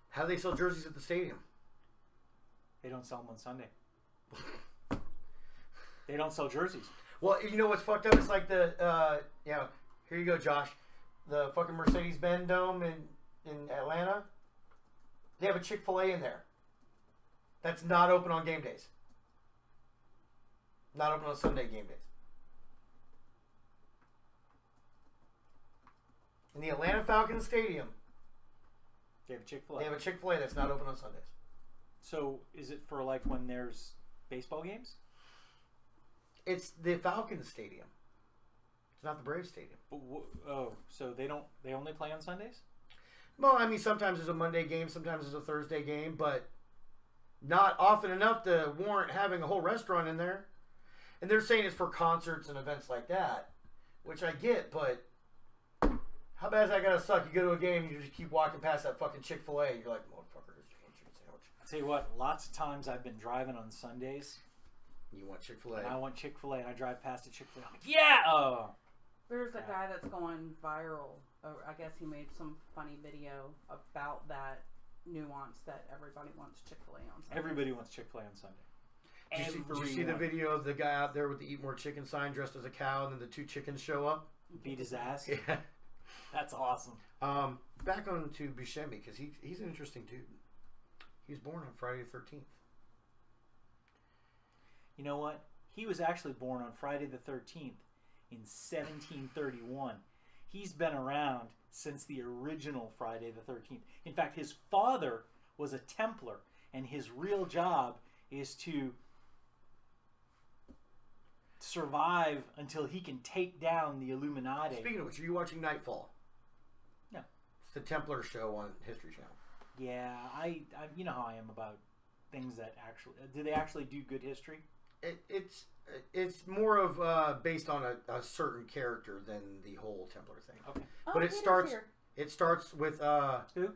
How do they sell jerseys at the stadium? They don't sell them on Sunday. They don't sell jerseys. Well, you know what's fucked up? It's like the, here you go, Josh. The fucking Mercedes-Benz Dome in Atlanta. They have a Chick-fil-A in there. That's not open on game days. Not open on Sunday game days. In the Atlanta Falcons Stadium, They have a Chick-fil-A. they have a Chick-fil-A that's not open on Sundays. So is it for like when there's baseball games? It's the Falcons Stadium. It's not the Braves Stadium. But so they only play on Sundays? Well, I mean, sometimes there's a Monday game, sometimes there's a Thursday game, but not often enough to warrant having a whole restaurant in there. And they're saying it's for concerts and events like that, which I get, but how bad is that gotta suck? You go to a game and you just keep walking past that fucking Chick-fil-A, you're like, motherfucker, there's a chicken sandwich. I'll tell you what, lots of times I've been driving on Sundays. You want Chick-fil-A? And I want Chick-fil-A, and I drive past a Chick-fil-A. I'm like, yeah! Oh. There's a guy that's going viral. I guess he made some funny video about that nuance that everybody wants Chick-fil-A on Sunday. Everybody wants Chick-fil-A on Sunday. Did you see the video of the guy out there with the "Eat More Chicken" sign, dressed as a cow, and then the 2 chickens show up? Beat his ass. Yeah, That's awesome. back on to Buscemi, because he's an interesting dude. He was born on Friday the 13th. You know what? He was actually born on Friday the 13th in 1731. He's been around since the original Friday the 13th. In fact, his father was a Templar, and his real job is to survive until he can take down the Illuminati. Speaking of which, are you watching Nightfall? No. It's the Templar show on History Channel. Yeah, I you know how I am about things that actually... Do they actually do good history? It's more of based on a certain character than the whole Templar thing. Okay. But it starts with Who?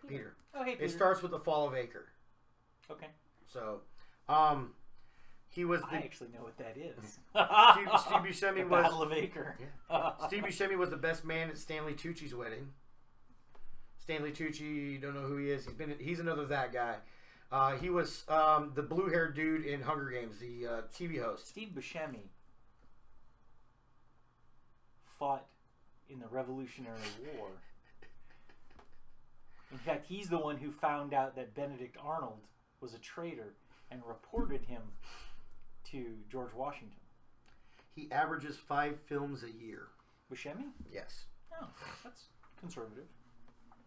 Peter. Oh, hey, Peter. It starts with the fall of Acre. Okay. So, he was. I actually know what that is. Steve Buscemi the was Battle of Acre. Yeah. Steve Buscemi was the best man at Stanley Tucci's wedding. Stanley Tucci, you don't know who he is. He's another that guy. He was the blue-haired dude in Hunger Games, the TV host. Steve Buscemi fought in the Revolutionary War. In fact, he's the one who found out that Benedict Arnold was a traitor and reported him to George Washington. He averages 5 films a year. Buscemi? Yes. Oh, that's conservative.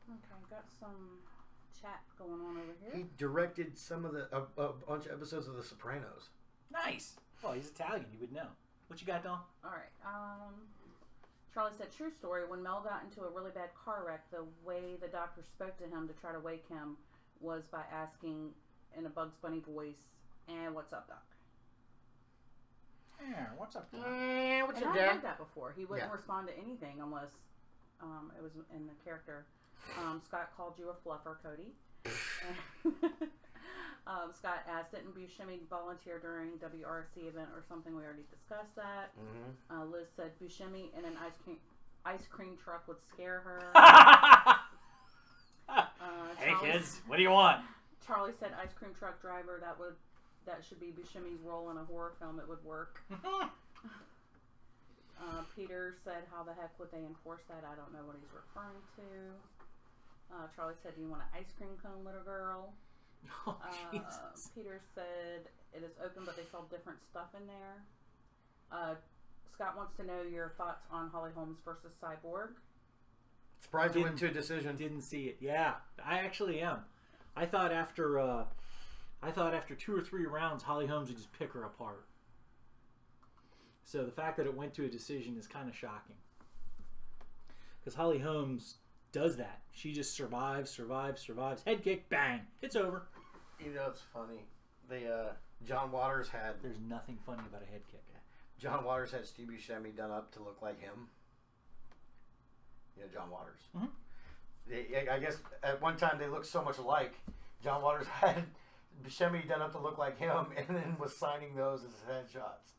Okay, got some chat going on over here. He directed some of a bunch of episodes of The Sopranos. Nice. Well, he's Italian. You would know. What you got, Dawn? All right. Charlie said, true story. When Mel got into a really bad car wreck, the way the doctor spoke to him to try to wake him was by asking in a Bugs Bunny voice, what's up, Doc? Yeah, what's up, Doc? What's And up, I Dad? heard that before. He wouldn't respond to anything unless it was in the character. Scott called you a fluffer, Cody. Scott asked, didn't Buscemi volunteer during WRC event or something? We already discussed that. Mm-hmm. Liz said Buscemi in an ice cream truck would scare her. Hey kids, what do you want? Charlie said ice cream truck driver. That should be Buscemi's role in a horror film. It would work. Peter said, how the heck would they enforce that? I don't know what he's referring to. Charlie said, do you want an ice cream cone, little girl? Oh, Jesus. Peter said, it is open, but they sell different stuff in there. Scott wants to know your thoughts on Holly Holmes versus Cyborg. Surprised he went to a decision. Didn't see it. Yeah, I actually am. I thought after 2 or 3 rounds, Holly Holmes would just pick her apart. So the fact that it went to a decision is kind of shocking. Because Holly Holmes does that. She just survives. Head kick, bang. It's over. You know, it's funny. John Waters had... There's nothing funny about a head kick. John Waters had Steve Buscemi done up to look like him. You know, John Waters. Mm-hmm. I guess at one time they looked so much alike. John Waters had Buscemi done up to look like him and then was signing those as headshots.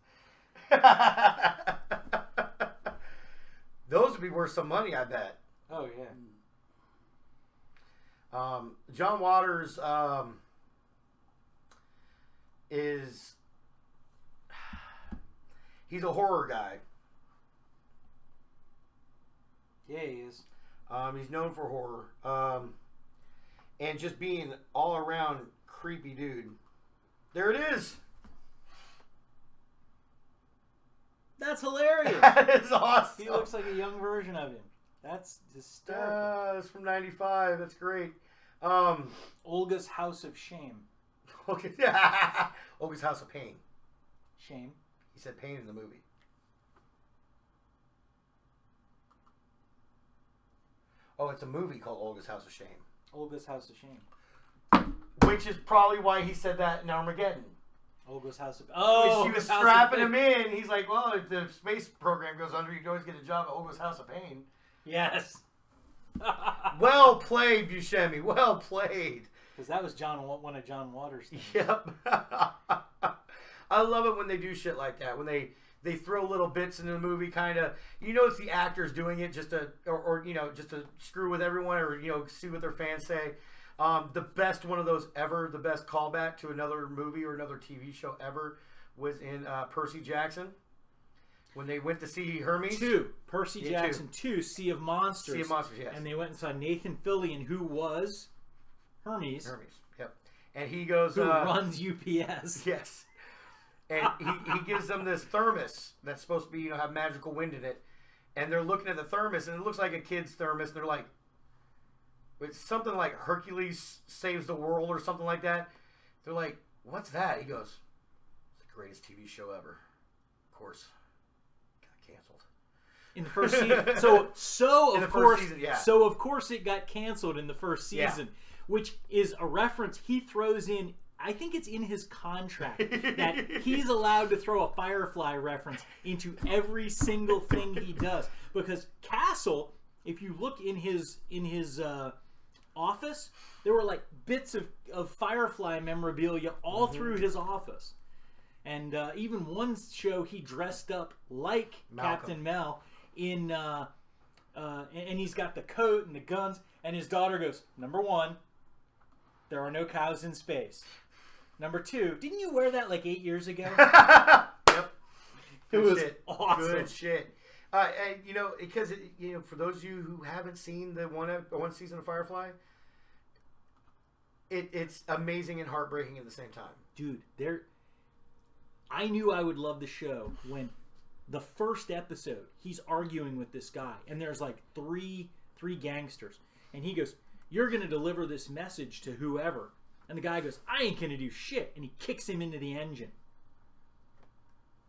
Those would be worth some money, I bet. Oh, yeah. John Waters he's a horror guy. Yeah, he is. He's known for horror. And just being all around creepy dude. There it is. That's hilarious. That is awesome. He looks like a young version of him. That's hysterical. It's from '95. That's great. Olga's House of Shame. Okay. Olga's House of Pain. Shame. He said pain in the movie. Oh, it's a movie called Olga's House of Shame. Olga's House of Shame. Which is probably why he said that in Armageddon. Olga's House of... Oh! She was strapping him in. He's like, well, if the space program goes under, you can always get a job at Olga's House of Pain. Yes. Well played, Buscemi. Well played. Because that was one of John Waters' things. Yep. I love it when they do shit like that. When they throw little bits in the movie, kind of, you know, it's the actors doing it just to, or you know, just to screw with everyone, or you know, see what their fans say. The best one of those ever, the best callback to another movie or another TV show ever was in Percy Jackson. When they went to see Hermes. Percy Jackson 2, Sea of Monsters. Sea of Monsters, yes. And they went and saw Nathan Fillion, who was Hermes. Hermes, yep. And he goes... Who runs UPS. Yes. And he gives them this thermos that's supposed to be, have magical wind in it. And they're looking at the thermos, and it looks like a kid's thermos. And they're like, it's something like Hercules Saves the World or something like that. They're like, what's that? He goes, it's the greatest TV show ever. Of course. Got canceled. In the first season. So of course it got canceled in the first season. Yeah. Which is a reference he throws in. I think it's in his contract that he's allowed to throw a Firefly reference into every single thing he does. Because Castle, if you look in his office, there were like bits of Firefly memorabilia all through his office. And even one show he dressed up like Malcolm. Captain Mel in, and he's got the coat and the guns. And his daughter goes, number 1, there are no cows in space. Number 2, didn't you wear that like 8 years ago? Yep. It was awesome. Good shit. And, because, for those of you who haven't seen the one season of Firefly, it's amazing and heartbreaking at the same time. Dude, I knew I would love the show when the first episode, he's arguing with this guy, and there's like three gangsters. And he goes, you're going to deliver this message to whoever. And the guy goes, I ain't going to do shit. And he kicks him into the engine.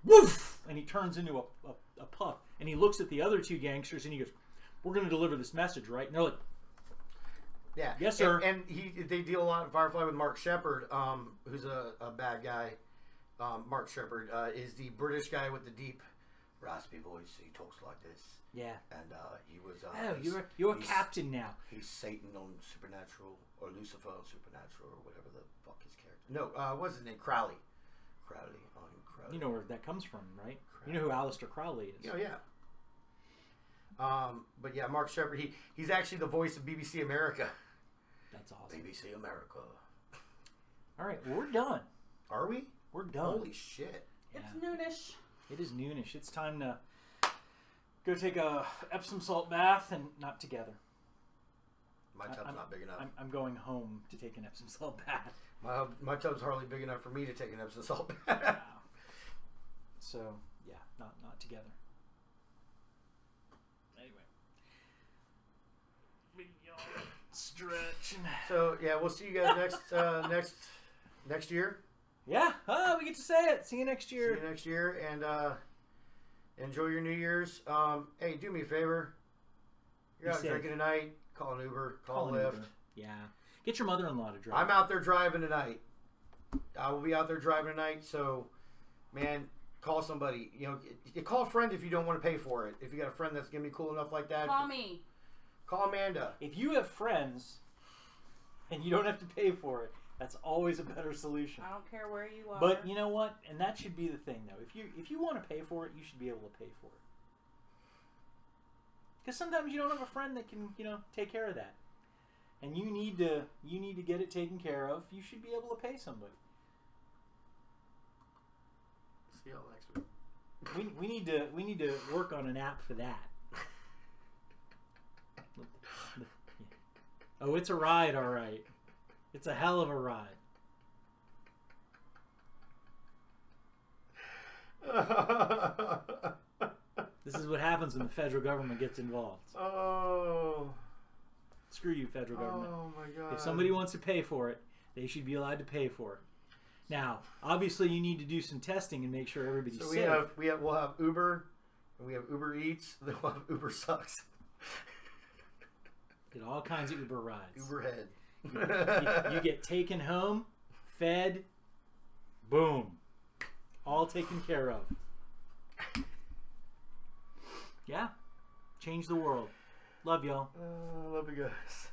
Woof! And he turns into a puff. And he looks at the other 2 gangsters and he goes, we're going to deliver this message, right? And they're like, yeah. Yes, sir. And they deal a lot in Firefly with Mark Shepard, who's a bad guy. Mark Shepard is the British guy with the deep, raspy voice. He talks like this. Yeah. And he was... you're a captain now. He's Satan on Supernatural, or Lucifer on Supernatural, or whatever the fuck his character... No, what's his name? Crowley. Crowley. You know where that comes from, right? Crowley. You know who Aleister Crowley is. Oh, yeah. But yeah, Mark Shepard, he's actually the voice of BBC America. That's awesome. BBC America. All right, well, we're done. Are we? We're done. Holy shit. It's noonish. It is noonish. It's time to go take a Epsom salt bath, and not together. My tub's not big enough. I'm going home to take an Epsom salt bath. My tub's hardly big enough for me to take an Epsom salt bath. Wow. So, yeah, not together. Anyway. Big yawn, stretch. So, yeah, we'll see you guys next year. Yeah. Oh, we get to say it. See you next year. See you next year, and enjoy your New Year's. Hey, do me a favor. You're out drinking tonight. Call an Uber. Call a Lyft. Uber. Yeah. Get your mother-in-law to drive. I'm out there driving tonight. I will be out there driving tonight. So, man, call somebody. You call a friend if you don't want to pay for it. If you got a friend that's gonna be cool enough like that, call me. Call Amanda. If you have friends and you don't have to pay for it, that's always a better solution. I don't care where you are. But you know what? And that should be the thing, though. If you want to pay for it, you should be able to pay for it. Because sometimes you don't have a friend that can, take care of that, and you need to get it taken care of. You should be able to pay somebody. See y'all next week. We need to work on an app for that. Oh, it's a ride, all right. It's a hell of a ride. This is what happens when the federal government gets involved. Oh. Screw you, federal government. Oh, my God. If somebody wants to pay for it, they should be allowed to pay for it. Now, obviously, you need to do some testing and make sure everybody's safe. So we'll have Uber, and we have Uber Eats, then we'll have Uber Sucks. Get all kinds of Uber rides. Uber Head. You get taken home, fed, boom. All taken care of. Yeah. Change the world. Love y'all. Love you guys.